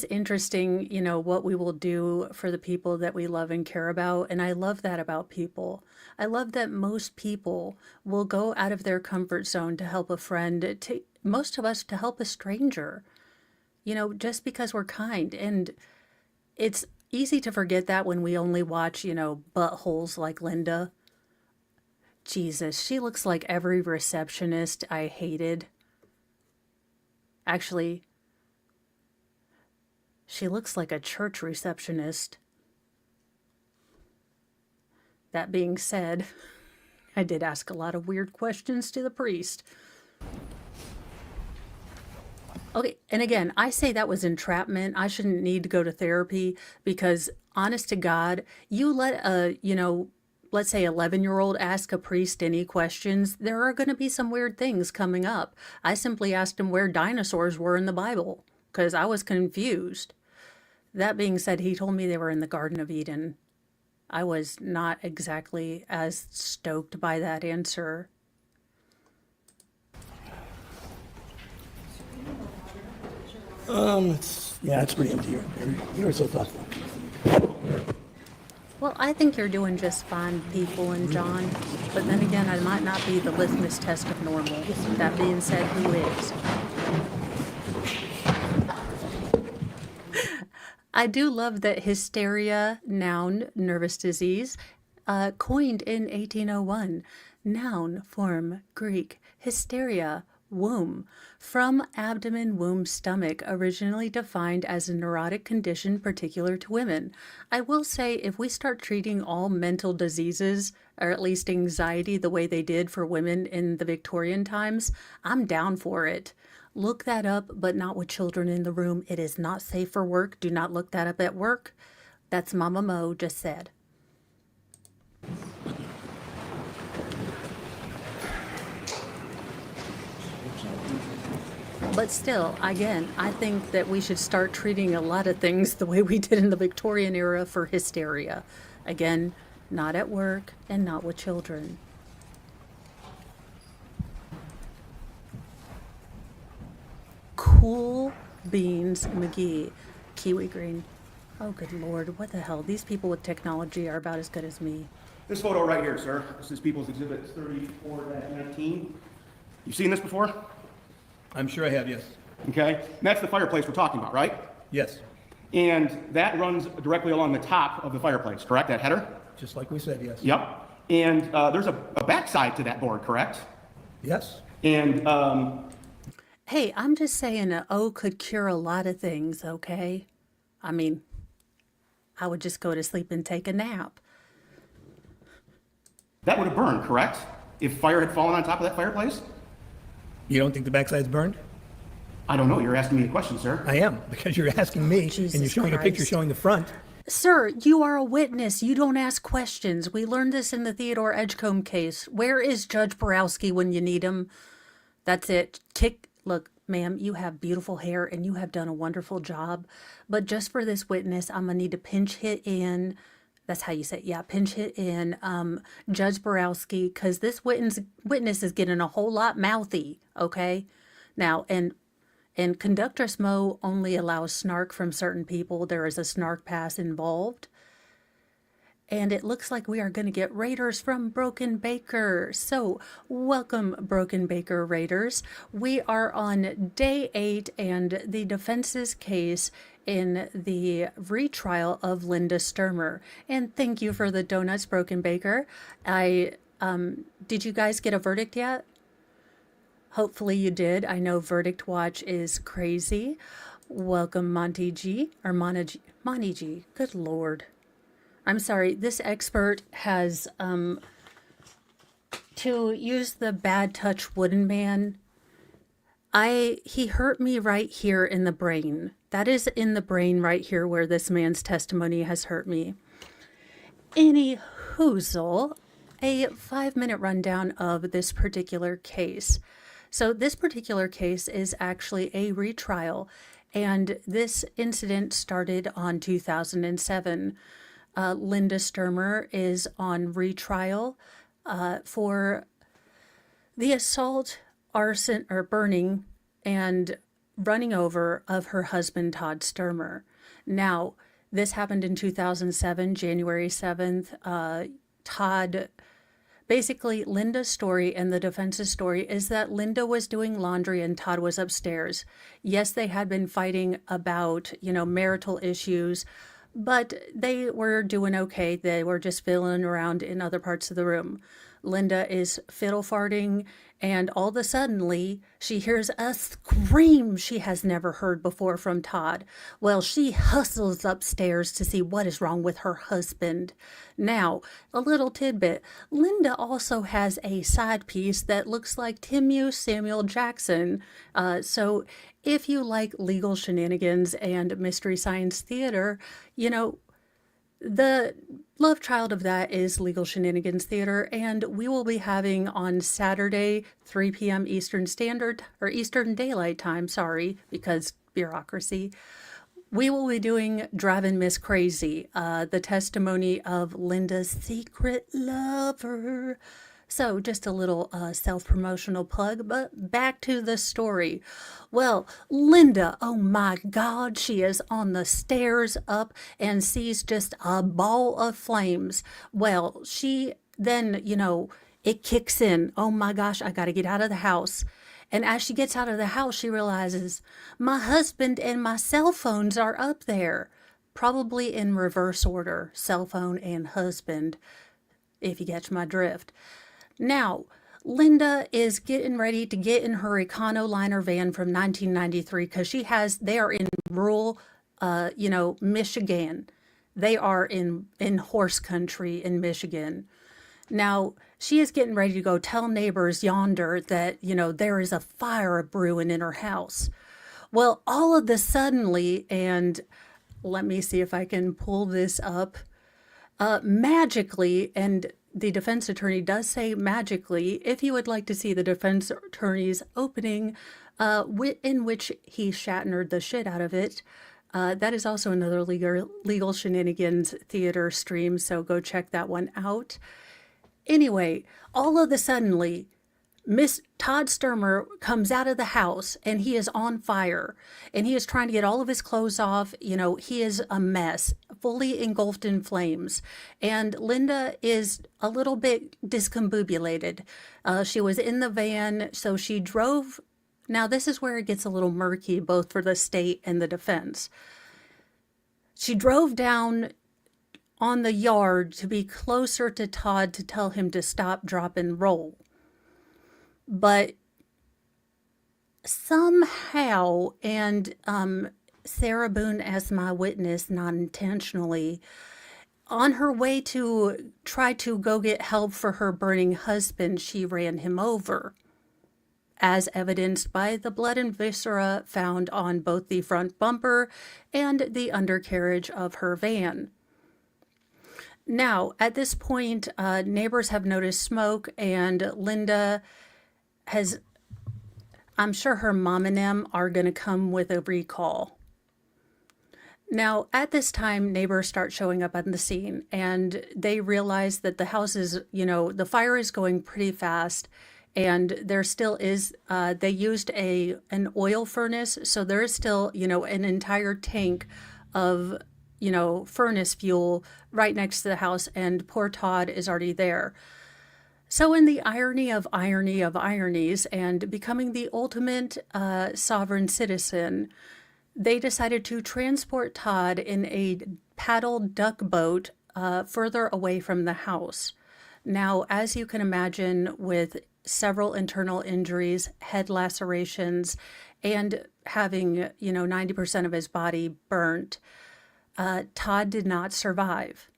interesting, what we will do for the people that we love and care about. And I love that about people. I love that most people will go out of their comfort zone to help a friend, most of us to help a stranger, just because we're kind. And it's easy to forget that when we only watch, buttholes like Linda. Jesus, she looks like every receptionist I hated. Actually, she looks like a church receptionist. That being said, I did ask a lot of weird questions to the priest. Okay, and again, I say that was entrapment. I shouldn't need to go to therapy because, honest to God, you let a, let's say 11-year-old ask a priest any questions, there are going to be some weird things coming up. I simply asked him where dinosaurs were in the Bible because I was confused. That being said, he told me they were in the Garden of Eden. I was not exactly as stoked by that answer. It's pretty empty. You're so thoughtful. Well, I think you're doing just fine, people and John. But then again, I might not be the litmus test of normal. That being said, who is? I do love that hysteria, noun, nervous disease, coined in 1801. Noun, form, Greek, hysteria, womb, from abdomen, womb, stomach, originally defined as a neurotic condition particular to women. I will say, if we start treating all mental diseases, or at least anxiety, the way they did for women in the Victorian times, I'm down for it. Look that up, but not with children in the room. It is not safe for work. Do not look that up at work. That's Mama Mo just said. But still, again, I think that we should start treating a lot of things the way we did in the Victorian era for hysteria. Again, not at work and not with children. Cool Beans McGee, Kiwi Green. Oh, good Lord, what the hell? These people with technology are about as good as me. This photo right here, sir, this is People's Exhibit 34-19. You've seen this before? I'm sure I have, yes. Okay, and that's the fireplace we're talking about, right? Yes, And that runs directly along the top of the fireplace, correct, that header? just like we said, yes. Yep. And there's a backside to that board, correct? Yes. And Hey, I'm just saying a O could cure a lot of things, okay? I mean, I would just go to sleep and take a nap. that would have burned, correct? If fire had fallen on top of that fireplace? You don't think the backside's burned? I don't know, you're asking me a question, sir. I am, because you're asking me, and you're Jesus showing a picture Christ. showing the front. Sir, you are a witness. You don't ask questions. We learned this in the Theodore Edgecombe case. Where is Judge Borowski when you need him? That's it. Look, ma'am, you have beautiful hair and you have done a wonderful job. But just for this witness, I'm going to need to pinch hit in. That's how you say it. Yeah, pinch hit in Judge Borowski, because this witness is getting a whole lot mouthy, okay? Now, and conductress Mo only allows snark from certain people. There is a snark pass involved. And it looks like we are going to get raiders from Broken Baker. So, welcome, Broken Baker raiders. We are on day 8 and the defense's case in the retrial of Linda Stermer. And thank you for the donuts, Broken Baker. Did you guys get a verdict yet? Hopefully you did. I know Verdict Watch is crazy. Welcome, Monty G. Or Monty G. Good Lord. I'm sorry, this expert has, to use the bad touch wooden man, he hurt me right here in the brain. That is in the brain right here where this man's testimony has hurt me. Any hoozle, a 5-minute rundown of this particular case. So this particular case is actually a retrial, and this incident started on 2007. Linda Stermer is on retrial for the assault, arson, or burning and running over of her husband, Todd Stermer. Now, this happened in 2007, January 7th. Basically, Linda's story and the defense's story is that Linda was doing laundry and Todd was upstairs. Yes, they had been fighting about, marital issues, but they were doing okay. They were just fiddling around in other parts of the room. Linda is fiddle farting, and all of a sudden, she hears a scream she has never heard before from Todd. Well, she hustles upstairs to see what is wrong with her husband. Now, a little tidbit. Linda also has a side piece that looks like Timu Samuel Jackson. So if you like legal shenanigans and Mystery Science Theater, the love child of that is Legal Shenanigans Theater, and we will be having on Saturday, 3 p.m. Eastern Daylight Time, because bureaucracy. We will be doing Driving Miss Crazy, the testimony of Linda's secret lover. So just a little self-promotional plug, but back to the story. Well, Linda, oh my God, she is on the stairs up and sees just a ball of flames. Well, she then, it kicks in. Oh my gosh, I got to get out of the house. And as she gets out of the house, she realizes my husband and my cell phones are up there. Probably in reverse order, cell phone and husband, if you catch my drift. Now, Linda is getting ready to get in her Econoliner van from 1993 because they are in rural, Michigan. They are in horse country in Michigan. Now, she is getting ready to go tell neighbors yonder that, there is a fire brewing in her house. Well, all of the suddenly, and let me see if I can pull this up, magically, and the defense attorney does say magically, if you would like to see the defense attorney's opening, in which he Shatnered the shit out of it, that is also another legal shenanigans theater stream, so go check that one out. Anyway, all of the suddenly, Miss Todd Stermer comes out of the house and he is on fire and he is trying to get all of his clothes off. He is a mess, fully engulfed in flames. And Linda is a little bit discombobulated. She was in the van, so she drove. Now, this is where it gets a little murky, both for the state and the defense. She drove down on the yard to be closer to Todd to tell him to stop, drop, and roll. But somehow, and Sarah Boone as my witness, not intentionally, on her way to try to go get help for her burning husband, she ran him over, as evidenced by the blood and viscera found on both the front bumper and the undercarriage of her van. Now, at this point, neighbors have noticed smoke, and Linda I'm sure her mom and them are going to come with a recall. Now, at this time, neighbors start showing up on the scene, and they realize that the house is, the fire is going pretty fast, and there still is, they used an oil furnace, so there is still, an entire tank of, furnace fuel right next to the house, and poor Todd is already there. So in the irony of ironies and becoming the ultimate sovereign citizen, they decided to transport Todd in a paddle duck boat further away from the house. Now, as you can imagine, with several internal injuries, head lacerations, and having, 90% of his body burnt, Todd did not survive.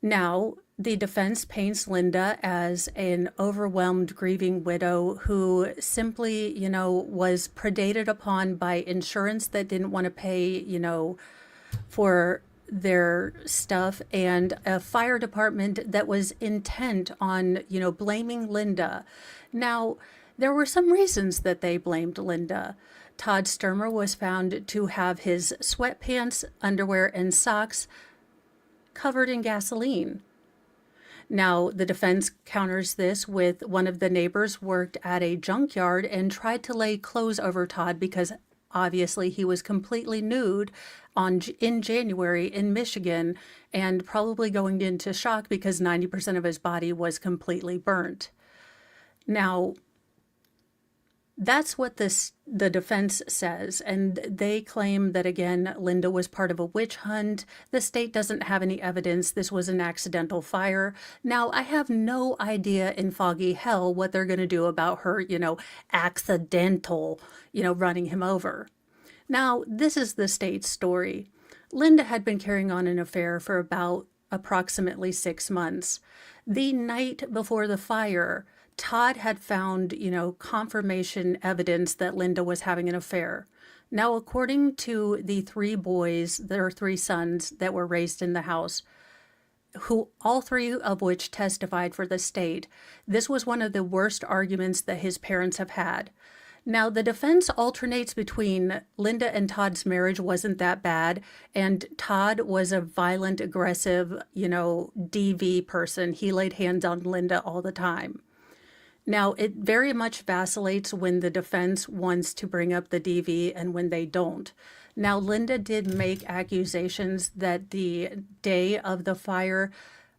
Now, the defense paints Linda as an overwhelmed, grieving widow who simply, was predated upon by insurance that didn't want to pay, for their stuff, and a fire department that was intent on, blaming Linda. Now, there were some reasons that they blamed Linda. Todd Stermer was found to have his sweatpants, underwear, and socks covered in gasoline. Now, the defense counters this with one of the neighbors worked at a junkyard and tried to lay clothes over Todd because obviously he was completely nude in January in Michigan and probably going into shock because 90% of his body was completely burnt. Now, that's what the defense says, and they claim that, again, Linda was part of a witch hunt. The state doesn't have any evidence this was an accidental fire. Now, I have no idea in foggy hell what they're going to do about her, accidental, running him over. Now, this is the state's story. Linda had been carrying on an affair for about approximately 6 months. The night before the fire, Todd had found, confirmation evidence that Linda was having an affair. Now, according to the 3 boys, their 3 sons that were raised in the house, who all 3 of which testified for the state, this was one of the worst arguments that his parents have had. Now, the defense alternates between Linda and Todd's marriage wasn't that bad, and Todd was a violent, aggressive, DV person. He laid hands on Linda all the time. Now, it very much vacillates when the defense wants to bring up the DV and when they don't. Now, Linda did make accusations that the day of the fire,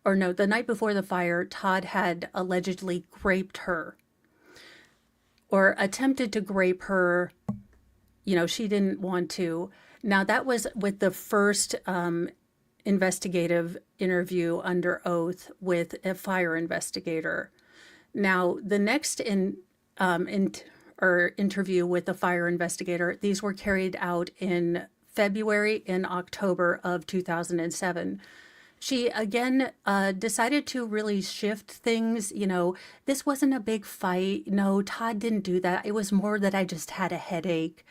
the night before the fire, Todd had allegedly raped her or attempted to grape her. She didn't want to. Now, that was with the first investigative interview under oath with a fire investigator. Now, the next interview with the fire investigator, these were carried out in February and October of 2007. She again decided to really shift things. You know, this wasn't a big fight. No, Todd didn't do that. It was more that I just had a headache.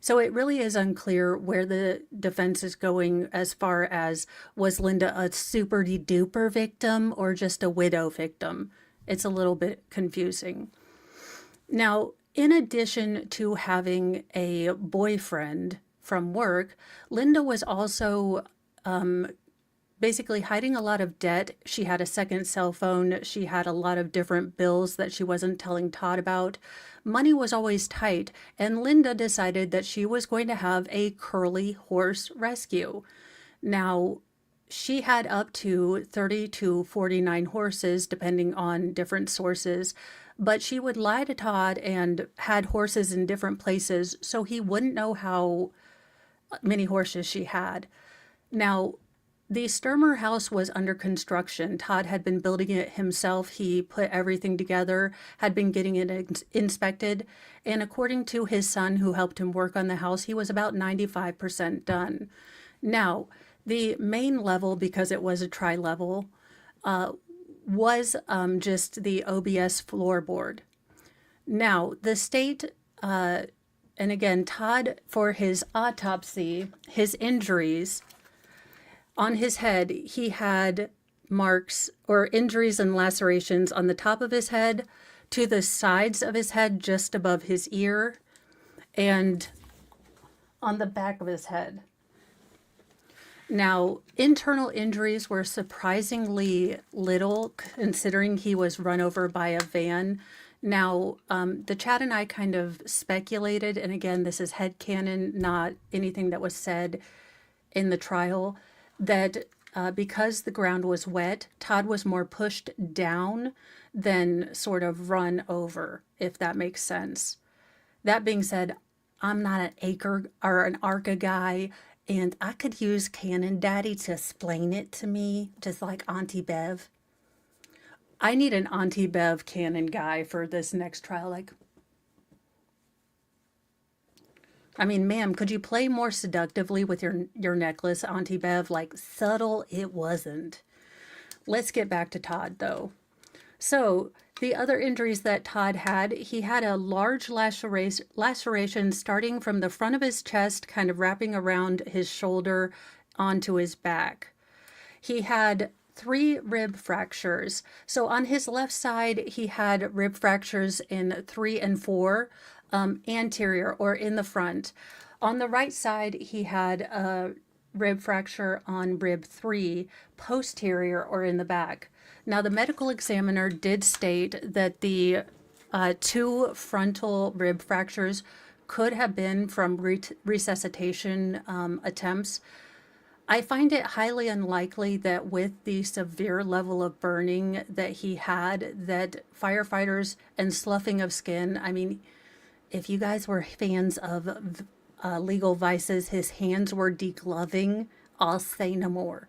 So it really is unclear where the defense is going as far as, was Linda a super duper victim or just a widow victim? It's a little bit confusing. Now, in addition to having a boyfriend from work, Linda was also basically hiding a lot of debt. She had a second cell phone. She had a lot of different bills that she wasn't telling Todd about. Money was always tight, and Linda decided that she was going to have a curly horse rescue. Now, she had up to 30 to 49 horses, depending on different sources, but she would lie to Todd and had horses in different places so he wouldn't know how many horses she had. Now, the Stermer house was under construction. Todd had been building it himself. He put everything together, had been getting it inspected, and according to his son who helped him work on the house, he was about 95% done. Now, the main level, because it was a tri-level, was just the OBS floorboard. Now, the state, and again, Todd, for his autopsy, his injuries, on his head, he had marks or injuries and lacerations on the top of his head, to the sides of his head just above his ear, and on the back of his head. Now, internal injuries were surprisingly little considering he was run over by a van. Now, the chat and I kind of speculated, and again, this is headcanon, not anything that was said in the trial, that because the ground was wet, Todd was more pushed down than sort of run over, if that makes sense. That being said, I'm not an acre or an ARCA guy, and I could use Canon Daddy to explain it to me, just like Auntie Bev. I need an Auntie Bev Canon guy for this next trial. Like, I mean, ma'am, could you play more seductively with your necklace, Auntie Bev? Like, subtle it wasn't. Let's get back to Todd, though. So, the other injuries that Todd had, he had a large laceration starting from the front of his chest, kind of wrapping around his shoulder onto his back. He had 3 rib fractures. So on his left side, he had rib fractures in 3 and 4, anterior or in the front. On the right side, he had a rib fracture on rib 3, posterior or in the back. Now, the medical examiner did state that the 2 frontal rib fractures could have been from resuscitation attempts. I find it highly unlikely that with the severe level of burning that he had, that firefighters and sloughing of skin, I mean, if you guys were fans of Legal Vices, his hands were degloving. I'll say no more.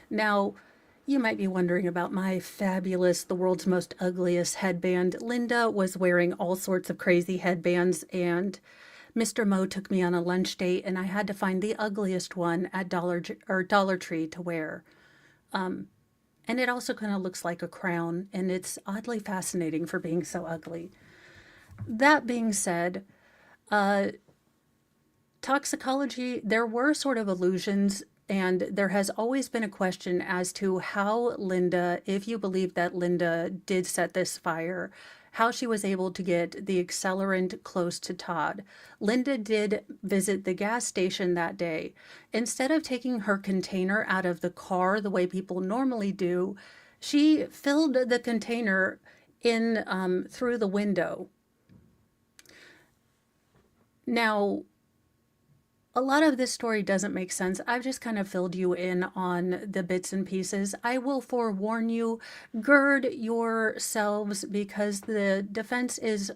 Now, you might be wondering about my fabulous, the world's most ugliest headband. Linda was wearing all sorts of crazy headbands, and Mr. Mo took me on a lunch date, and I had to find the ugliest one at Dollar Tree to wear. And it also kind of looks like a crown, and it's oddly fascinating for being so ugly. That being said, toxicology, there were sort of allusions, and there has always been a question as to how Linda, if you believe that Linda did set this fire, how she was able to get the accelerant close to Todd. Linda did visit the gas station that day. Instead of taking her container out of the car the way people normally do, she filled the container in through the window. Now, a lot of this story doesn't make sense. I've just kind of filled you in on the bits and pieces. I will forewarn you, gird yourselves, because the defense is,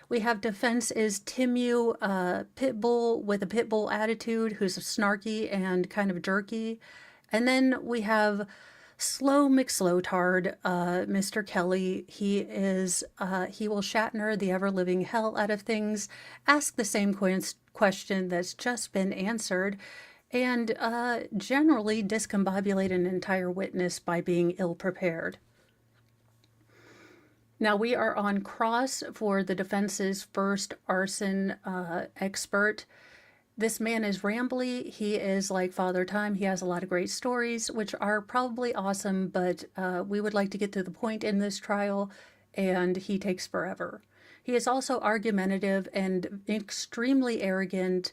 we have defense is Timu, pit bull with a pit bull attitude, who's snarky and kind of jerky. And then we have Slow McSlowtard, Mr. Kelly, he will Shatner the ever-living hell out of things, ask the same question that's just been answered, and generally discombobulate an entire witness by being ill-prepared. Now we are on cross for the defense's first arson expert. This man is rambly. He is like Father Time. He has a lot of great stories, which are probably awesome, but we would like to get to the point in this trial, and he takes forever. He is also argumentative and extremely arrogant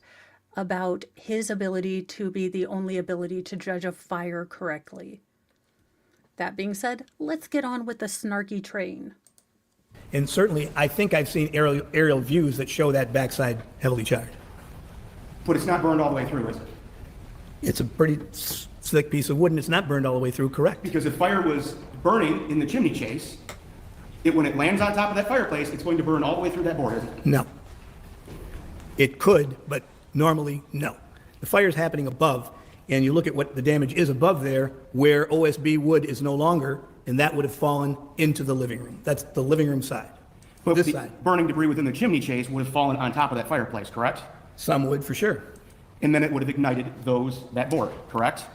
about his ability to be the only ability to judge a fire correctly. That being said, let's get on with the snarky train. And certainly, I think I've seen aerial views that show that backside heavily charred. But it's not burned all the way through, is it? It's a pretty slick piece of wood, and it's not burned all the way through, correct? Because if fire was burning in the chimney chase, when it lands on top of that fireplace, it's going to burn all the way through that board, isn't it? No. It could, but normally, no. The fire's happening above, and you look at what the damage is above there, where OSB wood is no longer, and that would have fallen into the living room. That's the living room side. But This the side. burning debris within the chimney chase would have fallen on top of that fireplace, correct? Some would, for sure. And then it would have ignited that board, correct?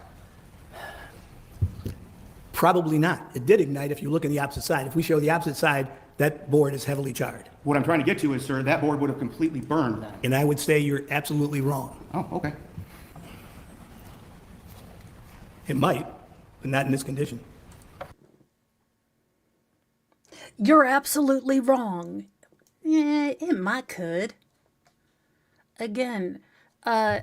Probably not. It did ignite if you look at the opposite side. If we show the opposite side, that board is heavily charred. What I'm trying to get to is, sir, that board would have completely burned then. And I would say you're absolutely wrong. Oh, okay. It might, but not in this condition. You're absolutely wrong. Yeah, it might could. Again, I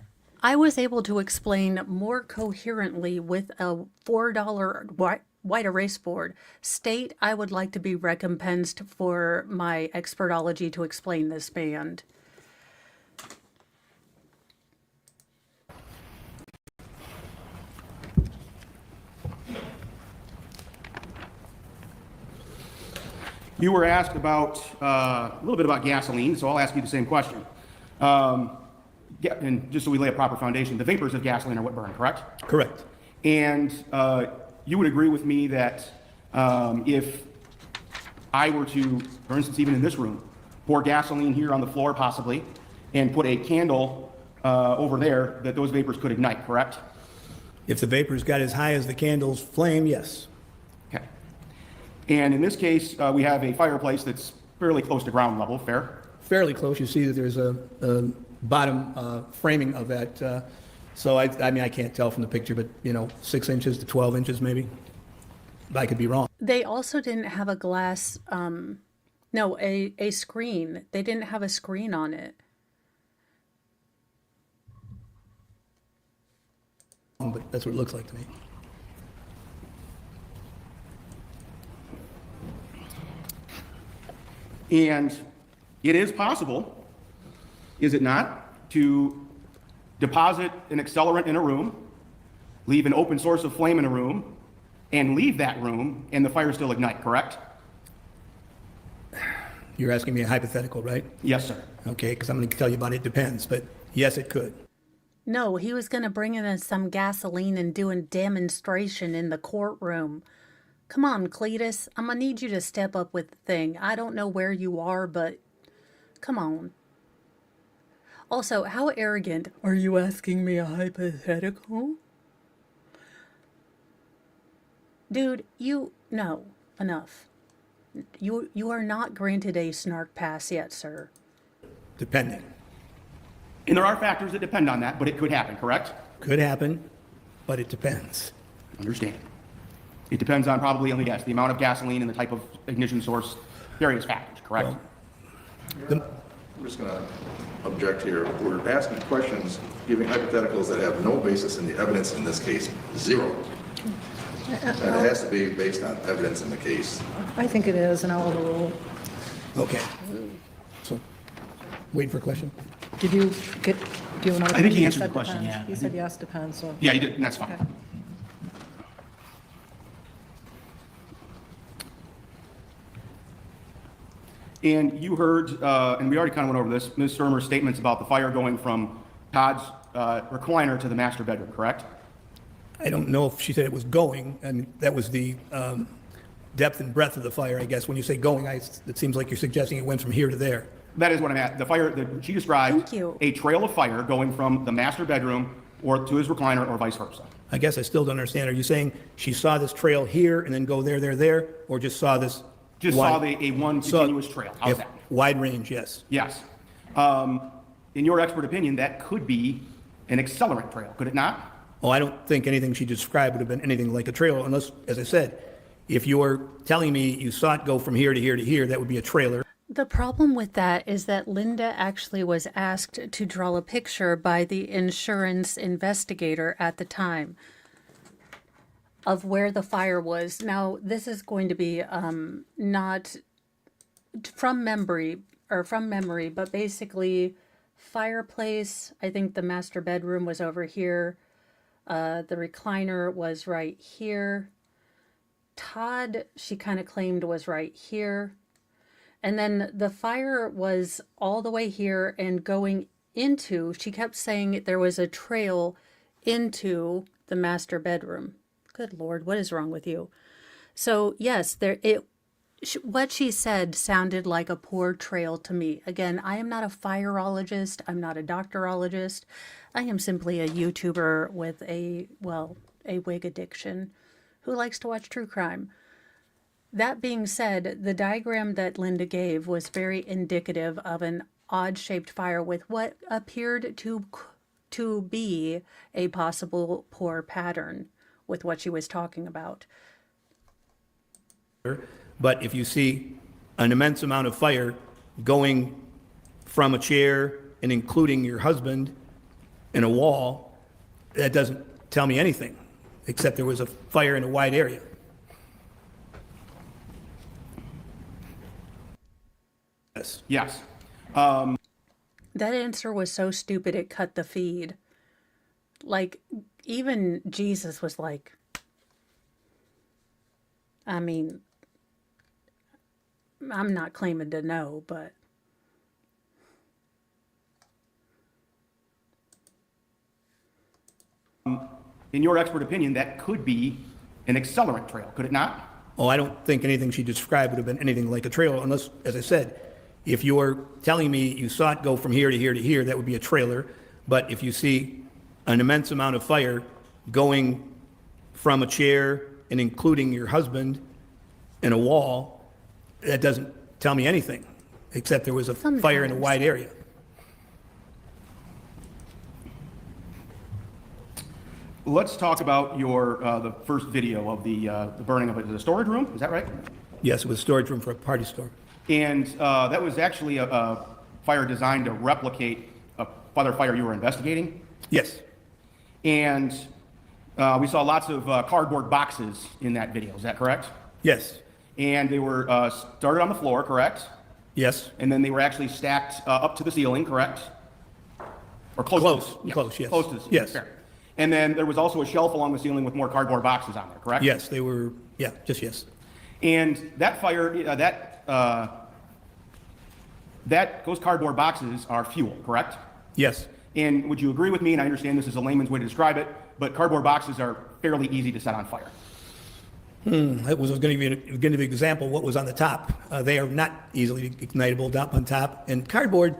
was able to explain more coherently with a $4 white erase board. State I would like to be recompensed for my expertology to explain this band. You were asked about a little bit about gasoline, so I'll ask you the same question. And just so we lay a proper foundation, the vapors of gasoline are what burn, correct? Correct. And you would agree with me that if I were to, for instance, even in this room, pour gasoline here on the floor possibly, and put a candle over there, that those vapors could ignite, correct? If the vapors got as high as the candle's flame, yes. Okay. And in this case, we have a fireplace that's fairly close to ground level, fair? Fairly close. You see that there's a bottom framing of that. So I mean, I can't tell from the picture, but 6 inches to 12 inches maybe. But I could be wrong. They also didn't have a glass, a screen. They didn't have a screen on it. But that's what it looks like to me. And it is possible, is it not, to deposit an accelerant in a room, leave an open source of flame in a room, and leave that room, and the fire still ignite, correct? You're asking me a hypothetical, right? Yes, sir. Okay, because I'm going to tell you about it depends, but yes, it could. No, he was going to bring in some gasoline and do a demonstration in the courtroom. Come on, Cletus. I'm going to need you to step up with the thing. I don't know where you are, but come on. Also, how arrogant. Are you asking me a hypothetical? Dude, no, enough. You are not granted a snark pass yet, sir. Depending. And there are factors that depend on that, but it could happen, correct? Could happen, but it depends. Understand. It depends on probably, yes, the amount of gasoline and the type of ignition source, various factors, correct? I'm just going to object here. We're asking questions, giving hypotheticals that have no basis in the evidence in this case, zero. And it has to be based on evidence in the case. I think it is, and I'll overrule. Okay. So, wait for a question. Did you do you another? I think he You answered the said question, depends. yeah. You said yes, depends, so. Yeah, you did, and that's fine. Okay. And you heard, and we already kind of went over this, Ms. Stermer's statements about the fire going from Todd's recliner to the master bedroom, correct? I don't know if she said it was going, and that was the depth and breadth of the fire, I guess. When you say going, it seems like you're suggesting it went from here to there. That is what I'm at. The fire, she described Thank you. a trail of fire going from the master bedroom or to his recliner or vice versa. I guess I still don't understand. Are you saying she saw this trail here and then go there, or just saw this? Just saw a one saw- continuous trail. How's if- that? Wide range, yes. Yes. In your expert opinion, that could be an accelerant trail, could it not? Oh, I don't think anything she described would have been anything like a trail unless, as I said, if you're telling me you saw it go from here to here to here, that would be a trailer. The problem with that is that Linda actually was asked to draw a picture by the insurance investigator at the time of where the fire was. Now, this is going to be not from memory, but basically fireplace. I think the master bedroom was over here. The recliner was right here. Todd, she kind of claimed, was right here. And then the fire was all the way here and going into, she kept saying there was a trail into the master bedroom. Good Lord, what is wrong with you? So yes, what she said sounded like a poor trail to me. Again, I am not a fireologist. I'm not a doctorologist. I am simply a YouTuber with a wig addiction who likes to watch true crime. That being said, the diagram that Linda gave was very indicative of an odd-shaped fire with what appeared to be a possible pour pattern with what she was talking about. But if you see an immense amount of fire going from a chair and including your husband in a wall, that doesn't tell me anything, except there was a fire in a wide area. Yes. Yes. That answer was so stupid it cut the feed. Like, even Jesus was like, I mean, I'm not claiming to know, but In your expert opinion, that could be an accelerant trail, could it not? Oh, I don't think anything she described would have been anything like a trail unless, as I said, if you're telling me you saw it go from here to here to here, that would be a trailer. But if you see an immense amount of fire going from a chair and including your husband in a wall, that doesn't tell me anything, except there was a fire in a Sometimes. wide area. Let's talk about the first video of the burning of it. The storage room, is that right? Yes, it was a storage room for a party store. And that was actually a fire designed to replicate other fire you were investigating. Yes, And we saw lots of cardboard boxes in that video, is that correct? yes, And they were started on the floor, correct? yes, And then they were actually stacked up to the ceiling, correct? Or close Close, to the, close, yes. Close to the ceiling, Yes. fair. And then there was also a shelf along the ceiling with more cardboard boxes on there, correct? yes, they were, yeah, just yes. And that fire, those cardboard boxes are fuel, correct? Yes, And would you agree with me, and I understand this is a layman's way to describe it, but cardboard boxes are fairly easy to set on fire. that was going to be an example of what was on the top. They are not easily ignitable up on top. And cardboard,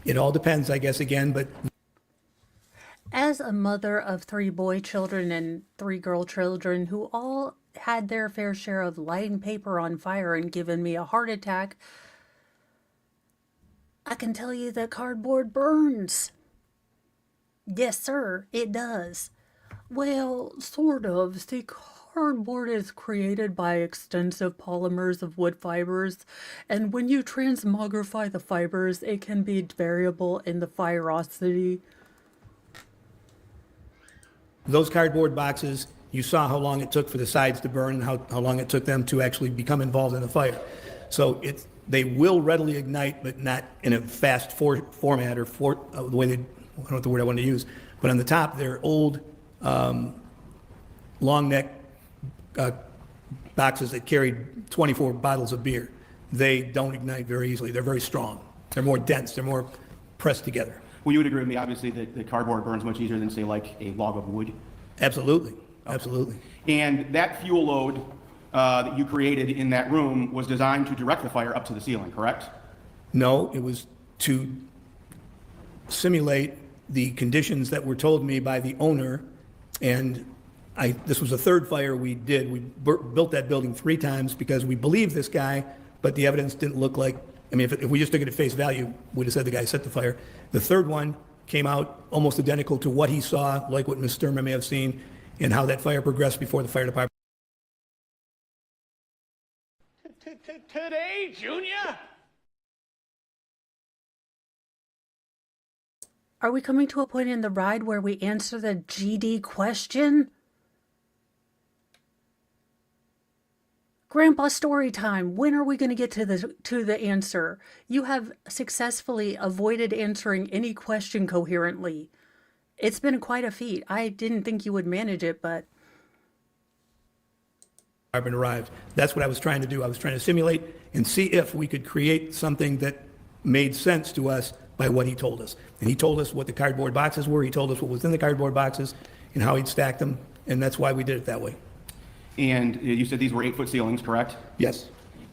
it all depends, I guess, again, but as a mother of 3 boy children and 3 girl children who all had their fair share of lighting paper on fire and given me a heart attack, I can tell you that cardboard burns. Yes, sir, it does. Well, sort of. See, cardboard is created by extensive polymers of wood fibers, and when you transmogrify the fibers, it can be variable in the firosity. those cardboard boxes, you saw how long it took for the sides to burn and how long it took them to actually become involved in the fire. So they will readily ignite, but not in a fast format or the way they, I don't know what the word I want to use, but on the top, they're old, long neck boxes that carried 24 bottles of beer. They don't ignite very easily. They're very strong. They're more dense. They're more pressed together. Well, you would agree with me, obviously, that the cardboard burns much easier than, say, like a log of wood. Absolutely, absolutely. And that fuel load that you created in that room was designed to direct the fire up to the ceiling, correct? No, it was to simulate the conditions that were told me by the owner, and this was the third fire we did. We built that building 3 times because we believed this guy, but the evidence didn't look like, I mean, if we just took it at face value, we'd have said the guy set the fire. The third one came out almost identical to what he saw, like what Ms. Stermer may have seen, and how that fire progressed before the fire department. Today, Junior? Are we coming to a point in the ride where we answer the GD question? Grandpa story time. When are we going to get to the answer? You have successfully avoided answering any question coherently. It's been quite a feat. I didn't think you would manage it, but Arrived. That's what I was trying to do. I was trying to simulate and see if we could create something that made sense to us by what he told us. And he told us what the cardboard boxes were. He told us what was in the cardboard boxes and how he'd stacked them. And that's why we did it that way. And you said these were 8-foot ceilings, correct? Yes.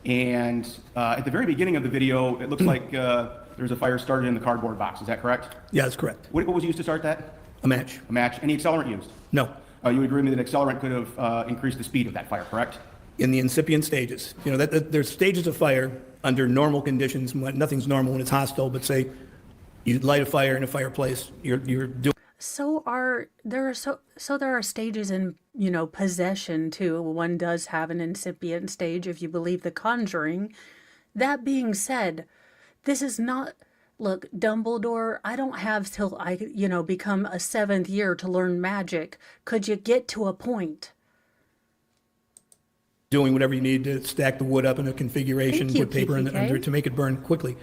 And at the very beginning of the video, it looks like there's a fire started in the cardboard box. Is that correct? Yeah, that's correct. What was used to start that? A match. A match. Any accelerant used? No. You would agree with me that accelerant could have increased the speed of that fire, correct? In the incipient stages. You know, there's stages of fire under normal conditions. Nothing's normal when it's hostile, but say you light a fire in a fireplace, you're doing. There are stages in, possession too. One does have an incipient stage if you believe The Conjuring. That being said, this is not, look, Dumbledore, I don't have till I, become a 7th year to learn magic. Could you get to a point? Doing whatever you need to stack the wood up in a configuration, Thank you, put paper under PPK. to make it burn quickly.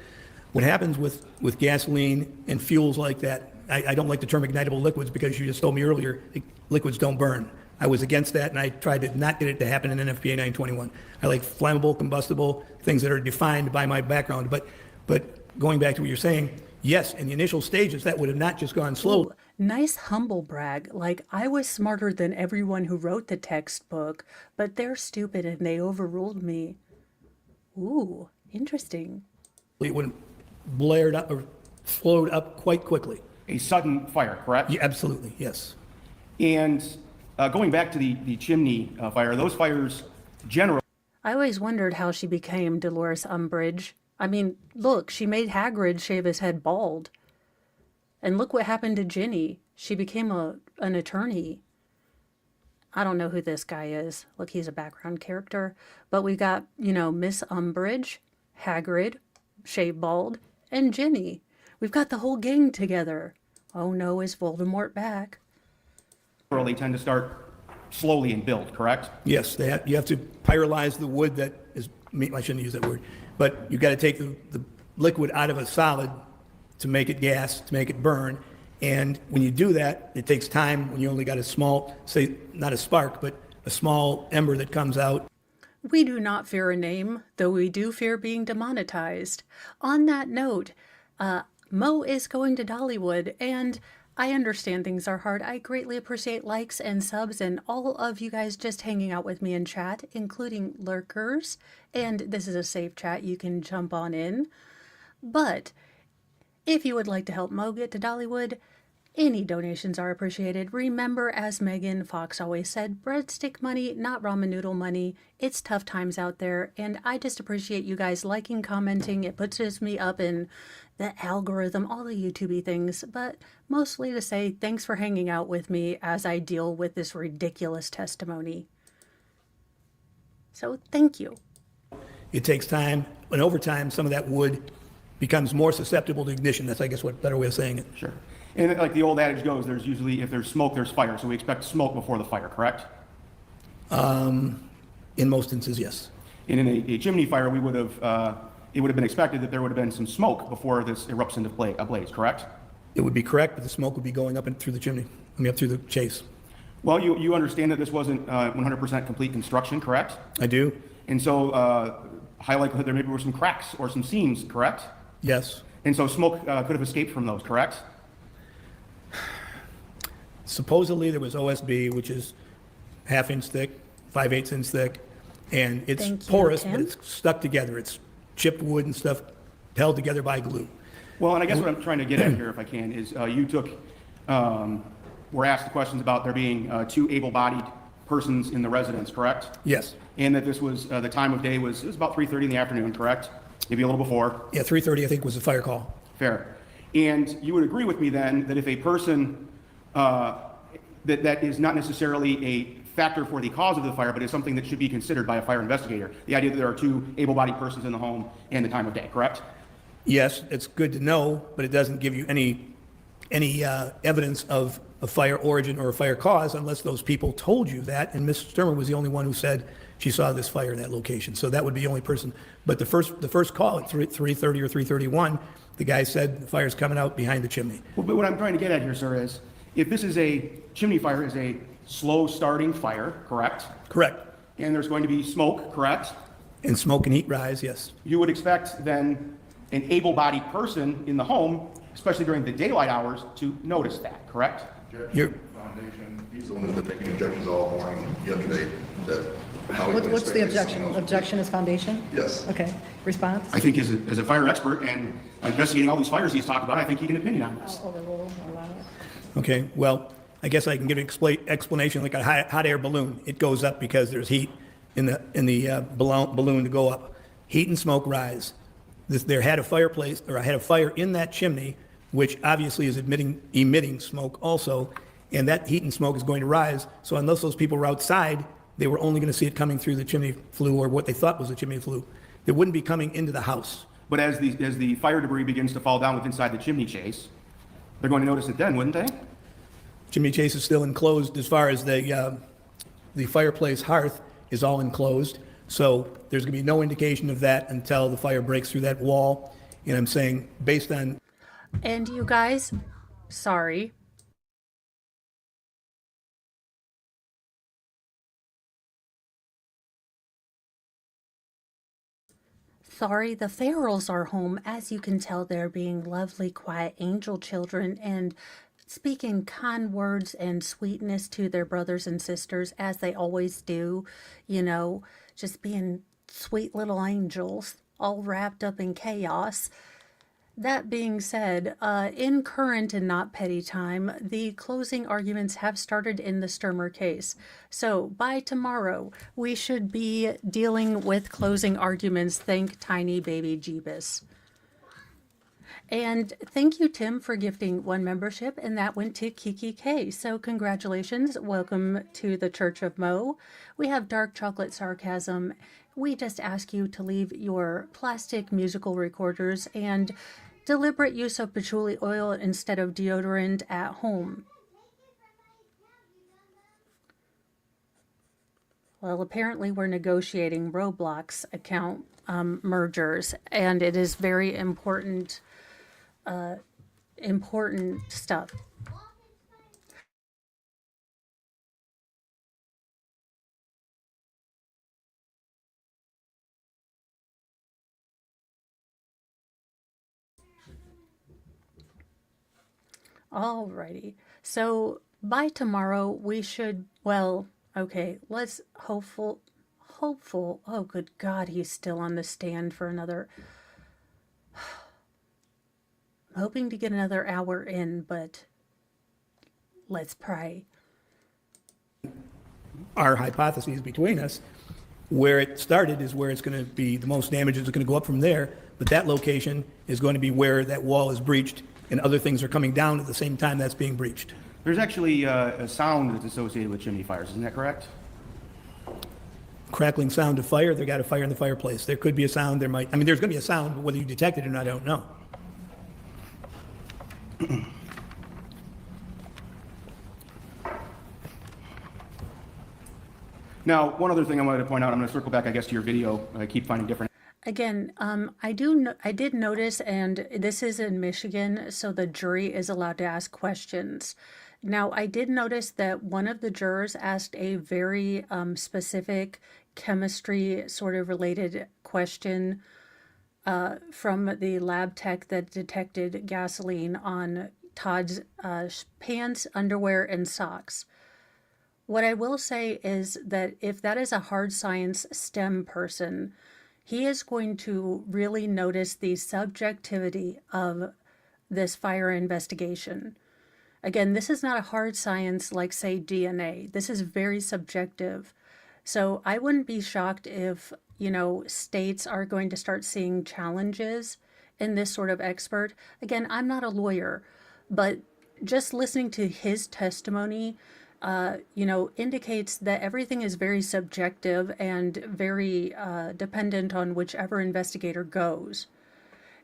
What happens with gasoline and fuels like that, I don't like the term ignitable liquids because you just told me earlier, liquids don't burn. I was against that, and I tried to not get it to happen in NFPA 921. I like flammable, combustible, things that are defined by my background. But going back to what you're saying, yes, in the initial stages, that would have not just gone slow. Ooh, nice humble brag. Like, I was smarter than everyone who wrote the textbook, but they're stupid and they overruled me. Ooh, interesting. It would have blared up or flowed up quite quickly. A sudden fire, correct? Yeah, absolutely, yes. And going back to the chimney fire, those fires generally I always wondered how she became Dolores Umbridge. I mean, look, she made Hagrid shave his head bald. And look what happened to Ginny. She became an attorney. I don't know who this guy is. Look, he's a background character. But we got, Miss Umbridge, Hagrid, shave bald, and Ginny. We've got the whole gang together. Oh no, is Voldemort back? tend to start slowly and build, correct? Yes, you have to pyrolyze the wood that is, I shouldn't use that word, but you got to take the liquid out of a solid to make it gas, to make it burn. And when you do that, it takes time when you only got a small, say, not a spark, but a small ember that comes out. We do not fear a name, though we do fear being demonetized. On that note, Mo is going to Dollywood, and I understand things are hard. I greatly appreciate likes and subs and all of you guys just hanging out with me in chat, including lurkers. And this is a safe chat. You can jump on in. But if you would like to help Mo get to Dollywood, any donations are appreciated. Remember, as Megan Fox always said, breadstick money, not ramen noodle money. It's tough times out there, and I just appreciate you guys liking, commenting. It puts me up in the algorithm, all the YouTube-y things, but mostly to say thanks for hanging out with me as I deal with this ridiculous testimony. So thank you. It takes time, and over time, some of that wood becomes more susceptible to ignition. That's, I guess, what better way of saying it. Sure. And like the old adage goes, there's usually, if there's smoke, there's fire. So we expect smoke before the fire, correct? In most instances, yes. And in a chimney fire, we would have, it would have been expected that there would have been some smoke before this erupts into a blaze, correct? It would be correct, but the smoke would be going up and through the chimney. Up through the chase. Well, you understand that this wasn't 100% complete construction, correct? I do. And so high likelihood there maybe were some cracks or some seams, correct? Yes. And so smoke could have escaped from those, correct? supposedly there was OSB, which is half-inch thick, 5/8 inch thick, and it's Thank you, porous, but Tim. it's stuck together. It's chipped wood and stuff held together by glue. Well, and I guess what I'm trying to get at here, if I can, is you were asked questions about there being two able-bodied persons in the residence, correct? Yes. And that this was, the time of day was, it was about 3:30 in the afternoon, correct? Maybe a little before? Yeah, 3:30, I think, was the fire call. Fair. And you would agree with me then that if a person, that is not necessarily a factor for the cause of the fire, but is something that should be considered by a fire investigator, the idea that there are two able-bodied persons in the home and the time of day, correct? Yes, it's good to know, but it doesn't give you any evidence of a fire origin or a fire cause unless those people told you that, and Ms. Stermer was the only one who said she saw this fire in that location, so that would be the only person. But the first call at 3:30 or 3:31, the guy said the fire's coming out behind the chimney. Well, but what I'm trying to get at here, sir, is if this is a chimney fire, is a slow-starting fire, correct? Correct. And there's going to be smoke, correct? And smoke and heat rise, yes. You would expect then an able-bodied person in the home, especially during the daylight hours, to notice that, correct? You're- Foundation, he's the one who's been making objections all morning yesterday, that how he would What's the expect this objection? someone else- Objection is foundation? Yes. Okay, response? I think as a fire expert and investigating all these fires he's talked about, I think he can opinion on this. Okay, well, I guess I can give an explanation like a hot air balloon. It goes up because there's heat in the balloon to go up. Heat and smoke rise. There had a fireplace, or I had a fire in that chimney, which obviously is emitting smoke also, and that heat and smoke is going to rise. So unless those people were outside, they were only going to see it coming through the chimney flue, or what they thought was a chimney flue. It wouldn't be coming into the house. But as the fire debris begins to fall down with inside the chimney chase, they're going to notice it then, wouldn't they? Chimney chase is still enclosed as far as the fireplace hearth is all enclosed. So there's going to be no indication of that until the fire breaks through that wall. And I'm saying, based on And you guys, sorry. Sorry, the Farrells are home. As you can tell, they're being lovely, quiet angel children and speaking kind words and sweetness to their brothers and sisters, as they always do. You know, just being sweet little angels, all wrapped up in chaos. That being said, in current and not petty time, the closing arguments have started in the Stermer case. So by tomorrow, we should be dealing with closing arguments. Thank tiny baby Jeebus. And thank you, Tim, for gifting one membership, and that went to Kiki K. So congratulations. Welcome to the Church of Mo. We have dark chocolate sarcasm. We just ask you to leave your plastic musical recorders and deliberate use of patchouli oil instead of deodorant at home. Well, apparently we're negotiating Roblox account mergers, and it is very important stuff. Alrighty. So by tomorrow we should, well, okay, let's hopeful, oh good God, he's still on the stand for another, I'm hoping to get another hour in, but let's pray. our hypotheses between us, where it started is where it's going to be, the most damage is going to go up from there, but that location is going to be where that wall is breached and other things are coming down at the same time that's being breached. There's actually a sound that's associated with chimney fires, isn't that correct? Crackling sound of fire, they got a fire in the fireplace. There could be a sound, there's going to be a sound, but whether you detect it or not, I don't know. Now, one other thing I wanted to point out, I'm going to circle back, I guess, to your video. I keep finding different. Again, I did notice, and this is in Michigan, so the jury is allowed to ask questions. Now, I did notice that one of the jurors asked a very specific chemistry sort of related question from the lab tech that detected gasoline on Todd's pants, underwear, and socks. What I will say is that if that is a hard science STEM person, he is going to really notice the subjectivity of this fire investigation. Again, this is not a hard science like, say, DNA. This is very subjective. So I wouldn't be shocked if, states are going to start seeing challenges in this sort of expert. Again, I'm not a lawyer, but just listening to his testimony, indicates that everything is very subjective and very dependent on whichever investigator goes.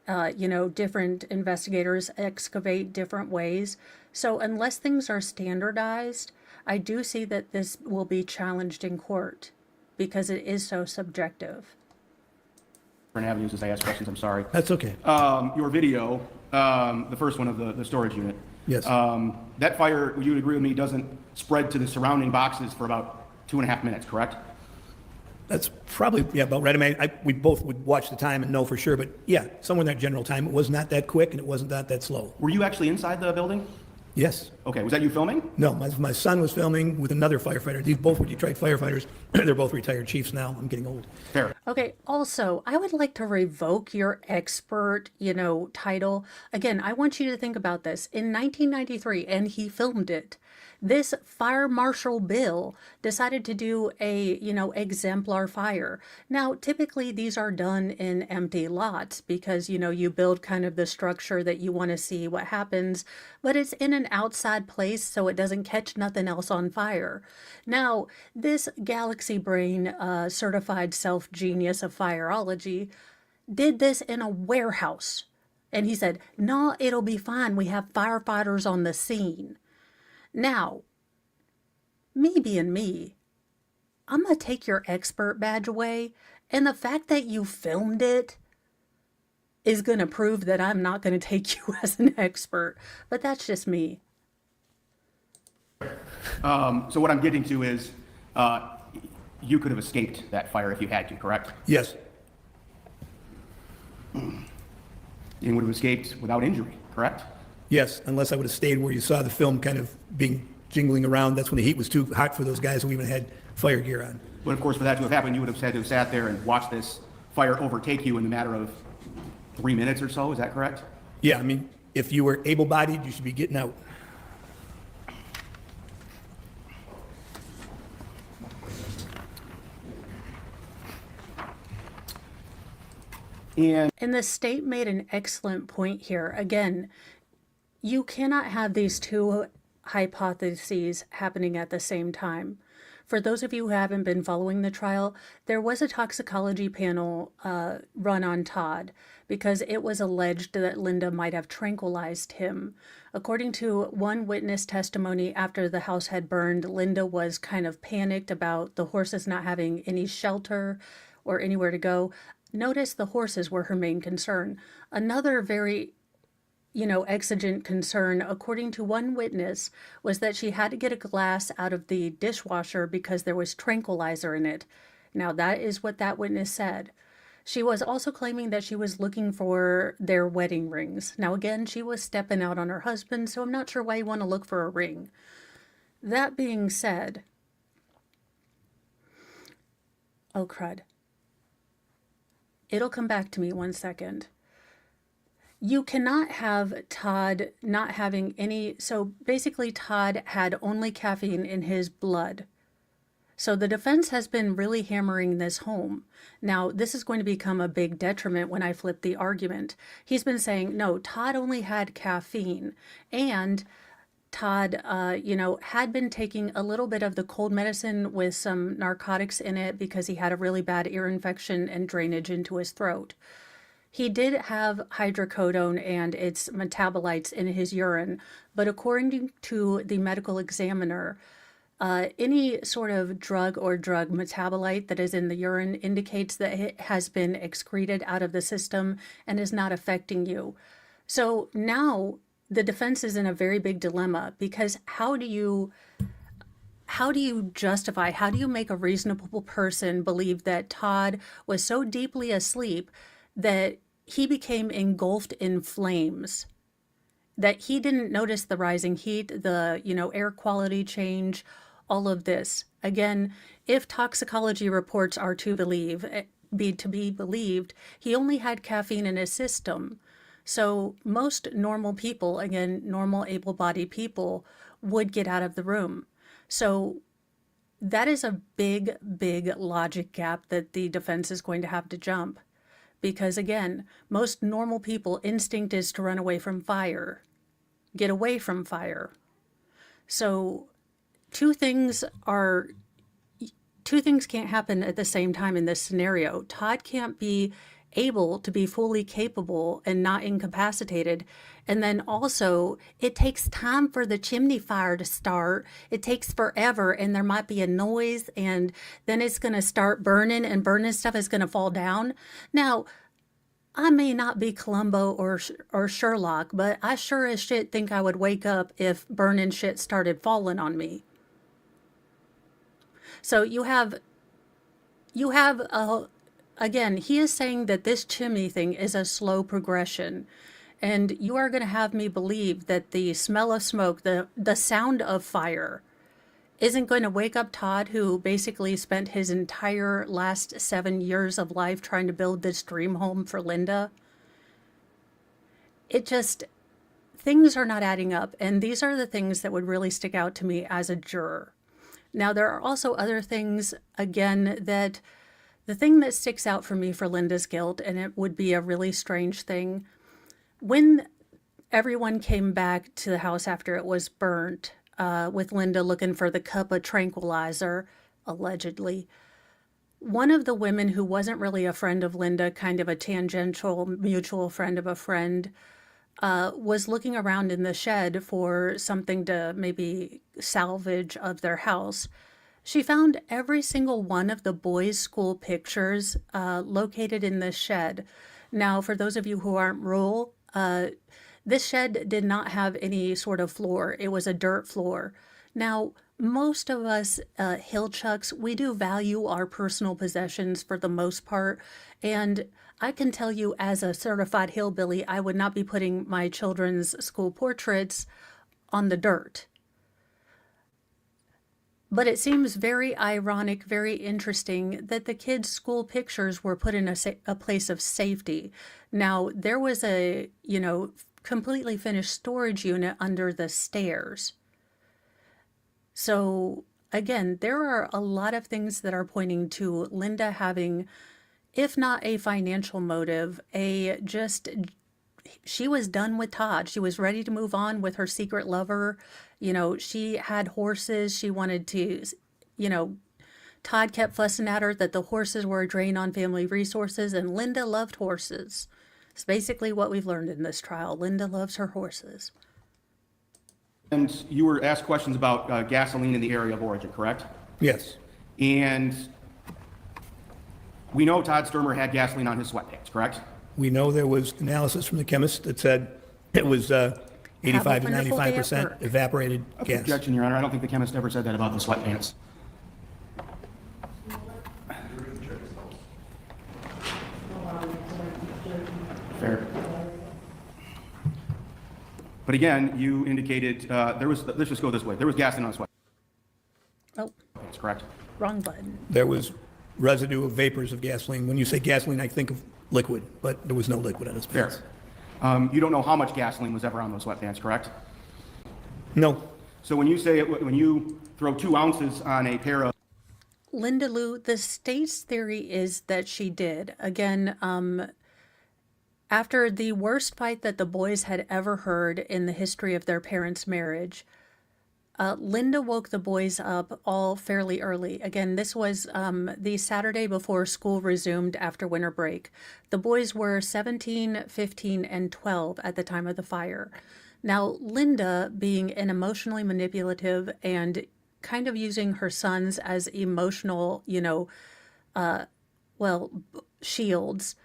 Different investigators excavate different ways. So unless things are standardized, I do see that this will be challenged in court because it is so subjective. Different avenues as I ask questions, I'm sorry. That's okay. Your video, the first one of the storage unit. Yes. That fire, you would agree with me, doesn't spread to the surrounding boxes for about 2.5 minutes, correct? That's probably, yeah, about right. I mean, we both would watch the time and know for sure, but yeah, somewhere in that general time. It was not that quick and it wasn't that slow. Were you actually inside the building? Yes. Okay, was that you filming? No, my son was filming with another firefighter. These both were Detroit firefighters. They're both retired chiefs now. I'm getting old. Fair. Okay, also, I would like to revoke your expert, title. Again, I want you to think about this. In 1993, and he filmed it, this Fire Marshal Bill decided to do a, exemplar fire. Now, typically these are done in empty lots because, you build kind of the structure that you want to see what happens, but it's in an outside place so it doesn't catch nothing else on fire. Now, this Galaxy Brain certified self-genius of fireology did this in a warehouse. And he said, no, it'll be fine. We have firefighters on the scene. Now, me being me, I'm going to take your expert badge away, and the fact that you filmed it is going to prove that I'm not going to take you as an expert, but that's just me. So what I'm getting to is, you could have escaped that fire if you had to, correct? Yes. And would have escaped without injury, correct? Yes, unless I would have stayed where you saw the film kind of being jingling around. That's when the heat was too hot for those guys who even had fire gear on. But of course, for that to have happened, you would have had to have sat there and watched this fire overtake you in a matter of 3 minutes or so, is that correct? Yeah, I mean, if you were able-bodied, you should be getting out. And the state made an excellent point here. Again, you cannot have these two hypotheses happening at the same time. For those of you who haven't been following the trial, there was a toxicology panel run on Todd because it was alleged that Linda might have tranquilized him. According to one witness testimony after the house had burned, Linda was kind of panicked about the horses not having any shelter or anywhere to go. Notice the horses were her main concern. Another very exigent concern, according to one witness, was that she had to get a glass out of the dishwasher because there was tranquilizer in it. Now, that is what that witness said. She was also claiming that she was looking for their wedding rings. Now, again, she was stepping out on her husband, so I'm not sure why you want to look for a ring. That being said, oh, crud. It'll come back to me 1 second. You cannot have Todd not having any, so basically Todd had only caffeine in his blood. So the defense has been really hammering this home. Now, this is going to become a big detriment when I flip the argument. He's been saying, no, Todd only had caffeine, and Todd, had been taking a little bit of the cold medicine with some narcotics in it because he had a really bad ear infection and drainage into his throat. He did have hydrocodone and its metabolites in his urine, but according to the medical examiner, any sort of drug or drug metabolite that is in the urine indicates that it has been excreted out of the system and is not affecting you. So now the defense is in a very big dilemma because how do you justify, how do you make a reasonable person believe that Todd was so deeply asleep that he became engulfed in flames? that he didn't notice the rising heat, the, air quality change, all of this. Again, if toxicology reports are to be believed, he only had caffeine in his system. So most normal people, again, normal able-bodied people, would get out of the room. So that is a big, big logic gap that the defense is going to have to jump. Because again, most normal people, instinct is to run away from fire, get away from fire. So two things can't happen at the same time in this scenario. Todd can't be able to be fully capable and not incapacitated. And then also, it takes time for the chimney fire to start. It takes forever, and there might be a noise, and then it's going to start burning, and burning stuff is going to fall down. Now, I may not be Columbo or Sherlock, but I sure as shit think I would wake up if burning shit started falling on me. So again, he is saying that this chimney thing is a slow progression. And you are going to have me believe that the smell of smoke, the sound of fire, isn't going to wake up Todd, who basically spent his entire last 7 years of life trying to build this dream home for Linda. Things are not adding up. And these are the things that would really stick out to me as a juror. Now, there are also other things, again, that the thing that sticks out for me for Linda's guilt, and it would be a really strange thing, when everyone came back to the house after it was burnt, with Linda looking for the cup of tranquilizer, allegedly, one of the women who wasn't really a friend of Linda, kind of a tangential mutual friend of a friend, was looking around in the shed for something to maybe salvage of their house. She found every single one of the boys' school pictures located in this shed. Now, for those of you who aren't rural, this shed did not have any sort of floor. It was a dirt floor. Now, most of us hill chucks, we do value our personal possessions for the most part. And I can tell you, as a certified hillbilly, I would not be putting my children's school portraits on the dirt. But it seems very ironic, very interesting that the kids' school pictures were put in a place of safety. Now, there was a, completely finished storage unit under the stairs. So, again, there are a lot of things that are pointing to Linda having, if not a financial motive, she was done with Todd. She was ready to move on with her secret lover. She had horses. She wanted to, Todd kept fussing at her that the horses were a drain on family resources, and Linda loved horses. It's basically what we've learned in this trial. Linda loves her horses. And you were asked questions about gasoline in the area of origin, correct? Yes. And we know Todd Stermer had gasoline on his sweatpants, correct? We know there was analysis from the chemist that said it was 85 to wonderful day at 95% work. evaporated gas. Objection, Your Honor. I don't think the chemist ever said that about the sweatpants. Fair. But again, you indicated let's just go this way. There was gasoline on the sweatpants, Oh, correct? wrong button. There was residue of vapors of gasoline. When you say gasoline, I think of liquid, but there was no liquid on his Fair. pants. You don't know how much gasoline was ever on those sweatpants, correct? No. So when you throw 2 ounces on a pair of Linda Lou, the state's theory is that she did. Again, after the worst fight that the boys had ever heard in the history of their parents' marriage, Linda woke the boys up all fairly early. Again, this was the Saturday before school resumed after winter break. The boys were 17, 15, and 12 at the time of the fire. Now, Linda, being an emotionally manipulative and kind of using her sons as emotional, shields,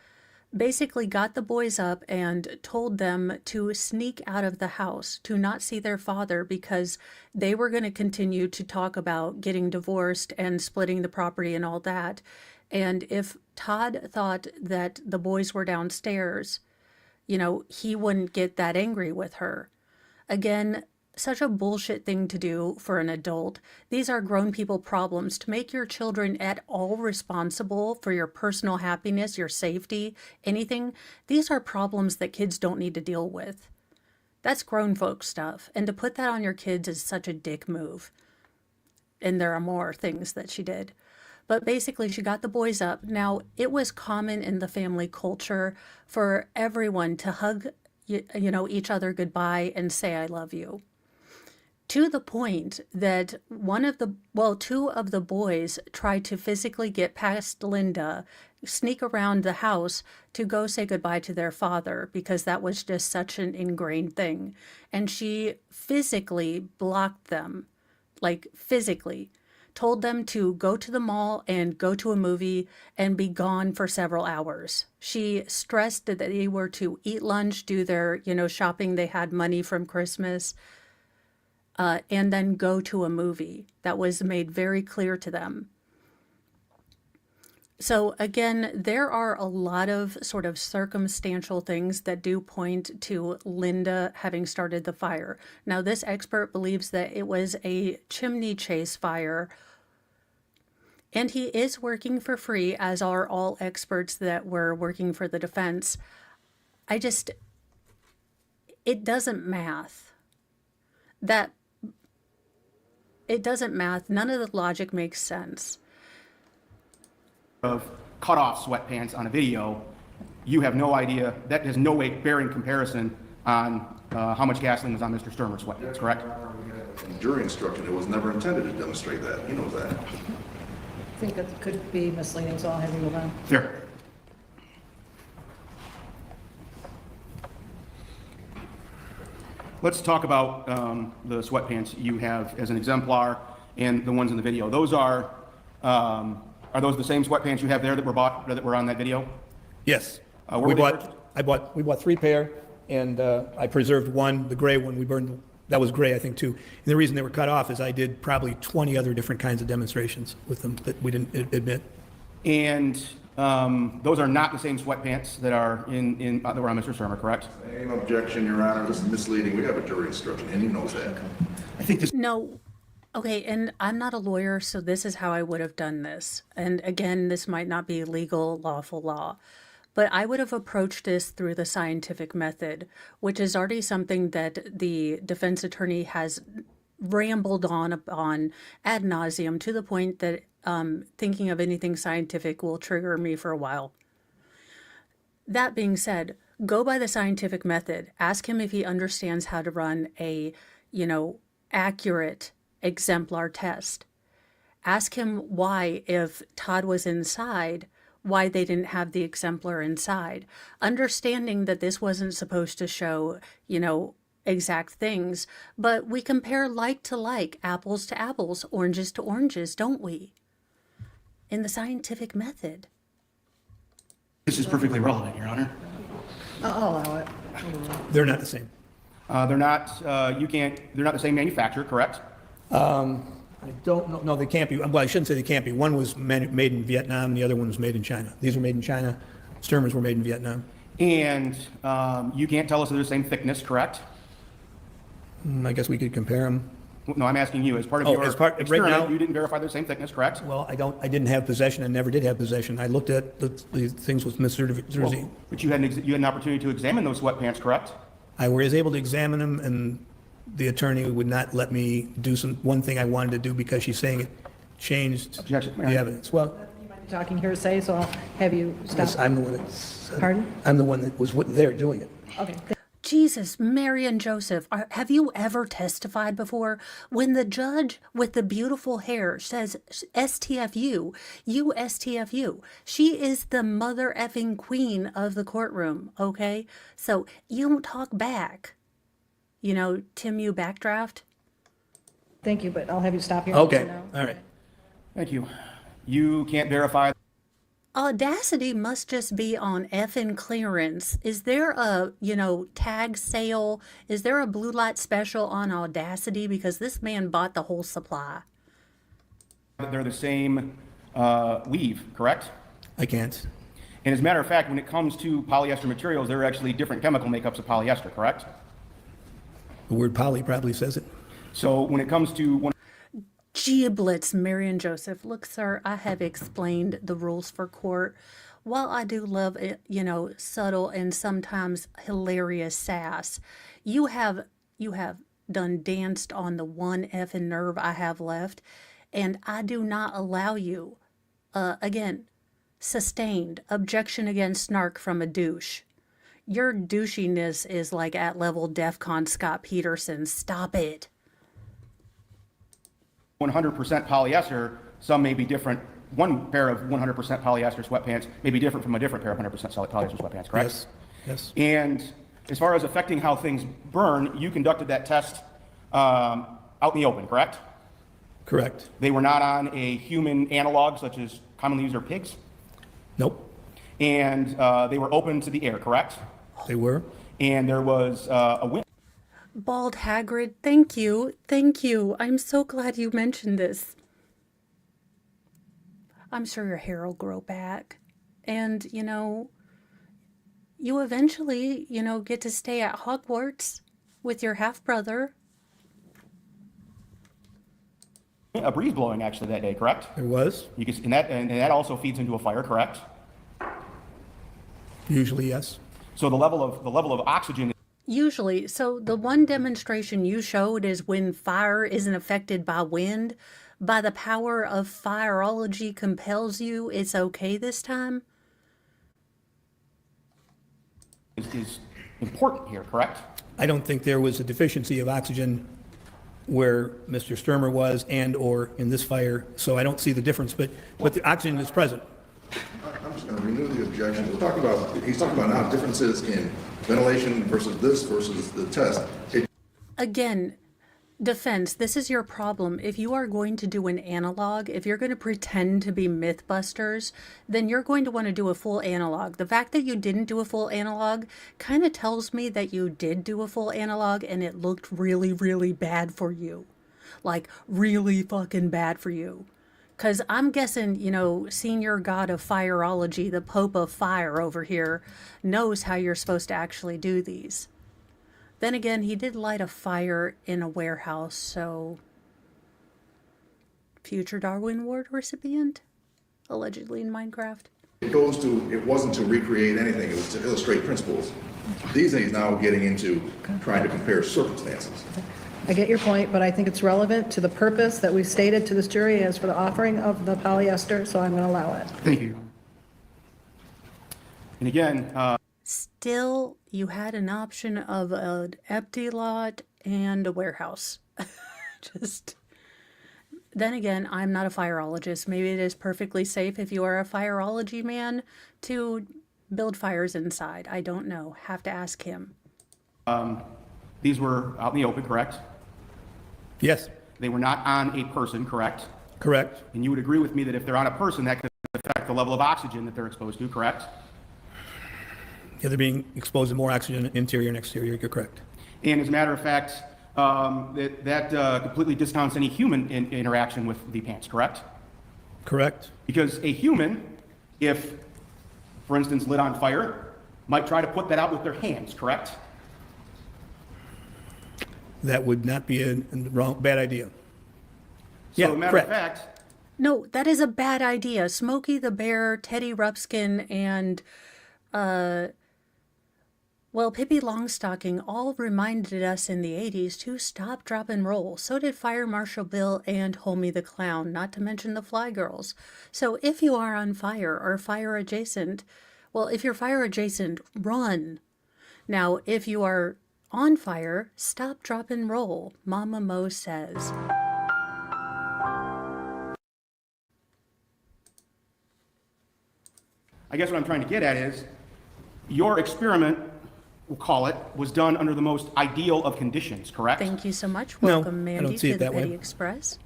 basically got the boys up and told them to sneak out of the house, to not see their father, because they were going to continue to talk about getting divorced and splitting the property and all that. And if Todd thought that the boys were downstairs, he wouldn't get that angry with her. Again, such a bullshit thing to do for an adult. These are grown people problems. To make your children at all responsible for your personal happiness, your safety, anything, these are problems that kids don't need to deal with. That's grown folk stuff. And to put that on your kids is such a dick move. And there are more things that she did. But basically, she got the boys up. Now, it was common in the family culture for everyone to hug, each other goodbye and say, I love you. To the point that two of the boys tried to physically get past Linda, sneak around the house to go say goodbye to their father because that was just such an ingrained thing. And she physically blocked them, like physically, told them to go to the mall and go to a movie and be gone for several hours. She stressed that they were to eat lunch, do their, shopping. They had money from Christmas. And then go to a movie. That was made very clear to them. So again, there are a lot of sort of circumstantial things that do point to Linda having started the fire. Now, this expert believes that it was a chimney chase fire, and he is working for free, as are all experts that were working for the defense. It doesn't math. It doesn't math. None of the logic makes sense. Of cut off sweatpants on a video, you have no idea, that has no way bearing comparison on how much gasoline was on Mr. Stermer's sweatpants, correct? In jury instruction, it was never intended to demonstrate that. He knows that. I think that could be misleading, so I'll have you move on. Fair. Let's talk about the sweatpants you have as an exemplar and the ones in the video. Those are those the same sweatpants you have there that were on that video? Yes. Where We were they bought 3 pair, and I preserved one, the gray one. We burned, that was gray, I think, too. And the reason they were cut off is I did probably 20 other different kinds of demonstrations with them that we didn't admit. And those are not the same sweatpants that are that were on Mr. Stermer, correct? Same objection, Your Honor. This is misleading. We have a jury instruction, and he knows that. I think this. No. Okay, and I'm not a lawyer, so this is how I would have done this. And again, this might not be legal, lawful law, but I would have approached this through the scientific method, which is already something that the defense attorney has rambled on ad nauseum, to the point that thinking of anything scientific will trigger me for a while. That being said, go by the scientific method. Ask him if he understands how to run a, accurate exemplar test. Ask him why, if Todd was inside, why they didn't have the exemplar inside. Understanding that this wasn't supposed to show, exact things, but we compare like to like, apples to apples, oranges to oranges, don't we? In the scientific method. This is perfectly relevant, Your Honor. I'll allow it. They're not the same. They're not. They're not the same manufacturer, correct? I don't know. No, they can't be. Well, I shouldn't say they can't be. One was made in Vietnam, and the other one was made in China. These were made in China. Stermers were made in Vietnam. And you can't tell us they're the same thickness, correct? I guess we could compare them. No, I'm asking you. As part of your right experiment, now- you didn't verify they're the same thickness, correct? Well, I didn't have possession and never did have possession. I looked at the things with Mr. Zerzy. But you had an opportunity to examine those sweatpants, correct? I was able to examine them, and the attorney would not let me do one thing I wanted to do because she's saying it changed Objection. the evidence. Well, Talking hearsay, so I'll have you yes, stop. I'm the one that said it. Pardon? I'm the one that was there doing it. Okay. Jesus, Mary and Joseph, have you ever testified before? When the judge with the beautiful hair says STFU, you STFU, she is the mother effing queen of the courtroom, okay? So you don't talk back. Tim, you backdraft? Thank you, but I'll have you stop here. Okay, now. all right. Thank you. You can't verify. Audacity must just be on effing clearance. Is there a, tag sale? Is there a blue light special on Audacity? Because this man bought the whole supply. They're the same weave, correct? I can't. And as a matter of fact, when it comes to polyester materials, there are actually different chemical makeups of polyester, correct? The word poly probably says it. So when it comes to one Giblets, Mary and Joseph. Look, sir, I have explained the rules for court. While I do love it, subtle and sometimes hilarious sass, you have done danced on the one effing nerve I have left, and I do not allow you, again, sustained objection against snark from a douche. Your douchiness is like at level DEFCON Scott Peterson. Stop it. 100% polyester, some may be different. One pair of 100% polyester sweatpants may be different from a different pair of 100% polyester sweatpants, correct? Yes, yes. And as far as affecting how things burn, you conducted that test out in the open, correct? Correct. They were not on a human analog, such as commonly used are pigs, Nope, and they were open to the air, correct? they were. And there was a wind. Bald Hagrid, thank you. Thank you. I'm so glad you mentioned this. I'm sure your hair will grow back. And, you eventually, get to stay at Hogwarts with your half-brother. A breeze blowing actually that day, correct? There was. You can, and that also feeds into a fire, correct? Usually, yes. So the level of oxygen. Usually, so the one demonstration you showed is when fire isn't affected by wind, by the power of fireology compels you, it's okay this time? Is important here, correct? I don't think there was a deficiency of oxygen where Mr. Stermer was and or in this fire, so I don't see the difference, but the oxygen is present. I'm just going to renew the objection. He's talking about now differences in ventilation versus this versus the test. Again, defense, this is your problem. If you are going to do an analog, if you're going to pretend to be Mythbusters, then you're going to want to do a full analog. The fact that you didn't do a full analog kind of tells me that you did do a full analog and it looked really, really bad for you. Like, really fucking bad for you. Because I'm guessing, senior god of fireology, the Pope of Fire over here, knows how you're supposed to actually do these. Then again, he did light a fire in a warehouse, so... Future Darwin Award recipient? Allegedly in Minecraft. It wasn't to recreate anything, it was to illustrate principles. These days now we're getting into trying to compare circumstances. I get your point, but I think it's relevant to the purpose that we've stated to this jury as for the offering of the polyester, so I'm going to allow it. Thank you. And again, Still, you had an option of an empty lot and a warehouse. Then again, I'm not a fireologist. Maybe it is perfectly safe if you are a fireology man to build fires inside. I don't know. Have to ask him. these were out in the open, correct? Yes, They were not on a person, correct? correct. And you would agree with me that if they're on a person, that could affect the level of oxygen that they're exposed to, correct? Yeah, they're being exposed to more oxygen, interior and exterior, you're correct. And as a matter of fact, that completely discounts any human interaction with the pants, correct? Correct. Because a human, if, for instance, lit on fire, might try to put that out with their hands, correct? That would not be a bad idea. So, Yeah, as a matter correct. of fact, No, that is a bad idea. Smokey the Bear, Teddy Ruxpin, and, Pippi Longstocking all reminded us in the 80s to stop, drop, and roll. So did Fire Marshal Bill and Homie the Clown, not to mention the Fly Girls. So if you are on fire or fire adjacent, if you're fire adjacent, run. Now, if you are on fire, stop, drop, and roll, Mama Mo says. I guess what I'm trying to get at is, your experiment, we'll call it, was done under the most ideal of conditions, correct? Thank you so much. No, Welcome, I Mandy, don't see to it the that way. Petty Express.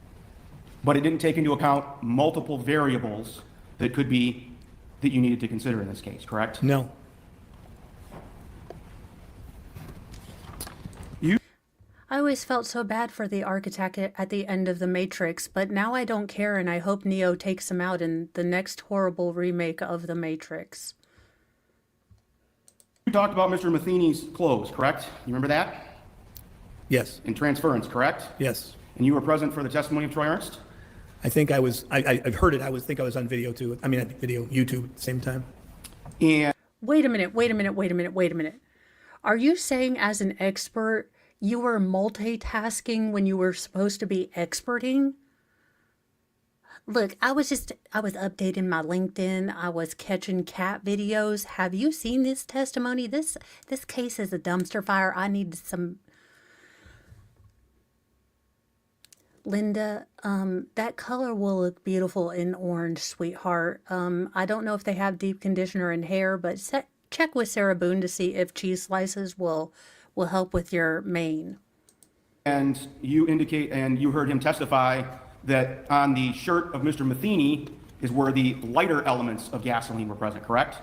But it didn't take into account multiple variables that you needed to consider in this case, correct? No. I always felt so bad for the architect at the end of The Matrix, but now I don't care, and I hope Neo takes him out in the next horrible remake of The Matrix. You talked about Mr. Matheny's clothes, correct? You remember that? Yes, and transference, correct? yes. And you were present for the testimony of Troy Ernst? I think I was, I've heard it, think I was on video too. I mean, not video, YouTube at the same time. And Wait a minute, wait a minute, wait a minute, wait a minute. Are you saying as an expert, you were multitasking when you were supposed to be experting? Look, I was updating my LinkedIn. I was catching cat videos. Have you seen this testimony? This case is a dumpster fire. I need some. Linda, that color will look beautiful in orange, sweetheart. I don't know if they have deep conditioner in hair, but check with Sarah Boone to see if cheese slices will help with your mane. And you indicate, and you heard him testify that on the shirt of Mr. Matheny is where the lighter elements of gasoline were present, correct?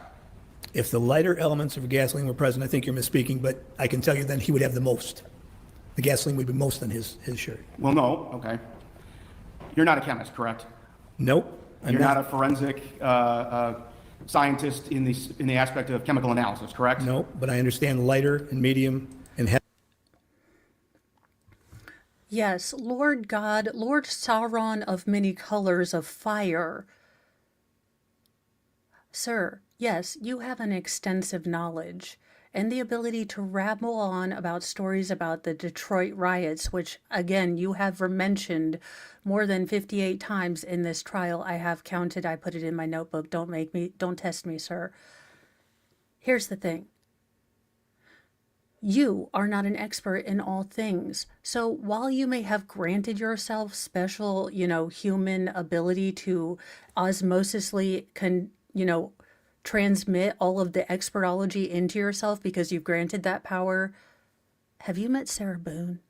If the lighter elements of gasoline were present, I think you're misspeaking, but I can tell you then he would have the most. The gasoline would be most on his shirt. Well, no, okay. You're not a chemist, correct? Nope. You're not a forensic scientist in the aspect of chemical analysis, correct? Nope, but I understand lighter and medium and heavy. Yes, Lord God, Lord Sauron of many colors of fire. Sir, yes, you have an extensive knowledge and the ability to ramble on about stories about the Detroit riots, which, again, you have mentioned more than 58 times in this trial. I have counted. I put it in my notebook. Don't test me, sir. Here's the thing. You are not an expert in all things. So while you may have granted yourself special, human ability to osmosisly transmit all of the expertology into yourself because you've granted that power, have you met Sarah Boone?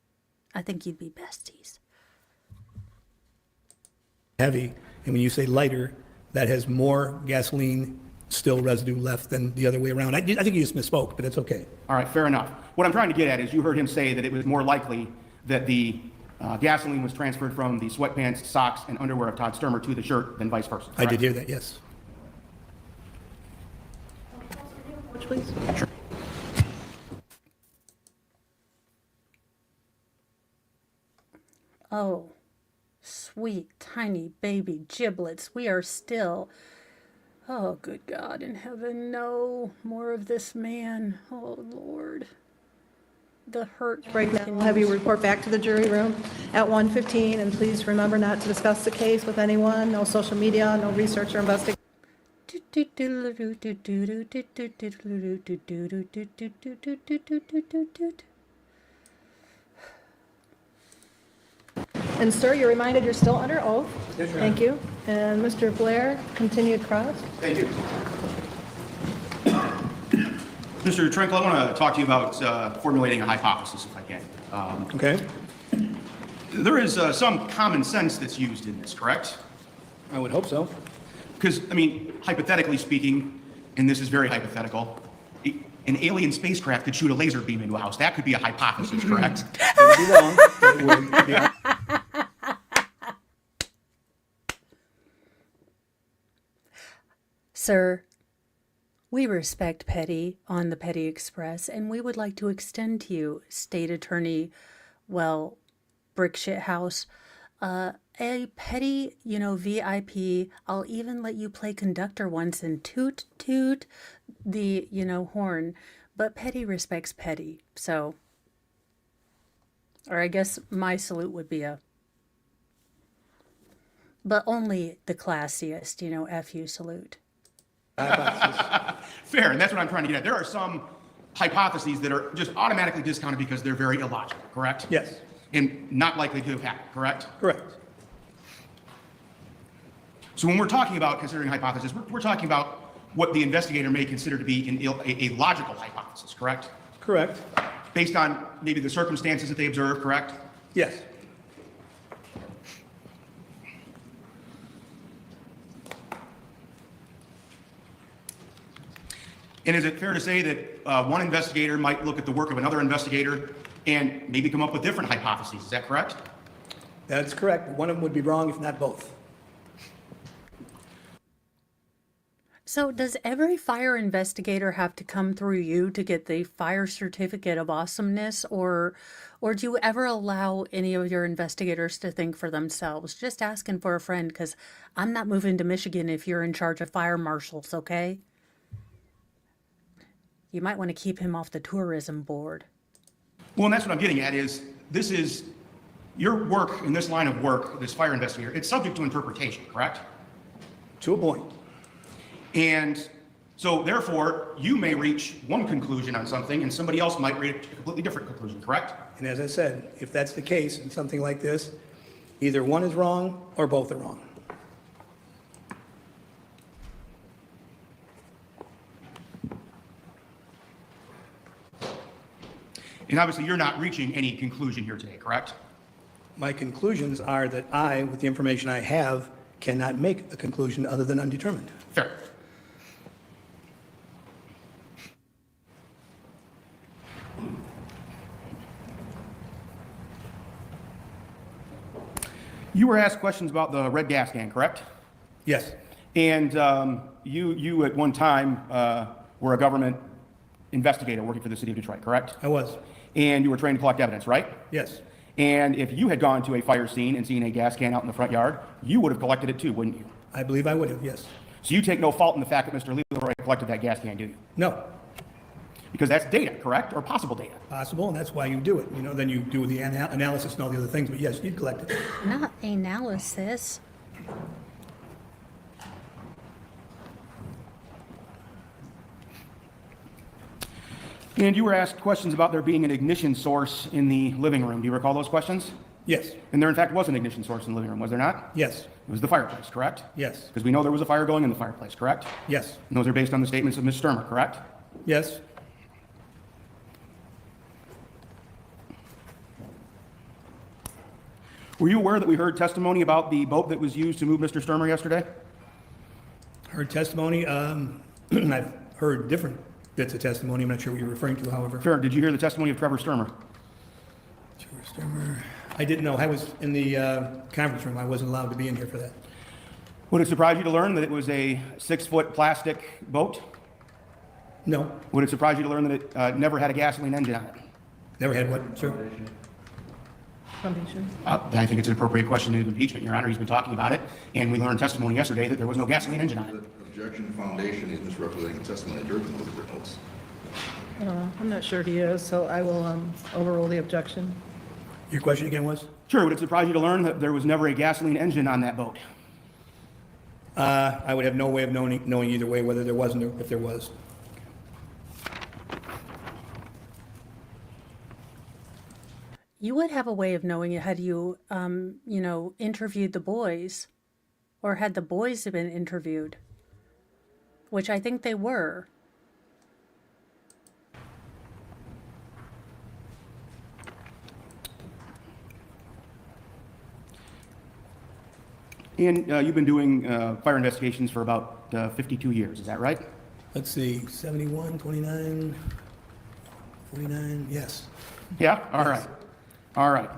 I think you'd be besties. Heavy, and when you say lighter, that has more gasoline still residue left than the other way around. I think you just misspoke, but that's okay. All right, fair enough. What I'm trying to get at is you heard him say that it was more likely that the gasoline was transferred from the sweatpants, socks, and underwear of Todd Stermer to the shirt than vice versa. I correct? did hear that, yes. Which, please? Sure. Oh, sweet, tiny baby giblets. We are still... Oh, good God in heaven, no more of this man. Oh, Lord. The hurt. Right now, we'll have you report back to the jury room at 1:15, and please remember not to discuss the case with anyone, no social media, no research or investigation. And sir, you're reminded you're still under oath. Yes, Your Honor. Thank you. And Mr. Blair, continue cross. Thank you. Mr. Trinkle, I want to talk to you about formulating a hypothesis, if I can. Okay? There is some common sense that's used in this, correct? I would hope so. Because, hypothetically speaking, and this is very hypothetical, an alien spacecraft could shoot a laser beam into a house. That could be a hypothesis, correct? It would be wrong. It would be- Sir, we respect Petty on the Petty Express, and we would like to extend to you, State Attorney, Brickshit House, a Petty, VIP. I'll even let you play conductor once and toot, toot the, horn. But Petty respects Petty, so... Or I guess my salute would be but only the classiest, F you salute. Fair, and that's what I'm trying to get at. There are some hypotheses that are just automatically discounted because they're very illogical, correct? Yes, And not likely to have happened, correct? correct. So when we're talking about considering hypothesis, we're talking about what the investigator may consider to be a logical hypothesis, correct? Correct. Based on maybe the circumstances that they observed, correct? Yes. And is it fair to say that one investigator might look at the work of another investigator and maybe come up with different hypotheses? Is that correct? That's correct. One of them would be wrong, if not both. So does every fire investigator have to come through you to get the fire certificate of awesomeness, or do you ever allow any of your investigators to think for themselves? Just asking for a friend, because I'm not moving to Michigan if you're in charge of fire marshals, okay? You might want to keep him off the tourism board. Well, and that's what I'm getting at is, this is, your work in this line of work, this fire investigator, it's subject to interpretation, correct? To a point. And so therefore, you may reach one conclusion on something and somebody else might reach a completely different conclusion, correct? And as I said, if that's the case in something like this, either one is wrong or both are wrong. And obviously, you're not reaching any conclusion here today, correct? My conclusions are that I, with the information I have, cannot make a conclusion other than undetermined. Fair. You were asked questions about the red gas can, correct? Yes, And you at one time were a government investigator working for the city of Detroit, correct? I was. And you were trained to collect evidence, right? Yes, And if you had gone to a fire scene and seen a gas can out in the front yard, you would have collected it too, wouldn't you? I believe I would have, yes. So you take no fault in the fact that Mr. Leroy collected that gas can, do you? No, Because that's data, correct? Or possible data? possible, and that's why you do it. You know, then you do the analysis and all the other things, but yes, you'd collect it. Not analysis. And you were asked questions about there being an ignition source in the living room. Do you recall those questions? Yes, And there in fact was an ignition source in the living room, was there not? yes, It was the fireplace, correct? yes, Because we know there was a fire going in the fireplace, correct? yes, And those are based on the statements of Ms. Stermer, correct? yes. Were you aware that we heard testimony about the boat that was used to move Mr. Stermer yesterday? Heard testimony, I've heard different bits of testimony. I'm not sure what you're referring to, however. Fair. Did you hear the testimony of Trevor Stermer? George Stemmer. I didn't know. I was in the conference room. I wasn't allowed to be in here for that. Would it surprise you to learn that it was a 6-foot plastic boat? No, Would it surprise you to learn that it never had a gasoline engine on it? never had what, sir? Foundation. I think it's an appropriate question to impeachment, Your Honor. He's been talking about it, and we learned testimony yesterday that there was no gasoline engine on it. Objection, foundation is misrepresenting the testimony of Durkin with the notes. I'm not sure he is, so I will overrule the objection. Your question again was? Sure, would it surprise you to learn that there was never a gasoline engine on that boat? I would have no way of knowing either way, whether there wasn't or if there was. You would have a way of knowing it had you, interviewed the boys, or had the boys been interviewed, which I think they were. And you've been doing fire investigations for about 52 years, is that right? Let's see, 71, 29, 49, yes. Yeah? All right. All right.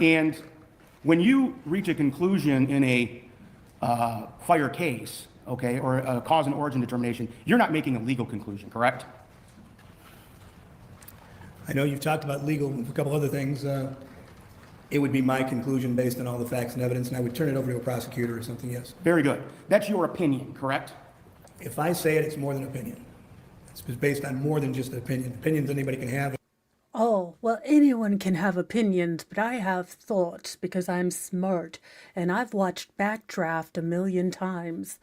And when you reach a conclusion in a fire case, okay, or a cause and origin determination, you're not making a legal conclusion, correct? I know you've talked about legal and a couple other things. It would be my conclusion based on all the facts and evidence, and I would turn it over to a prosecutor or something, yes. Very good. That's your opinion, correct? If I say it, it's more than opinion. It's based on more than just an opinion. Opinions anybody can have. Oh, well, anyone can have opinions, but I have thoughts because I'm smart, and I've watched Backdraft a million times.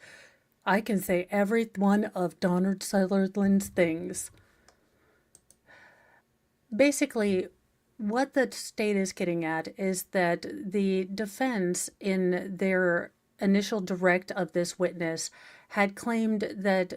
I can say every one of Donald Sutherland's things. Basically, what the state is getting at is that the defense, in their initial direct of this witness, had claimed that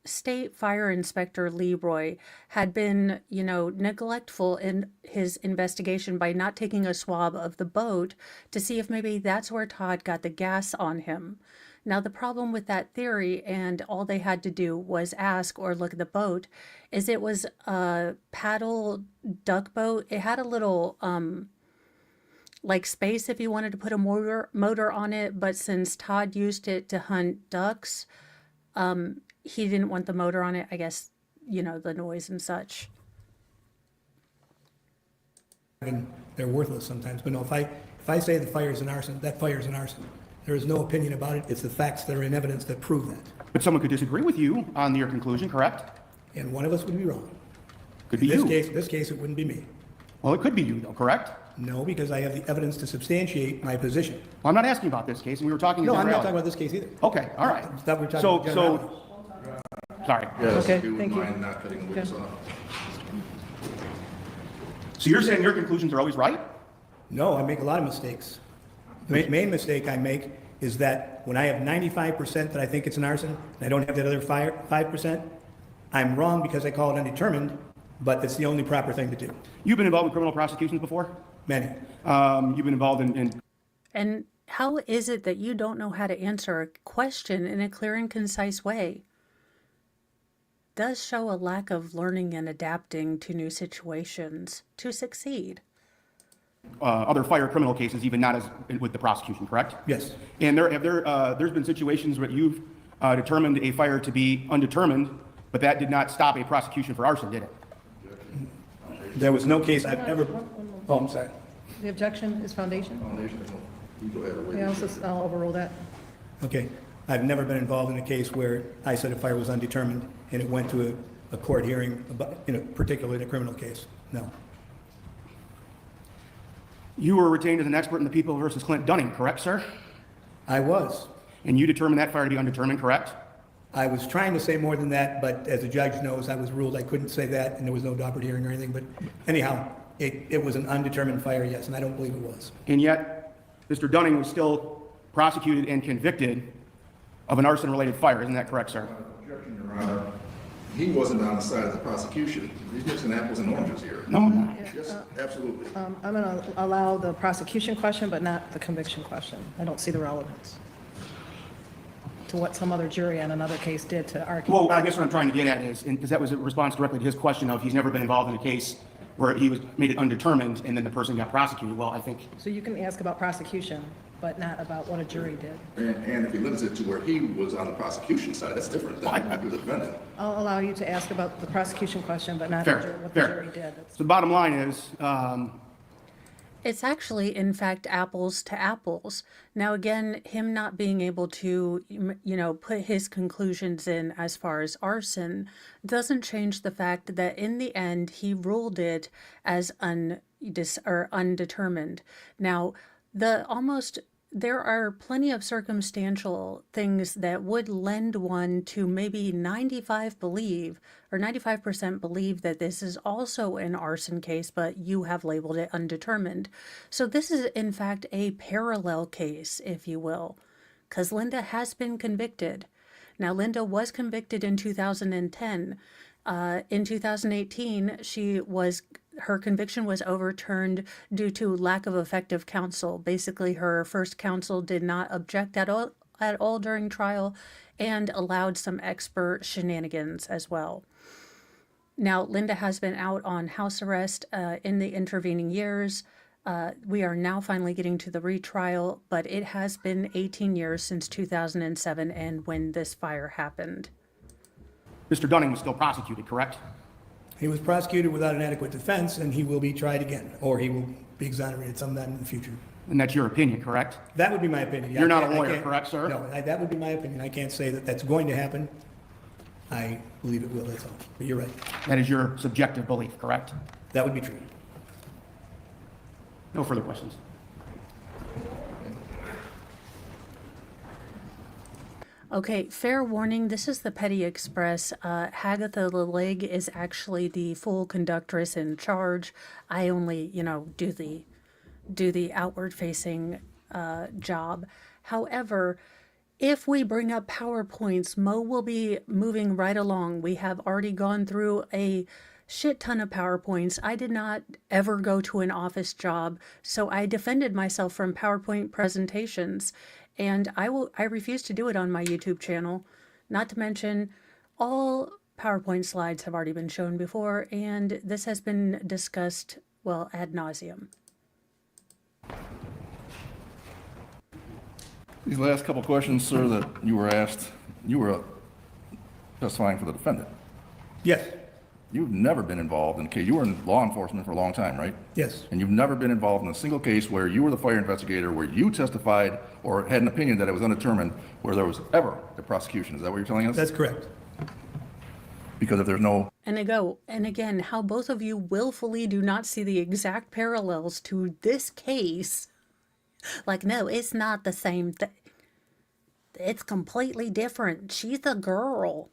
State Fire Inspector Leroy had been, neglectful in his investigation by not taking a swab of the boat to see if maybe that's where Todd got the gas on him. Now, the problem with that theory, and all they had to do was ask or look at the boat, is it was a paddle duck boat. It had a little, space if you wanted to put a motor on it, but since Todd used it to hunt ducks, he didn't want the motor on it. I guess, you know, the noise and such. And they're worthless sometimes, but no, if I say the fire is an arson, that fire is an arson. There is no opinion about it. It's the facts that are in evidence that prove that. But someone could disagree with you on your conclusion, correct? And one of us would be wrong. Could be In you. this case, it wouldn't be me. Well, it could be you, though, correct? No, because I have the evidence to substantiate my position. Well, I'm not asking about this case, and we were talking. No, I'm not generality. talking about this case either. Okay, all right. I thought we were talking So, about generality. sorry. Yes, Okay, if you thank wouldn't you. mind not cutting the witness off. So you're saying your conclusions are always right? No, I make a lot of mistakes. The main mistake I make is that when I have 95% that I think it's an arson, and I don't have that other 5%, I'm wrong because I call it undetermined, but it's the only proper thing to do. You've been involved in criminal prosecutions before? Many. You've been involved in And how is it that you don't know how to answer a question in a clear and concise way? Does show a lack of learning and adapting to new situations to succeed. other fire criminal cases, even not as with the prosecution, correct? Yes. And there's been situations where you've determined a fire to be undetermined, but that did not stop a prosecution for arson, did it? There was no case I've ever, oh, I'm sorry. The objection is foundation? Foundation, you go ahead. Yeah, I'll overrule that. Okay. I've never been involved in a case where I said a fire was undetermined and it went to a court hearing, about, particularly in a criminal case. No. You were retained as an expert in the People versus Clint Dunning, correct, sir? I was. And you determined that fire to be undetermined, correct? I was trying to say more than that, but as the judge knows, I was ruled I couldn't say that, and there was no Daubert hearing or anything. But anyhow, it was an undetermined fire, yes, and I don't believe it was. And yet, Mr. Dunning was still prosecuted and convicted of an arson-related fire. Isn't that correct, sir? Objection, Your Honor. He wasn't on the side of the prosecution. He's mixing apples and oranges here. No, I'm not. Yes, absolutely. I'm going to allow the prosecution question, but not the conviction question. I don't see the relevance to what some other jury on another case did to argue. Well, I guess what I'm trying to get at is, because that was a response directly to his question of he's never been involved in a case where he was made it undetermined and then the person got prosecuted. Well, I think, So you can ask about prosecution, but not about what a jury did. And if he limits it to where he was on the prosecution side, that's different than the defendant. I'll allow you to ask about the prosecution question, but not fair, what the fair. jury did. So the bottom line is, It's actually, in fact, apples to apples. Now, again, him not being able to, put his conclusions in as far as arson doesn't change the fact that in the end, he ruled it as undetermined. Now, there are plenty of circumstantial things that would lend one to maybe 95% believe that this is also an arson case, but you have labeled it undetermined. So this is in fact a parallel case, if you will, because Linda has been convicted. Now, Linda was convicted in 2010. In 2018, her conviction was overturned due to lack of effective counsel. Basically, her first counsel did not object at all during trial and allowed some expert shenanigans as well. Now, Linda has been out on house arrest in the intervening years. We are now finally getting to the retrial, but it has been 18 years since 2007 and when this fire happened. Mr. Dunning was still prosecuted, correct? He was prosecuted without an adequate defense, and he will be tried again, or he will be exonerated sometime in the future. And that's your opinion, correct? That would be my opinion. You're not a I lawyer, can't- correct, sir? No, that would be my opinion. I can't say that that's going to happen. I believe it will, that's all. But you're right. That is your subjective belief, correct? That would be true. No further questions. Okay, fair warning, this is the Petty Express. Hagatha LeLeg is actually the full conductress in charge. I only, do the outward-facing job. However, if we bring up PowerPoints, Mo will be moving right along. We have already gone through a shit ton of PowerPoints. I did not ever go to an office job, so I defended myself from PowerPoint presentations. And I refuse to do it on my YouTube channel. Not to mention, all PowerPoint slides have already been shown before, and this has been discussed, well, ad nauseum. These last couple questions, sir, that you were asked, you were testifying for the defendant. Yes, You've never been involved in a case, you were in law enforcement for a long time, right? yes, And you've never been involved in a single case where you were the fire investigator, where you testified or had an opinion that it was undetermined, where there was ever a prosecution. Is that what you're telling us? that's correct. Because if there's no, And again, how both of you willfully do not see the exact parallels to this case. Like, no, it's not the same thing. It's completely different. She's a girl.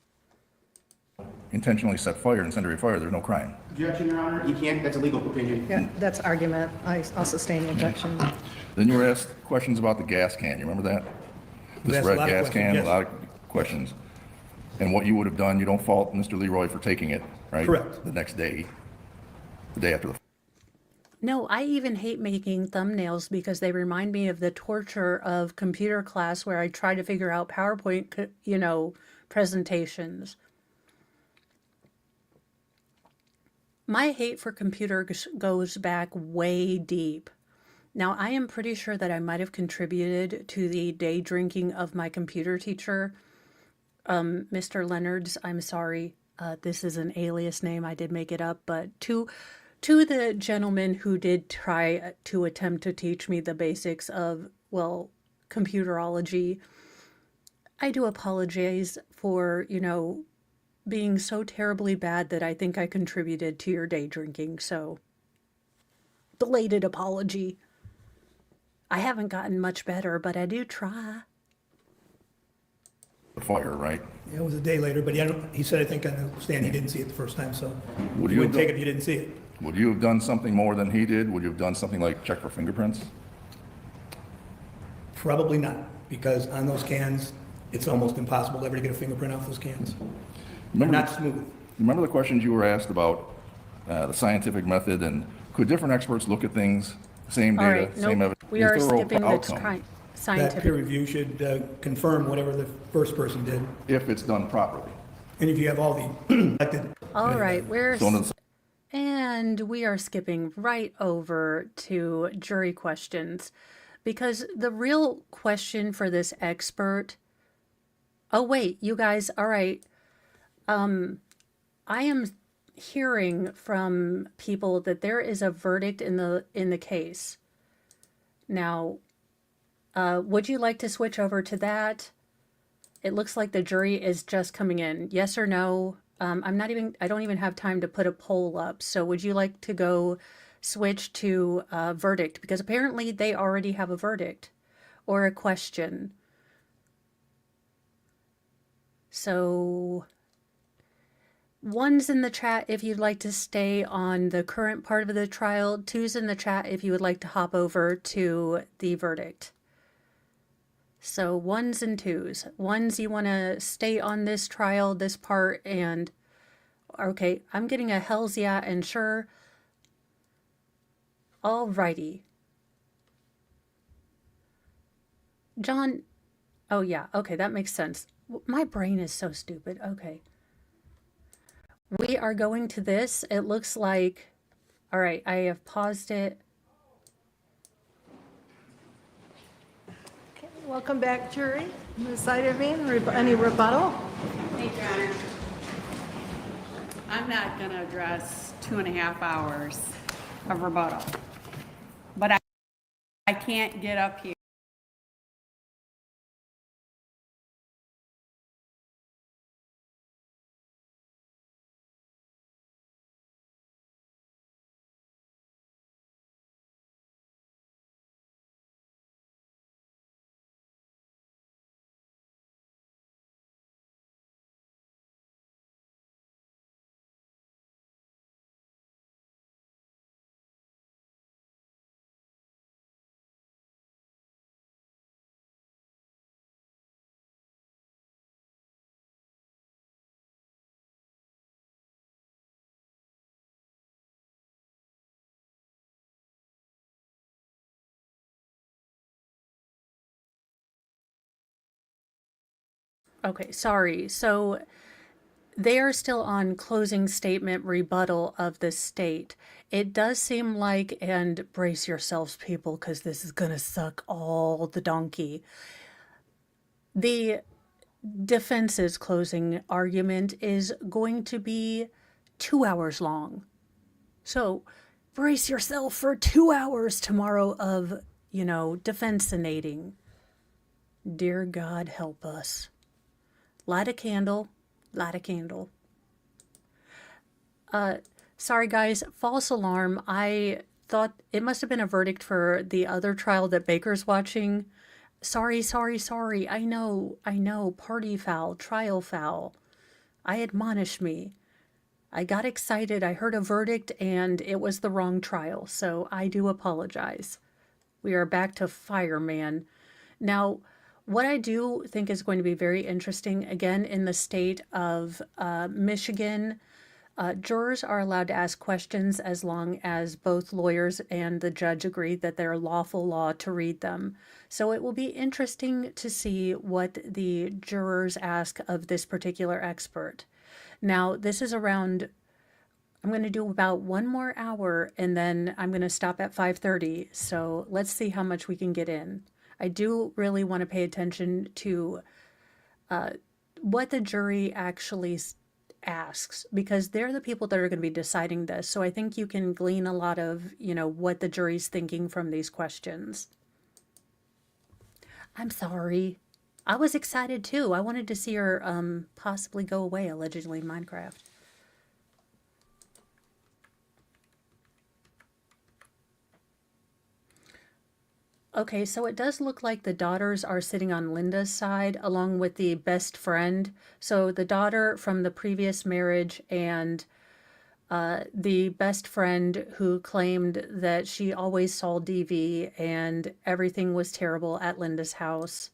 intentionally set fire, incendiary fire, there's no crime. Objection, Your Honor, you can't, that's a legal opinion. Yeah, that's argument. I'll sustain the objection. Then you were asked questions about the gas can. You remember that? This asked a red lot of gas questions, can, yes. a lot of questions. And what you would have done, you don't fault Mr. Leroy for taking it, right? Correct. The next day, the day after the. No, I even hate making thumbnails because they remind me of the torture of computer class where I try to figure out PowerPoint, presentations. My hate for computers goes back way deep. Now, I am pretty sure that I might have contributed to the day drinking of my computer teacher, Mr. Leonard's. I'm sorry, this is an alias name. I did make it up, but to the gentleman who did try to attempt to teach me the basics of, well, computerology, I do apologize for, being so terribly bad that I think I contributed to your day drinking. So, belated apology. I haven't gotten much better, but I do try. Fire, right? Yeah, it was a day later, but he said, I think on the stand, he didn't see it the first time, so Would you you wouldn't have take done- it if you didn't see it. Would you have done something more than he did? Would you have done something like check for fingerprints? Probably not, because on those cans, it's almost impossible ever to get a fingerprint off those cans. They're Remember not the- smooth. Remember the questions you were asked about the scientific method and could different experts look at things, same All data, right, same nope, evidence? we Is are there a skipping the outcome That peer scientific. review should confirm whatever the first person did. if it's done properly? And if you have all the elected. All right, So under the and we are skipping right over to jury questions because the real question for this expert. Oh, wait, you guys, all right. I am hearing from people that there is a verdict in the case. Now, would you like to switch over to that? It looks like the jury is just coming in. Yes or no? I don't even have time to put a poll up. So would you like to go switch to verdict? Because apparently they already have a verdict or a question. So one's in the chat if you'd like to stay on the current part of the trial. Two's in the chat if you would like to hop over to the verdict. So ones and twos. Ones, you want to stay on this trial, this part, and okay, I'm getting a hells yeah and sure. Alrighty. John, oh yeah, okay, that makes sense. My brain is so stupid. Okay. We are going to this. It looks like, all right, I have paused it. Welcome back, jury. Ms. Siderveen, any rebuttal? Thank you, Your Honor. I'm not going to address 2.5 hours of rebuttal, but I can't get up here. Okay, sorry. So they are still on closing statement rebuttal of the state. It does seem like, and brace yourselves, people, because this is going to suck all the donkey. The defense's closing argument is going to be 2 hours long. So brace yourself for 2 hours tomorrow of, defenseinating. Dear God, help us. Light a candle, light a candle. Sorry guys, false alarm. I thought it must have been a verdict for the other trial that Baker's watching. Sorry. I know. Party foul, trial foul. I admonish me. I got excited. I heard a verdict and it was the wrong trial. So I do apologize. We are back to fireman. Now, what I do think is going to be very interesting, again, in the state of Michigan, jurors are allowed to ask questions as long as both lawyers and the judge agree that they're lawful law to read them. So it will be interesting to see what the jurors ask of this particular expert. Now, this is around, I'm going to do about 1 more hour and then I'm going to stop at 5:30. So let's see how much we can get in. I do really want to pay attention to what the jury actually asks, because they're the people that are going to be deciding this. So I think you can glean a lot of, what the jury's thinking from these questions. I'm sorry. I was excited too. I wanted to see her possibly go away, allegedly, in Minecraft. Okay, so it does look like the daughters are sitting on Linda's side along with the best friend. So the daughter from the previous marriage and the best friend who claimed that she always saw DV and everything was terrible at Linda's house.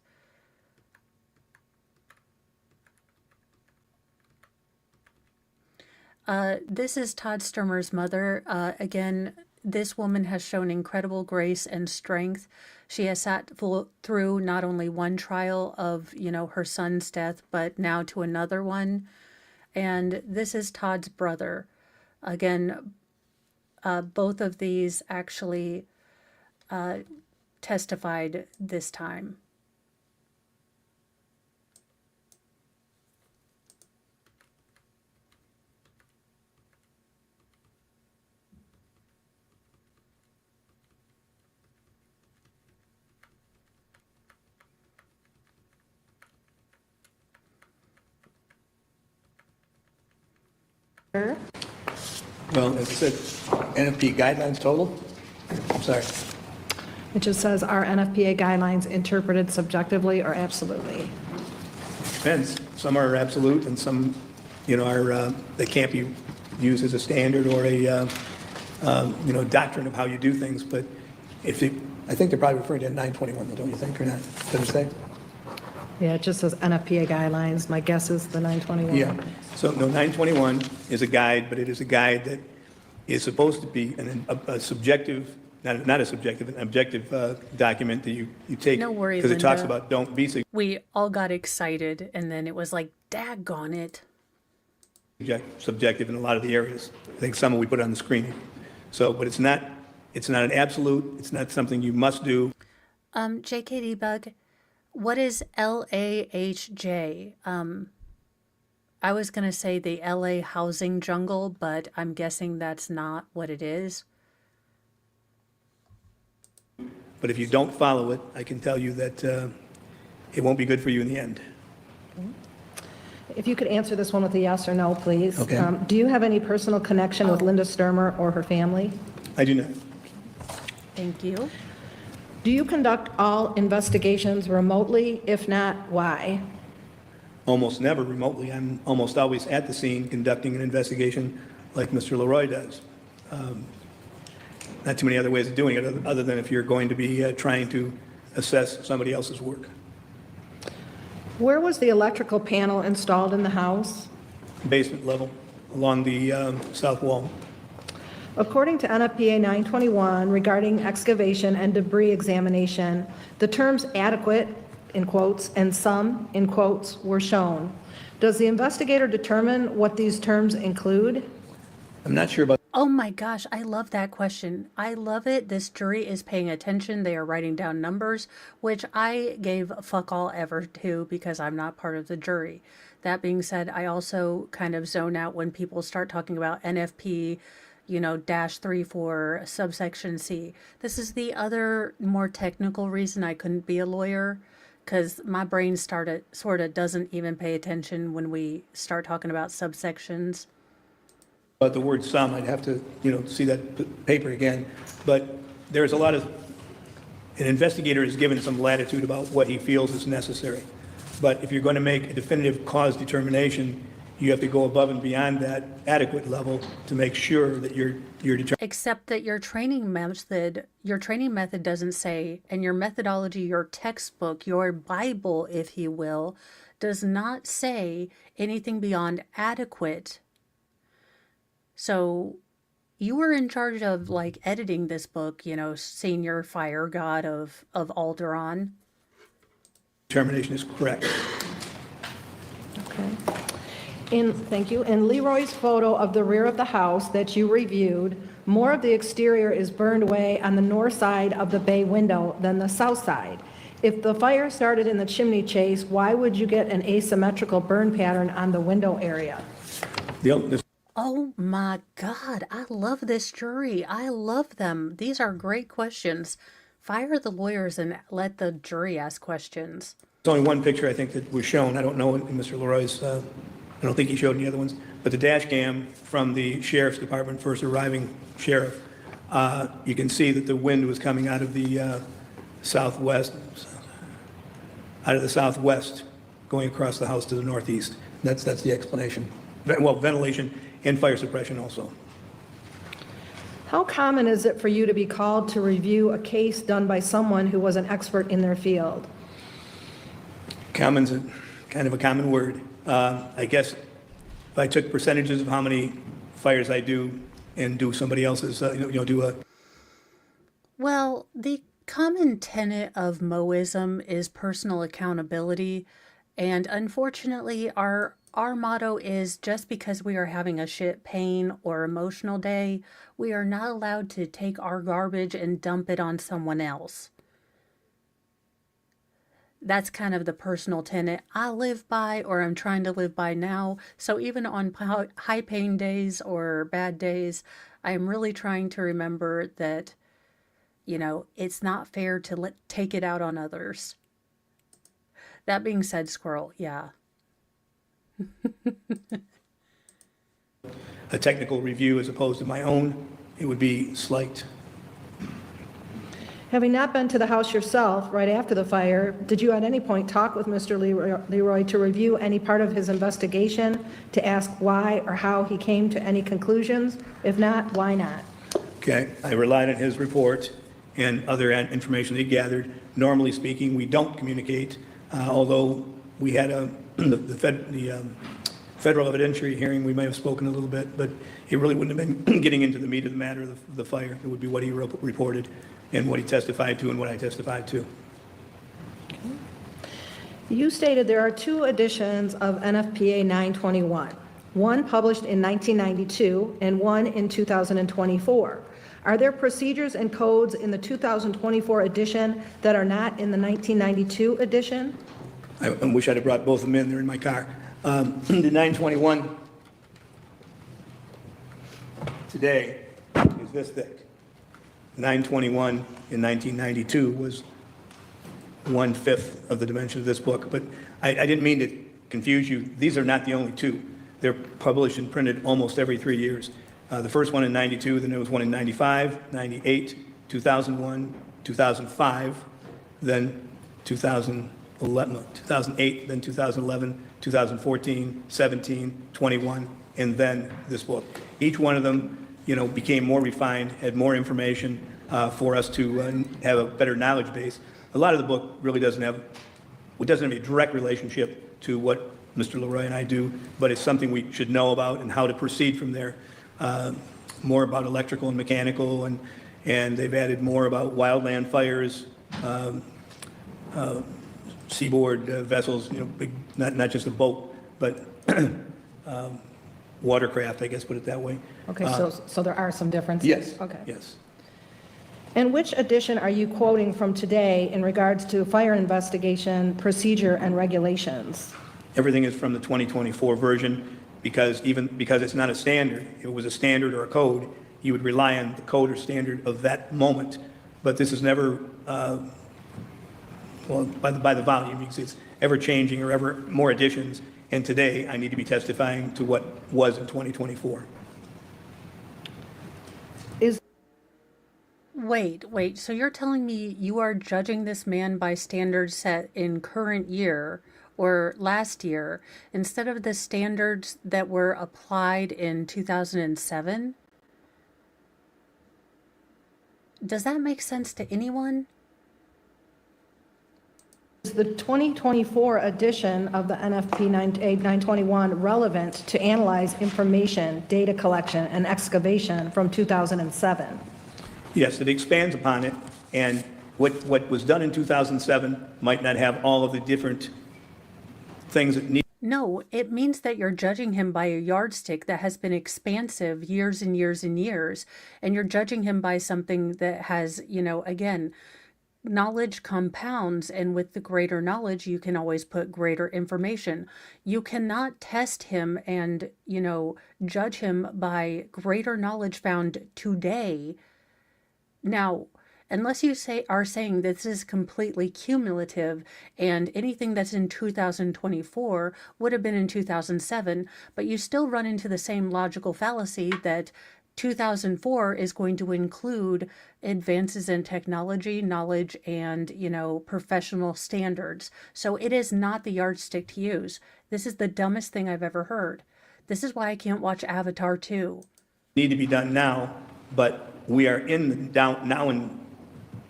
This is Todd Stermer's mother. Again, this woman has shown incredible grace and strength. She has sat through not only one trial of, her son's death, but now to another one. And this is Todd's brother. Again, both of these actually testified this time. Well, it said NFP guidelines total. I'm sorry. It just says, are NFPA guidelines interpreted subjectively or absolutely? Depends. Some are absolute and some, are, they can't be used as a standard or a, doctrine of how you do things. But I think they're probably referring to 921, don't you think, or not? Does it say? Yeah, it just says NFPA guidelines. My guess is the 921. Yeah. So, no, 921 is a guide, but it is a guide that is supposed to be a subjective, not a subjective, an objective document that you take. No worry, because it talks Linda. about don't be We all got excited, and then it was like, daggone it. subjective in a lot of the areas. I think some we put on the screen. So, but it's not an absolute. It's not something you must do. JKD Bug, what is LAHJ? I was going to say the LA housing jungle, but I'm guessing that's not what it is. But if you don't follow it, I can tell you that it won't be good for you in the end. If you could answer this one with a yes or no, please. Okay. Do you have any personal connection with Linda Stermer or her family? I do not. Thank you. Do you conduct all investigations remotely? If not, why? Almost never remotely. I'm almost always at the scene conducting an investigation like Mr. Leroy does. Not too many other ways of doing it other than if you're going to be trying to assess somebody else's work. Where was the electrical panel installed in the house? Basement level along the south wall. According to NFPA 921 regarding excavation and debris examination, the terms adequate, in quotes, and some, in quotes, were shown. Does the investigator determine what these terms include? I'm not sure about Oh my gosh, I love that question. I love it. This jury is paying attention. They are writing down numbers, which I gave fuck all ever to because I'm not part of the jury. That being said, I also kind of zone out when people start talking about NFP, dash 34 subsection C. This is the other more technical reason I couldn't be a lawyer, because my brain sort of doesn't even pay attention when we start talking about subsections. the word some. I'd have to, see that paper again. But there's a lot of, an investigator is given some latitude about what he feels is necessary. But if you're going to make a definitive cause determination, you have to go above and beyond that adequate level to make sure that you're determining. Except that your training method doesn't say, and your methodology, your textbook, your Bible, if you will, does not say anything beyond adequate. So you were in charge of editing this book, senior fire god of Alderaan. Determination is correct. Okay. Thank you. In Leroy's photo of the rear of the house that you reviewed, more of the exterior is burned away on the north side of the bay window than the south side. If the fire started in the chimney chase, why would you get an asymmetrical burn pattern on the window area? Oh my God, I love this jury. I love them. These are great questions. Fire the lawyers and let the jury ask questions. There's only one picture, I think, that was shown. I don't know in Mr. Leroy's, I don't think he showed any other ones. But the dash cam from the sheriff's department, first arriving sheriff, you can see that the wind was coming out of the southwest, going across the house to the northeast. That's the explanation. Well, ventilation and fire suppression also. How common is it for you to be called to review a case done by someone who was an expert in their field? Common's kind of a common word. I guess if I took percentages of how many fires I do and do somebody else's, Well, the common tenet of Moism is personal accountability, and unfortunately, our motto is just because we are having a shit pain or emotional day, we are not allowed to take our garbage and dump it on someone else. That's kind of the personal tenet I live by, or I'm trying to live by now. So even on high pain days or bad days, I'm really trying to remember that, it's not fair to take it out on others. That being said, squirrel, yeah. a technical review as opposed to my own, it would be slight. Having not been to the house yourself right after the fire, did you at any point talk with Mr. Leroy to review any part of his investigation, to ask why or how he came to any conclusions? If not, why not? Okay, I relied on his report and other information he gathered. Normally speaking, we don't communicate, although we had the federal evidentiary hearing, we may have spoken a little bit, but it really wouldn't have been getting into the meat of the matter of the fire. It would be what he reported and what he testified to and what I testified to. You stated there are two editions of NFPA 921, one published in 1992 and one in 2024. Are there procedures and codes in the 2024 edition that are not in the 1992 edition? I wish I'd have brought both of them in. They're in my car. The 921 today is this thick. 921 in 1992 was 1/5 of the dimension of this book. But I didn't mean to confuse you. These are not the only two. They're published and printed almost every 3 years. The first one in 92, then there was one in 95, 98, 2001, 2005, then 2008, then 2011, 2014, 17, 21, and then this book. Each one of them, became more refined, had more information for us to have a better knowledge base. A lot of the book really doesn't have a direct relationship to what Mr. Leroy and I do, but it's something we should know about and how to proceed from there. More about electrical and mechanical, and they've added more about wildland fires, seaboard vessels, big, not just a boat, but watercraft, I guess, put it that way. Okay, so there are some differences? Yes. Okay. Yes. And which edition are you quoting from today in regards to fire investigation, procedure, and regulations? Everything is from the 2024 version because it's not a standard, if it was a standard or a code, you would rely on the code or standard of that moment. But this is never, well, by the volume, because it's ever changing or ever more additions. And today, I need to be testifying to what was in 2024. Wait, so you're telling me you are judging this man by standards set in current year or last year instead of the standards that were applied in 2007? Does that make sense to anyone? Is the 2024 edition of the NFP 921 relevant to analyze information, data collection, and excavation from 2007? Yes, it expands upon it, and what was done in 2007 might not have all of the different things that need. No, it means that you're judging him by a yardstick that has been expansive years and years and years, and you're judging him by something that has, again, knowledge compounds, and with the greater knowledge, you can always put greater information. You cannot test him and, judge him by greater knowledge found today. Now, unless you are saying this is completely cumulative and anything that's in 2024 would have been in 2007, but you still run into the same logical fallacy that 2004 is going to include advances in technology, knowledge, and, professional standards. So it is not the yardstick to use. This is the dumbest thing I've ever heard. This is why I can't watch Avatar 2. Need to be done now, but we are now in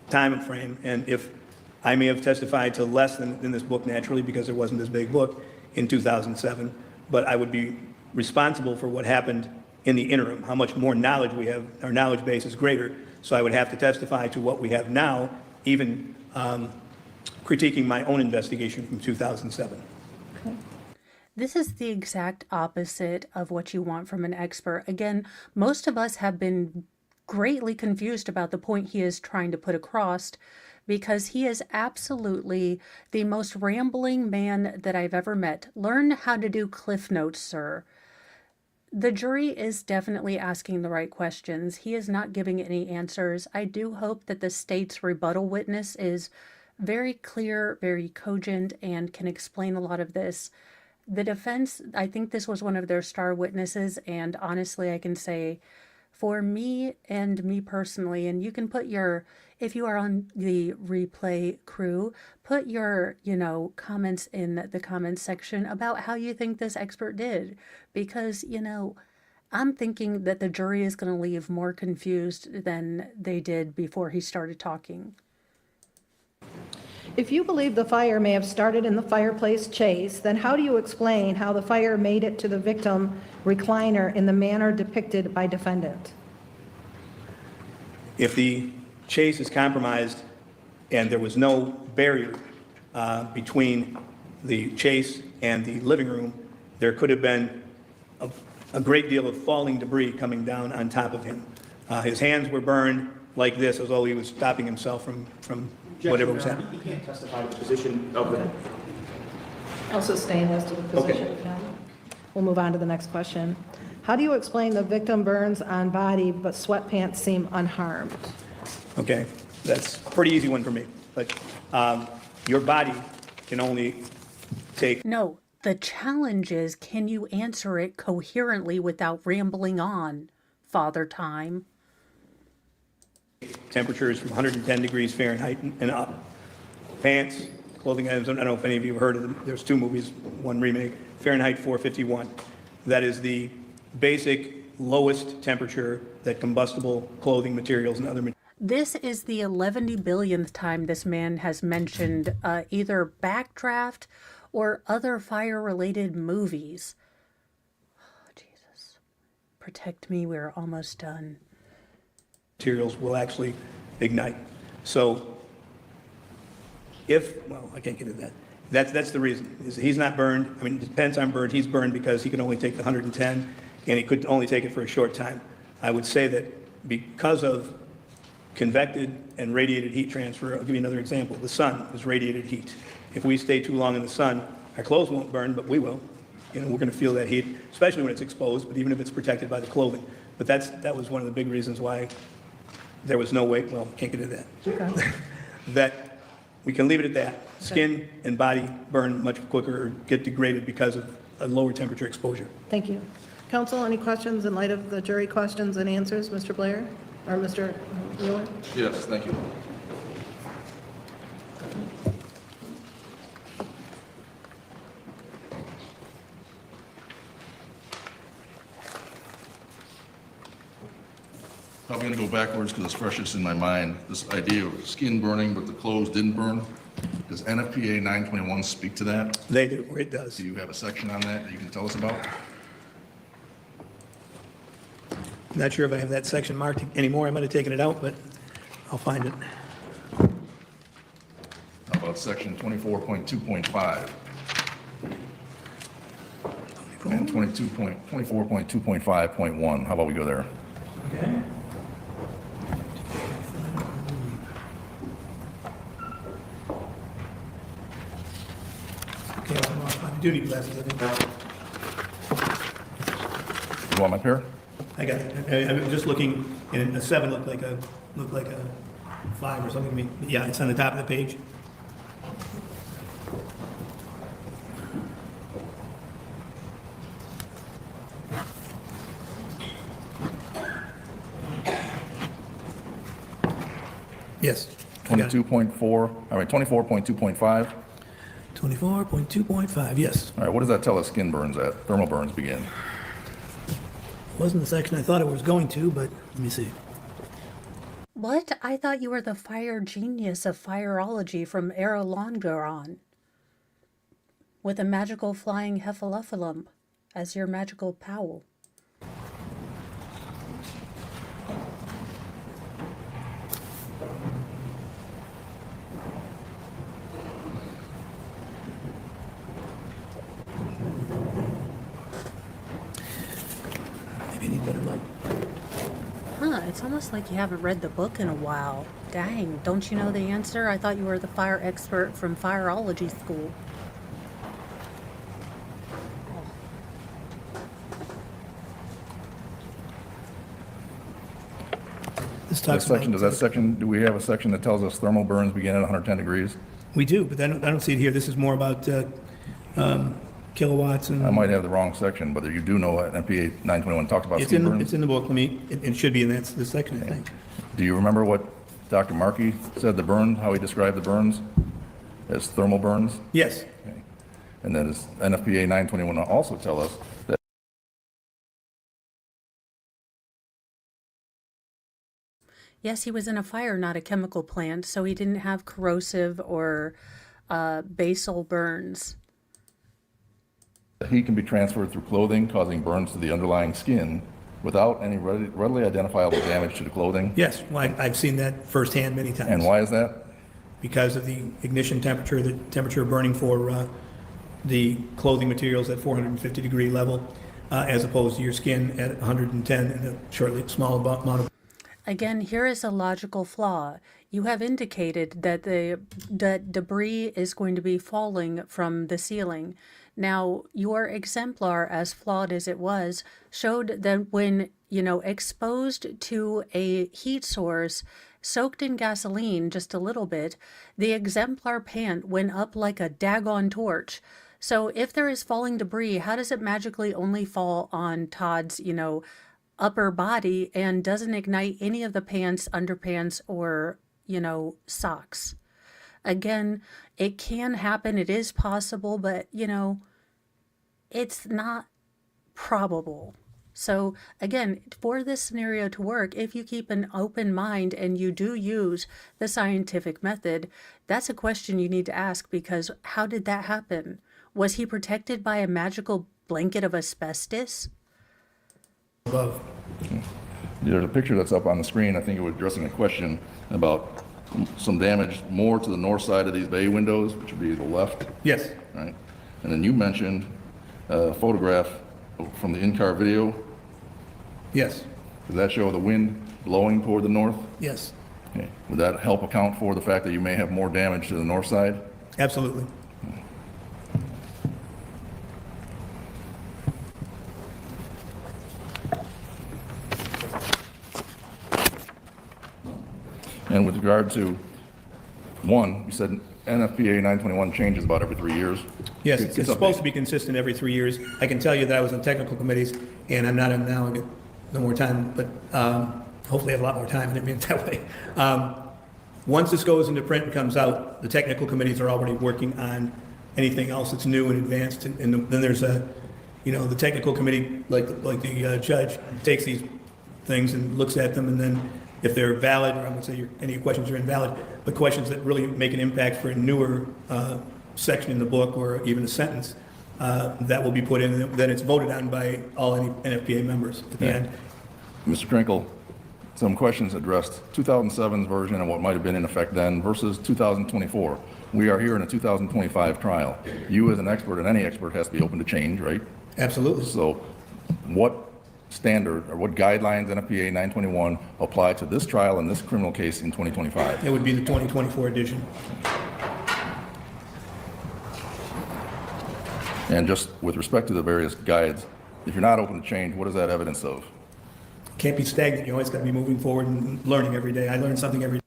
time frame, and if I may have testified to less than this book naturally because there wasn't this big book in 2007, but I would be responsible for what happened in the interim, how much more knowledge we have, our knowledge base is greater, so I would have to testify to what we have now, even critiquing my own investigation from 2007. Okay. This is the exact opposite of what you want from an expert. Again, most of us have been greatly confused about the point he is trying to put across because he is absolutely the most rambling man that I've ever met. Learn how to do Cliff Notes, sir. The jury is definitely asking the right questions. He is not giving any answers. I do hope that the state's rebuttal witness is very clear, very cogent, and can explain a lot of this. The defense, I think this was one of their star witnesses, and honestly, I can say for me and me personally, and you can put if you are on the replay crew, put your, comments in the comments section about how you think this expert did. Because, I'm thinking that the jury is going to leave more confused than they did before he started talking. If you believe the fire may have started in the fireplace chase, then how do you explain how the fire made it to the victim recliner in the manner depicted by defendant? If the chase is compromised and there was no barrier between the chase and the living room, there could have been a great deal of falling debris coming down on top of him. His hands were burned like this, as though he was stopping himself from whatever was happening. He can't testify to the position of the... I'll sustain as to the position. Okay. We'll move on to the next question. How do you explain the victim burns on body but sweatpants seem unharmed? Okay, that's a pretty easy one for me. But your body can only take... No, the challenge is, can you answer it coherently without rambling on, Father Time? Temperatures from 110 degrees Fahrenheit and up. Pants, clothing items, I don't know if any of you have heard of them. There's two movies, one remake, Fahrenheit 451. That is the basic lowest temperature that combustible clothing materials and other materials. This is the 11 billionth time this man has mentioned either Backdraft or other fire-related movies. Oh, Jesus. Protect me, we're almost done. Materials will actually ignite. So I can't get into that. That's the reason. He's not burned. I mean, it depends on burned. He's burned because he can only take the 110. and he could only take it for a short time. I would say that because of convected and radiated heat transfer, I'll give you another example. The sun is radiated heat. If we stay too long in the sun, our clothes won't burn, but we will. We're going to feel that heat, especially when it's exposed, but even if it's protected by the clothing. But that was one of the big reasons why there was no way, well, can't get into that. That we can leave it at that. Skin and body burn much quicker or get degraded because of a lower temperature exposure. Thank you. Counsel, any questions in light of the jury questions and answers, Mr. Blair or Mr. Wheeler? Yes, thank you. Probably going to go backwards because it's freshest in my mind. This idea of skin burning, but the clothes didn't burn. Does NFPA 921 speak to that? They do, it does. Do you have a section on that you can tell us about? Not sure if I have that section marked anymore. I might have taken it out, but I'll find it. How about section 24.2.5? And 24.2.5.1, how about we go there? Okay. Okay, I'm off my duty glasses, I think. You want my pair? I got it. I was just looking, and a 7 looked like a 5 or something to me. Yeah, it's on the top of the page. Yes. I got it. 24.2.5. 24.2.5, yes. All right, what does that tell us skin burns at? Thermal burns begin. Wasn't the section I thought it was going to, but let me see. What? I thought you were the fire genius of fireology from Erelongaron, with a magical flying heffalump as your magical powell. Maybe I need better light. Huh, it's almost like you haven't read the book in a while. Dang, don't you know the answer? I thought you were the fire expert from fireology school. This That talks section, about, does that section, do we have a section that tells us thermal burns begin at 110 degrees? we do, but I don't see it here. This is more about kilowatts and. I might have the wrong section, but you do know what NFPA 921 talks about It's skin in, burns? it's in the book, let me, it should be in that, this section, I think. Do you remember what Dr. Markey said the burn, how he described the burns as thermal burns? Yes, Okay. And then does NFPA 921 also tell us that Yes, he was in a fire, not a chemical plant, so he didn't have corrosive or basal burns. heat can be transferred through clothing, causing burns to the underlying skin without any readily identifiable damage to the clothing? yes, well, I've seen that firsthand many times. And why is that? Because of the ignition temperature, the temperature of burning for the clothing materials at 450 degree level, as opposed to your skin at 110 in a shortly small amount of. Again, here is a logical flaw. You have indicated that the debris is going to be falling from the ceiling. Now, your exemplar, as flawed as it was, showed that when, exposed to a heat source, soaked in gasoline just a little bit, the exemplar pant went up like a daggone torch. So if there is falling debris, how does it magically only fall on Todd's, upper body and doesn't ignite any of the pants, underpants, or, socks? Again, it can happen. It is possible, but, it's not probable. So again, for this scenario to work, if you keep an open mind and you do use the scientific method, that's a question you need to ask, because how did that happen? Was he protected by a magical blanket of asbestos? Above. There's a picture that's up on the screen. I think it was addressing a question about some damage more to the north side of these bay windows, which would be the left, Yes, right? And then you mentioned a photograph from the in-car video Yes, Does that show the wind blowing toward the north? yes, Okay. Would that help account for the fact that you may have more damage to the north side? absolutely. And with regard to one, you said NFPA 921 changes about every 3 years? Yes, It's it's supposed to be consistent every 3 years. I can tell you that I was on technical committees, and I'm not in now, I get no more time, but hopefully I have a lot more time, I didn't mean it that way. Once this goes into print and comes out, the technical committees are already working on anything else that's new and advanced, and then there's a, the technical committee, like the judge, takes these things and looks at them, and then if they're valid, or I would say any questions are invalid, but questions that really make an impact for a newer section in the book or even a sentence, that will be put in, then it's voted on by all NFPA members at the end. Mr. Krinkle, some questions addressed 2007's version and what might have been in effect then versus 2024. We are here in a 2025 trial. You as an expert, and any expert has to be open to change, right? Absolutely. So what standard or what guidelines NFPA 921 apply to this trial and this criminal case in 2025? It would be the 2024 edition. And just with respect to the various guides, if you're not open to change, what is that evidence of? Can't be stagnant, you always got to be moving forward and learning every day. I learn something every day.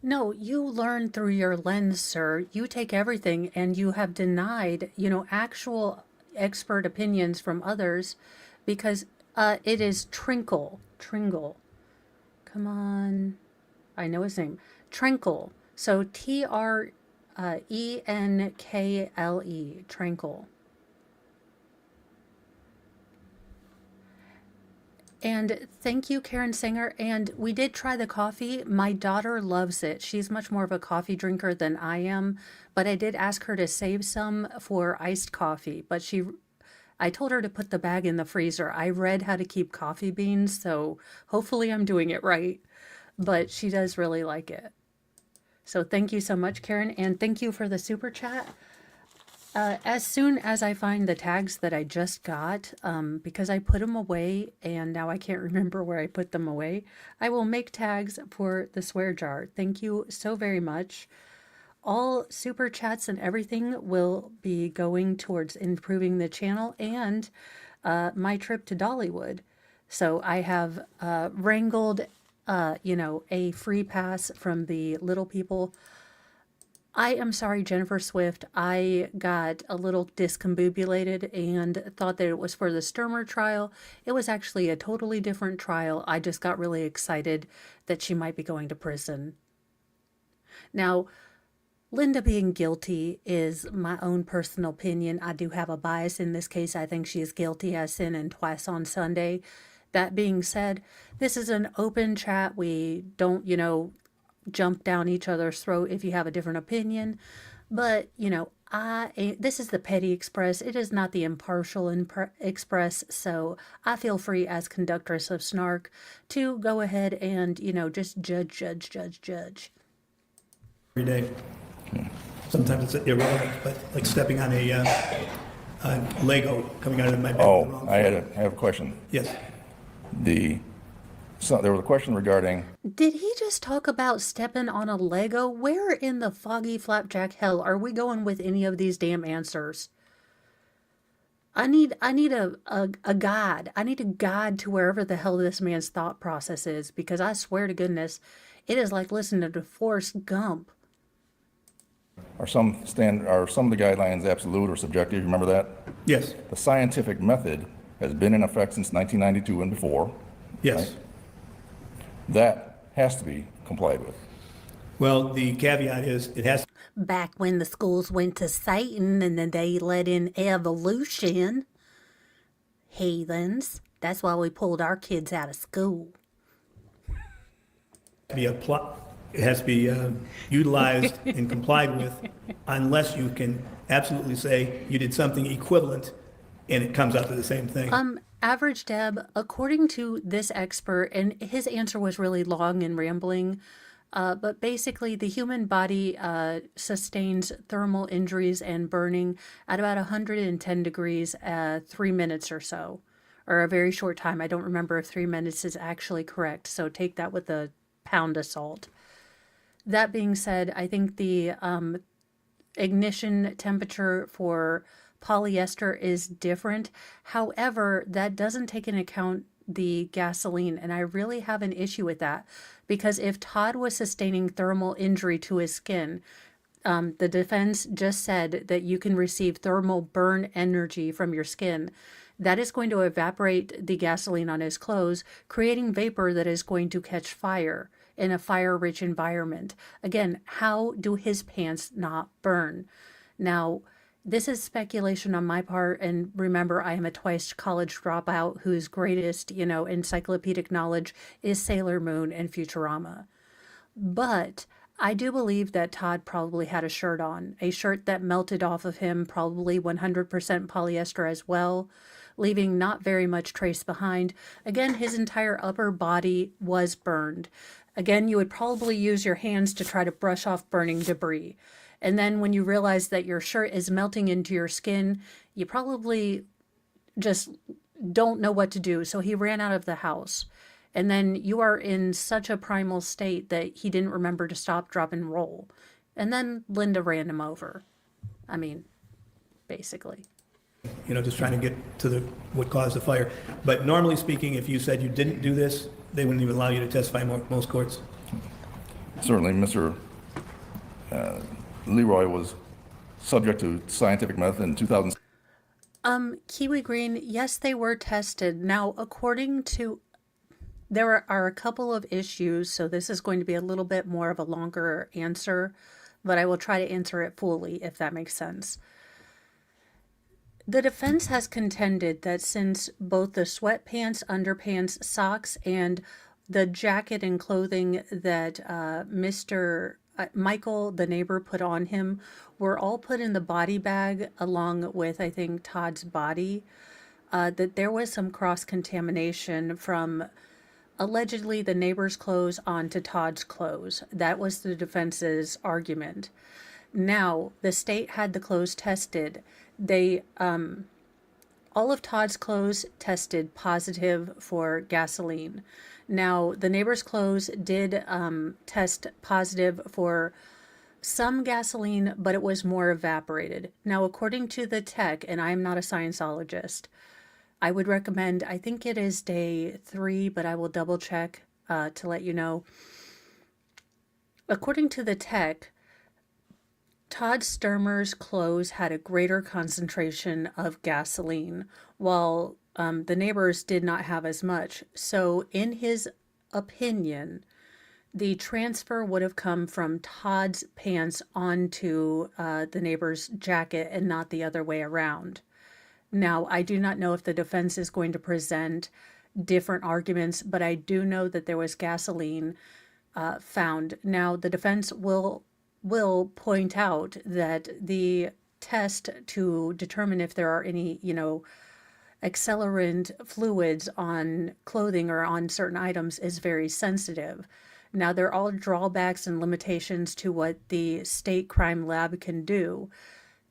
No, you learn through your lens, sir. You take everything and you have denied, actual expert opinions from others because it is Tringle. Come on. I know his name. Tringle. So Trenkle. Tringle. And thank you, Karen Singer. And we did try the coffee. My daughter loves it. She's much more of a coffee drinker than I am. But I did ask her to save some for iced coffee. But I told her to put the bag in the freezer. I read how to keep coffee beans, so hopefully I'm doing it right. But she does really like it. So thank you so much, Karen. And thank you for the super chat. As soon as I find the tags that I just got, because I put them away and now I can't remember where I put them away, I will make tags for the swear jar. Thank you so very much. All super chats and everything will be going towards improving the channel and my trip to Dollywood. So I have wrangled, a free pass from the Little People. I am sorry, Jennifer Swift. I got a little discombobulated and thought that it was for the Stermer trial. It was actually a totally different trial. I just got really excited that she might be going to prison. Now, Linda being guilty is my own personal opinion. I do have a bias in this case. I think she is guilty as sin and twice on Sunday. That being said, this is an open chat. We don't, jump down each other's throat if you have a different opinion. But, this is the Petty Express. It is not the Impartial Express. So I feel free as conductress of snark to go ahead and, just judge. Every day. Sometimes it's irrelevant, but like stepping on a Lego coming out of my bed. Oh, I have a question. Yes. There was a question regarding, Did he just talk about stepping on a Lego? Where in the foggy flapjack hell are we going with any of these damn answers? I need a guide. I need a guide to wherever the hell this man's thought process is, because I swear to goodness, it is like listening to Forrest Gump. are some of the guidelines absolute or subjective? Remember that? Yes. The scientific method has been in effect since 1992 and before. Yes. Right? That has to be complied with. Well, the caveat is it has Back when the schools went to Satan and then they let in evolution. Heathens. That's why we pulled our kids out of school. to be it has to be utilized and complied with unless you can absolutely say you did something equivalent and it comes out to the same thing. Average Deb, according to this expert, and his answer was really long and rambling, but basically the human body sustains thermal injuries and burning at about 110 degrees, 3 minutes or so, or a very short time. I don't remember if 3 minutes is actually correct, so take that with a pound of salt. That being said, I think the ignition temperature for polyester is different. However, that doesn't take into account the gasoline, and I really have an issue with that, because if Todd was sustaining thermal injury to his skin, the defense just said that you can receive thermal burn energy from your skin. That is going to evaporate the gasoline on his clothes, creating vapor that is going to catch fire in a fire-rich environment. Again, how do his pants not burn? Now, this is speculation on my part, and remember, I am a twice college dropout whose greatest, encyclopedic knowledge is Sailor Moon and Futurama. But I do believe that Todd probably had a shirt on, a shirt that melted off of him, probably 100% polyester as well, leaving not very much trace behind. Again, his entire upper body was burned. Again, you would probably use your hands to try to brush off burning debris. And then when you realize that your shirt is melting into your skin, you probably just don't know what to do. So he ran out of the house. And then you are in such a primal state that he didn't remember to stop, drop, and roll. And then Linda ran him over. I mean, basically. Just trying to get to what caused the fire. But normally speaking, if you said you didn't do this, they wouldn't even allow you to testify in most courts. Certainly, Mr. Leroy was subject to scientific method in 2000. Kiwi Green, yes, they were tested. Now, according to, there are a couple of issues, so this is going to be a little bit more of a longer answer, but I will try to answer it fully, if that makes sense. The defense has contended that since both the sweatpants, underpants, socks, and the jacket and clothing that Mr. Michael, the neighbor, put on him were all put in the body bag along with, I think, Todd's body, that there was some cross-contamination from allegedly the neighbor's clothes onto Todd's clothes. That was the defense's argument. Now, the state had the clothes tested. They, all of Todd's clothes tested positive for gasoline. Now, the neighbor's clothes did test positive for some gasoline, but it was more evaporated. Now, according to the tech, and I'm not a scienceologist, I would recommend, I think it is day 3, but I will double check to let you know. According to the tech, Todd Stermer's clothes had a greater concentration of gasoline, while the neighbors did not have as much. So in his opinion, the transfer would have come from Todd's pants onto the neighbor's jacket and not the other way around. Now, I do not know if the defense is going to present different arguments, but I do know that there was gasoline found. Now, the defense will point out that the test to determine if there are any, accelerant fluids on clothing or on certain items is very sensitive. Now, there are all drawbacks and limitations to what the state crime lab can do.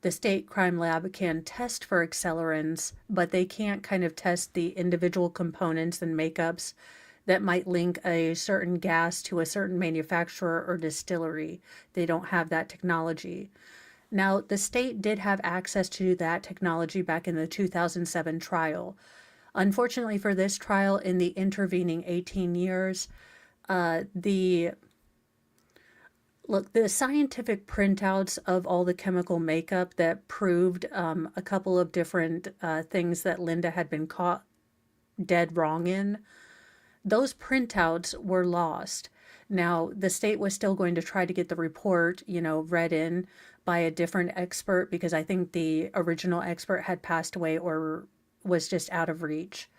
The state crime lab can test for accelerants, but they can't kind of test the individual components and makeups that might link a certain gas to a certain manufacturer or distillery. They don't have that technology. Now, the state did have access to that technology back in the 2007 trial. Unfortunately for this trial, in the intervening 18 years, the scientific printouts of all the chemical makeup that proved a couple of different things that Linda had been caught dead wrong in, those printouts were lost. Now, the state was still going to try to get the report, read in by a different expert, because I think the original expert had passed away or was just out of reach.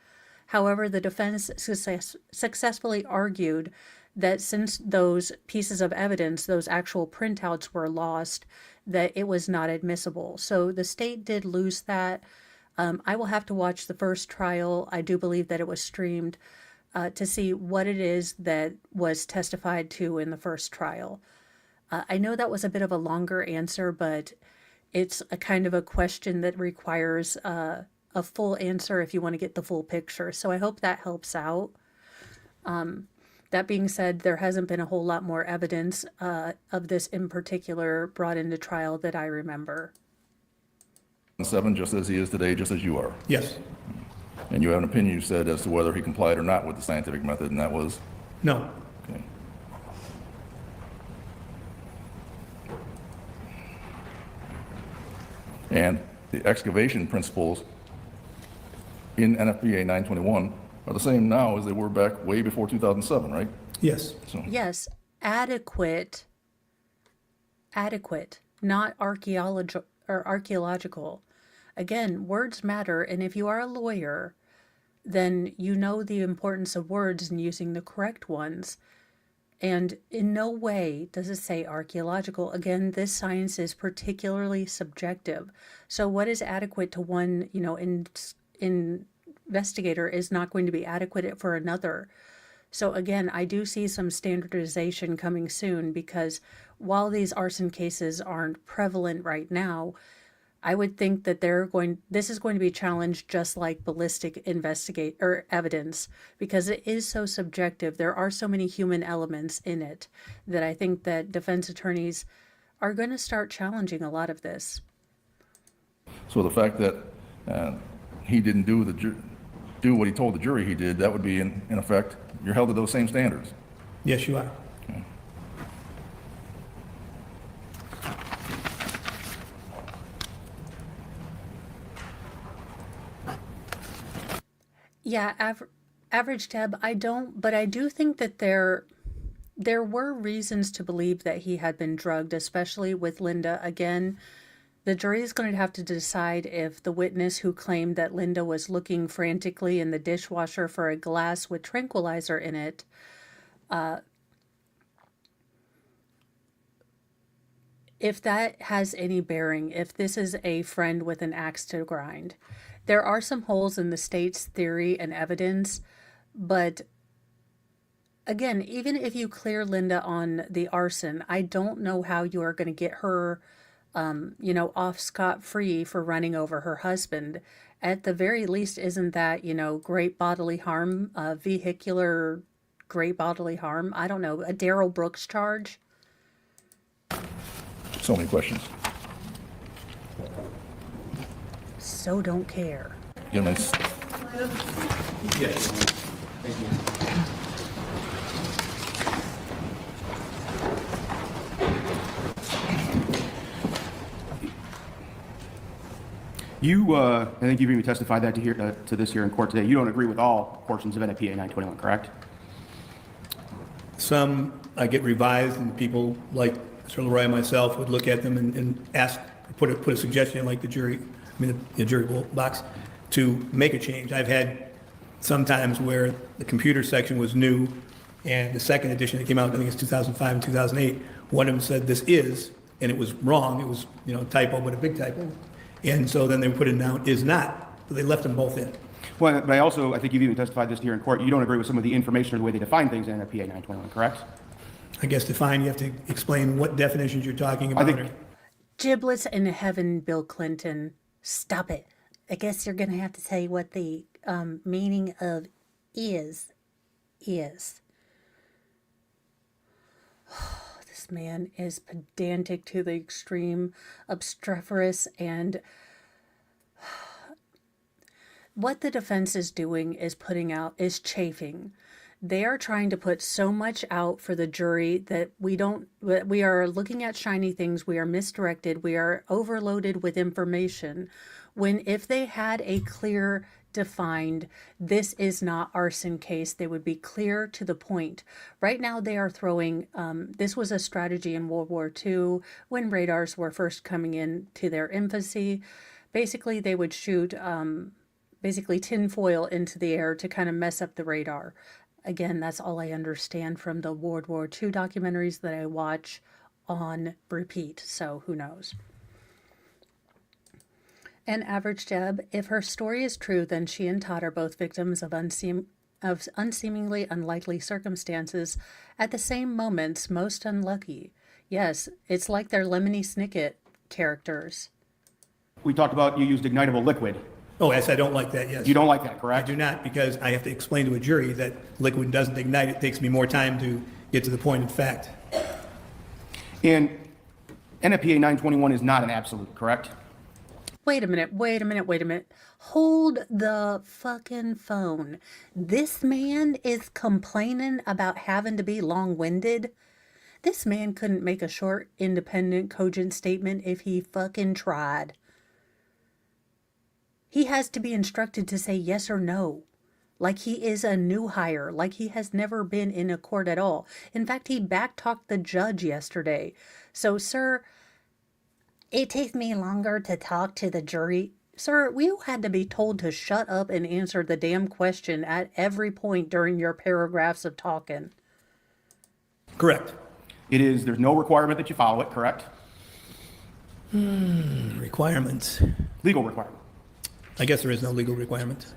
However, the defense successfully argued that since those pieces of evidence, those actual printouts were lost, that it was not admissible. So the state did lose that. I will have to watch the first trial. I do believe that it was streamed to see what it is that was testified to in the first trial. I know that was a bit of a longer answer, but it's a kind of a question that requires a a full answer if you want to get the full picture. So I hope that helps out. That being said, there hasn't been a whole lot more evidence of this in particular brought into trial that I remember. 7, just as he is today, just as you are. Yes. And you have an opinion, you said, as to whether he complied or not with the scientific method, and that was? No. Okay. And the excavation principles in NFPA 921 are the same now as they were back way before 2007, right? Yes. So, Yes, adequate, not archaeological. Again, words matter, and if you are a lawyer, then you know the importance of words and using the correct ones. And in no way does it say archaeological. Again, this science is particularly subjective. So what is adequate to one, investigator is not going to be adequate for another. So again, I do see some standardization coming soon, because while these arson cases aren't prevalent right now, I would think that this is going to be challenged just like ballistic evidence, because it is so subjective. There are so many human elements in it that I think that defense attorneys are going to start challenging a lot of this. so the fact that he didn't do what he told the jury he did, that would be, in effect, you're held to those same standards. Yes, you are. Yeah, average Deb, I don't, but I do think that there were reasons to believe that he had been drugged, especially with Linda. Again, the jury is going to have to decide if the witness who claimed that Linda was looking frantically in the dishwasher for a glass with tranquilizer in it, if that has any bearing, if this is a friend with an axe to grind. There are some holes in the state's theory and evidence, but again, even if you clear Linda on the arson, I don't know how you are going to get her, off scot-free for running over her husband. At the very least, isn't that, great bodily harm, vehicular great bodily harm? I don't know, a Darrell Brooks charge? So many questions. So don't care. Gentlemen, Yes. I think you've even testified that to this here in court today. You don't agree with all portions of NFPA 921, correct? Some I get revised, and people like Mr. Leroy and myself would look at them and ask, put a suggestion in, like the jury box, to make a change. I've had sometimes where the computer section was new, and the second edition that came out, I think it's 2005 and 2008, one of them said this is, and it was wrong. It was, typo, but a big typo. And so then they put it down, is not, but they left them both in. Well, but I think you've even testified this here in court. You don't agree with some of the information or the way they define things in NFPA 921, correct? I guess define, you have to explain what definitions you're talking about. I think, Giblets in heaven, Bill Clinton. Stop it. I guess you're going to have to say what the meaning of is. This man is pedantic to the extreme, obstreperous, and what the defense is doing is chafing. They are trying to put so much out for the jury that we are looking at shiny things, we are misdirected, we are overloaded with information, when if they had a clear, defined, this is not arson case, they would be clear to the point. Right now they are throwing, this was a strategy in World War II when radars were first coming into their infancy. Basically, they would shoot tinfoil into the air to kind of mess up the radar. Again, that's all I understand from the World War II documentaries that I watch on repeat, so who knows. And average Deb, if her story is true, then she and Todd are both victims of unseemingly unlikely circumstances at the same moments most unlucky. Yes, it's like they're Lemony Snicket characters. we talked about you used ignitable liquid. Oh, yes, I don't like that, yes. You don't like that, I correct? do not, because I have to explain to a jury that liquid doesn't ignite. It takes me more time to get to the point of fact. And NFPA 921 is not an absolute, correct? Wait a minute, wait a minute, wait a minute. Hold the fucking phone. This man is complaining about having to be long-winded. This man couldn't make a short, independent, cogent statement if he fucking tried. He has to be instructed to say yes or no. Like he is a new hire, like he has never been in a court at all. In fact, he backtalked the judge yesterday. So, sir, it takes me longer to talk to the jury. Sir, you had to be told to shut up and answer the damn question at every point during your paragraphs of talking. Correct. There's no requirement that you follow it, correct? Requirements. Legal requirement. I guess there is no legal requirement.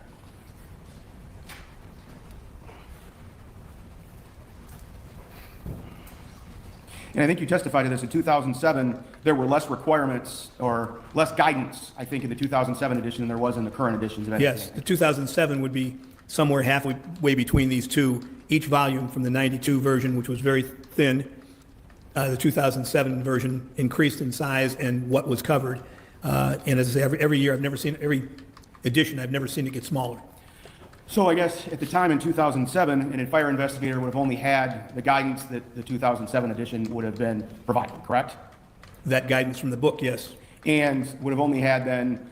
And I think you testified to this in 2007, there were less requirements or less guidance, I think, in the 2007 edition than there was in the current editions of Yes, NFPA. the 2007 would be somewhere halfway between these two. Each volume from the 92 version, which was very thin, the 2007 version increased in size and what was covered. And as I say, every year, every edition, I've never seen it get smaller. So I guess at the time in 2007, a fire investigator would have only had the guidance that the 2007 edition would have been providing, correct? That guidance from the book, yes. And would have only had then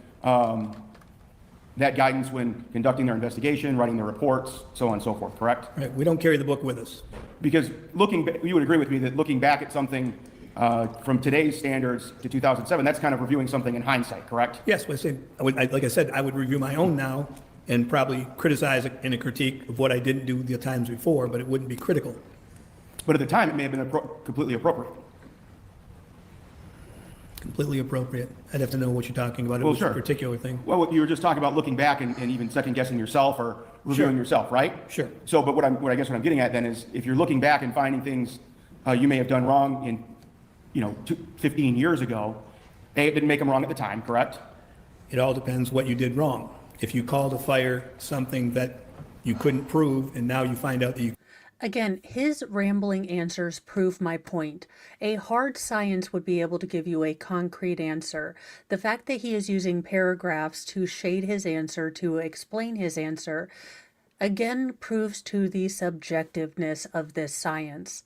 that guidance when conducting their investigation, writing their reports, so on and so forth, correct? Right. We don't carry the book with us. Because you would agree with me that looking back at something from today's standards to 2007, that's kind of reviewing something in hindsight, correct? Yes, like I said, I would review my own now and probably criticize it in a critique of what I didn't do the times before, but it wouldn't be critical. But at the time, it may have been completely appropriate. Completely appropriate. I'd have to know what you're talking about. It Well, was sure. a particular thing. Well, you were just talking about looking back and even second guessing yourself or reviewing Sure. yourself, right? Sure. So, but what I guess what I'm getting at then is if you're looking back and finding things you may have done wrong in, 15 years ago, it didn't make them wrong at the time, correct? It all depends what you did wrong. If you called a fire something that you couldn't prove and now you find out that you Again, his rambling answers prove my point. A hard science would be able to give you a concrete answer. The fact that he is using paragraphs to shade his answer, to explain his answer, again proves to the subjectiveness of this science.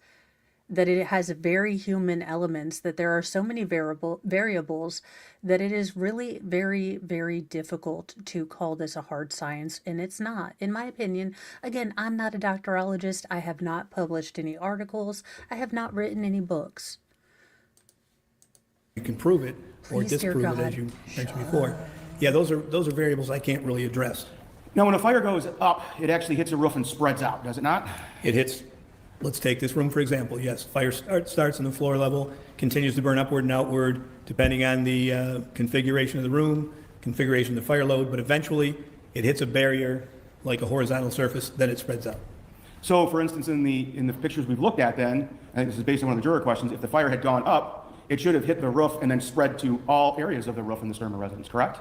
That it has very human elements, that there are so many variables that it is really very, very difficult to call this a hard science, and it's not, in my opinion. Again, I'm not a doctorologist. I have not published any articles. I have not written any books. can prove it or Please, dear disprove it, as God. you mentioned before. Yeah, those are variables I can't really address. Now, when a fire goes up, it actually hits a roof and spreads out, does it not? It hits, let's take this room for example. Yes, fire starts on the floor level, continues to burn upward and outward, depending on the configuration of the room, configuration of the fire load, but eventually it hits a barrier like a horizontal surface, then it spreads out. So, for instance, in the pictures we've looked at then, I think this is based on one of the juror questions, if the fire had gone up, it should have hit the roof and then spread to all areas of the roof in the Stermer residence, correct?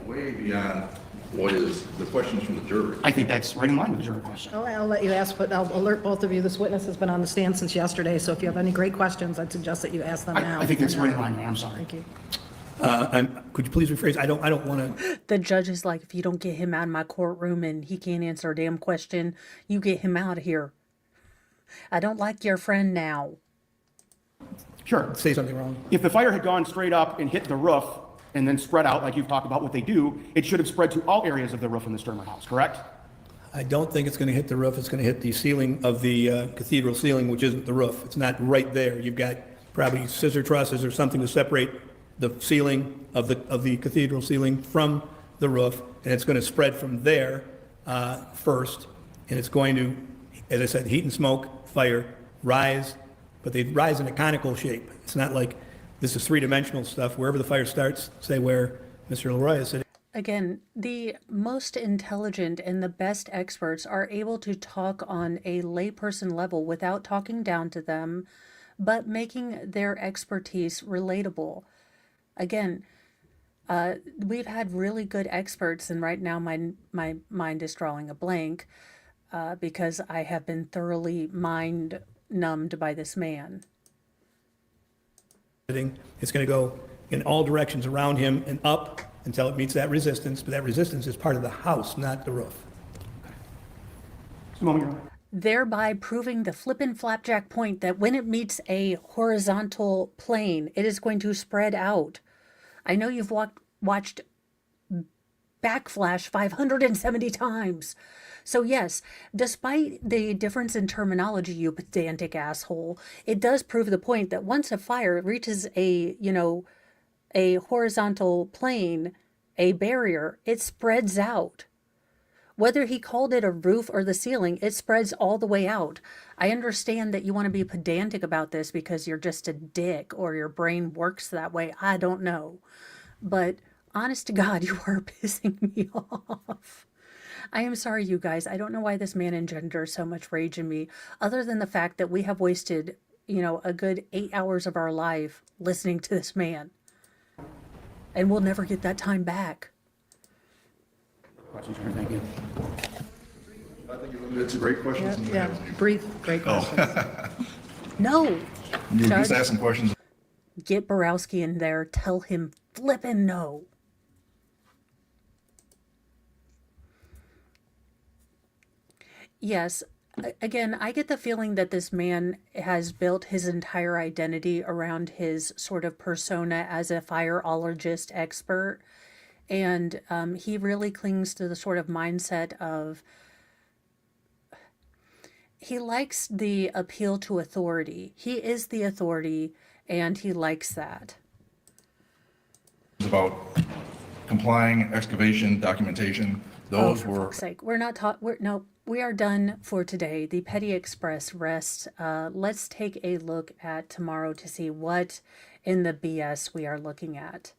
Way beyond what is the questions from the jury. I think that's right in line with the juror question. I'll let you ask, but I'll alert both of you. This witness has been on the stand since yesterday, so if you have any great questions, I'd suggest that you ask them now. I think that's right in line, I'm sorry. Thank you. Could you please rephrase? I don't want to. The judge is like, if you don't get him out of my courtroom and he can't answer a damn question, you get him out of here. I don't like your friend now. Sure. Say something wrong. If the fire had gone straight up and hit the roof and then spread out, like you've talked about what they do, it should have spread to all areas of the roof in the Stermer house, correct? I don't think it's going to hit the roof. It's going to hit the ceiling of the cathedral ceiling, which isn't the roof. It's not right there. You've got probably scissor trusses or something to separate the ceiling of the cathedral ceiling from the roof, and it's going to spread from there first, and it's going to, as I said, heat and smoke, fire, rise, but they rise in a conical shape. It's not like this is three-dimensional stuff. Wherever the fire starts, say where Mr. Leroy is sitting. Again, the most intelligent and the best experts are able to talk on a layperson level without talking down to them, but making their expertise relatable. Again, We've had really good experts, and right now my mind is drawing a blank because I have been thoroughly mind numbed by this man. It's going to go in all directions around him and up until it meets that resistance, but that resistance is part of the house, not the roof. Just a moment, Your Honor. Thereby proving the flippin' flapjack point that when it meets a horizontal plane, it is going to spread out. I know you've watched Backflash 570 times. So yes, despite the difference in terminology, you pedantic asshole, it does prove the point that once a fire reaches a horizontal plane, a barrier, it spreads out. Whether he called it a roof or the ceiling, it spreads all the way out. I understand that you want to be pedantic about this because you're just a dick or your brain works that way. I don't know. But honest to God, you are pissing me off. I am sorry, you guys. I don't know why this man engenders so much rage in me, other than the fact that we have wasted, a good 8 hours of our life listening to this man. And we'll never get that time back. Questions, Your Honor? Thank you. I think it's a great question. Yeah, brief, great questions. No. You Judge, just ask some questions. get Borowski in there. Tell him flippin' no. Yes. Again, I get the feeling that this man has built his entire identity around his sort of persona as a fireologist expert. And he really clings to the sort of mindset of he likes the appeal to authority. He is the authority, and he likes that. About complying, excavation, documentation, those For were, fuck's sake, we're not taught. No, we are done for today. The Petty Express rests. Let's take a look at tomorrow to see what in the BS we are looking at.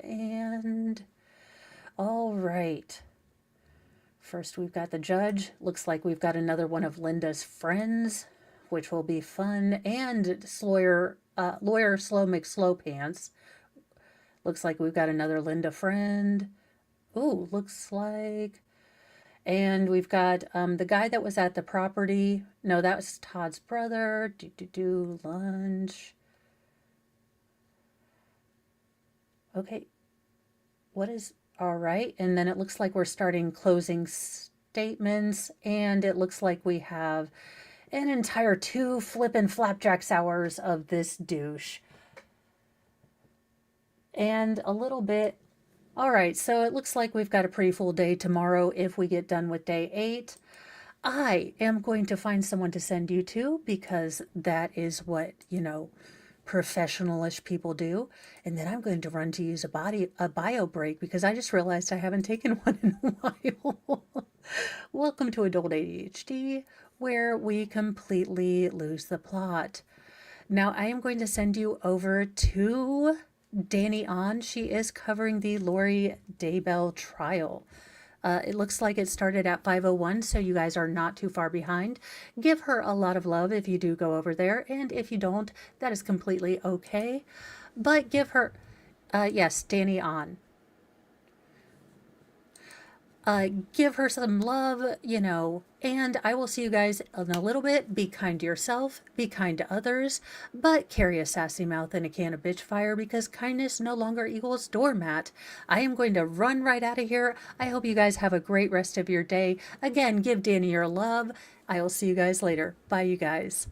And all right. First, we've got the judge. Looks like we've got another one of Linda's friends, which will be fun. And lawyer Slow McSlowpants. Looks like we've got another Linda friend. Ooh, looks like. And we've got the guy that was at the property. No, that was Todd's brother. Lunch. Okay. What is... All right. And then it looks like we're starting closing statements. And it looks like we have an entire 2 flippin' flapjacks hours of this douche. And a little bit... All right, so it looks like we've got a pretty full day tomorrow if we get done with day 8. I am going to find someone to send you to because that is what, professionalish people do. And then I'm going to run to use a bio break because I just realized I haven't taken one in a while. Welcome to Adult ADHD, where we completely lose the plot. Now I am going to send you over to Danny on. She is covering the Lori Daybell trial. It looks like it started at 5:01, so you guys are not too far behind. Give her a lot of love if you do go over there, and if you don't, that is completely okay. But give her, yes, Danny on. Give her some love, and I will see you guys in a little bit. Be kind to yourself, be kind to others, but carry a sassy mouth and a can of bitch fire because kindness no longer equals doormat. I am going to run right out of here. I hope you guys have a great rest of your day. Again, give Danny your love. I will see you guys later. Bye, you guys.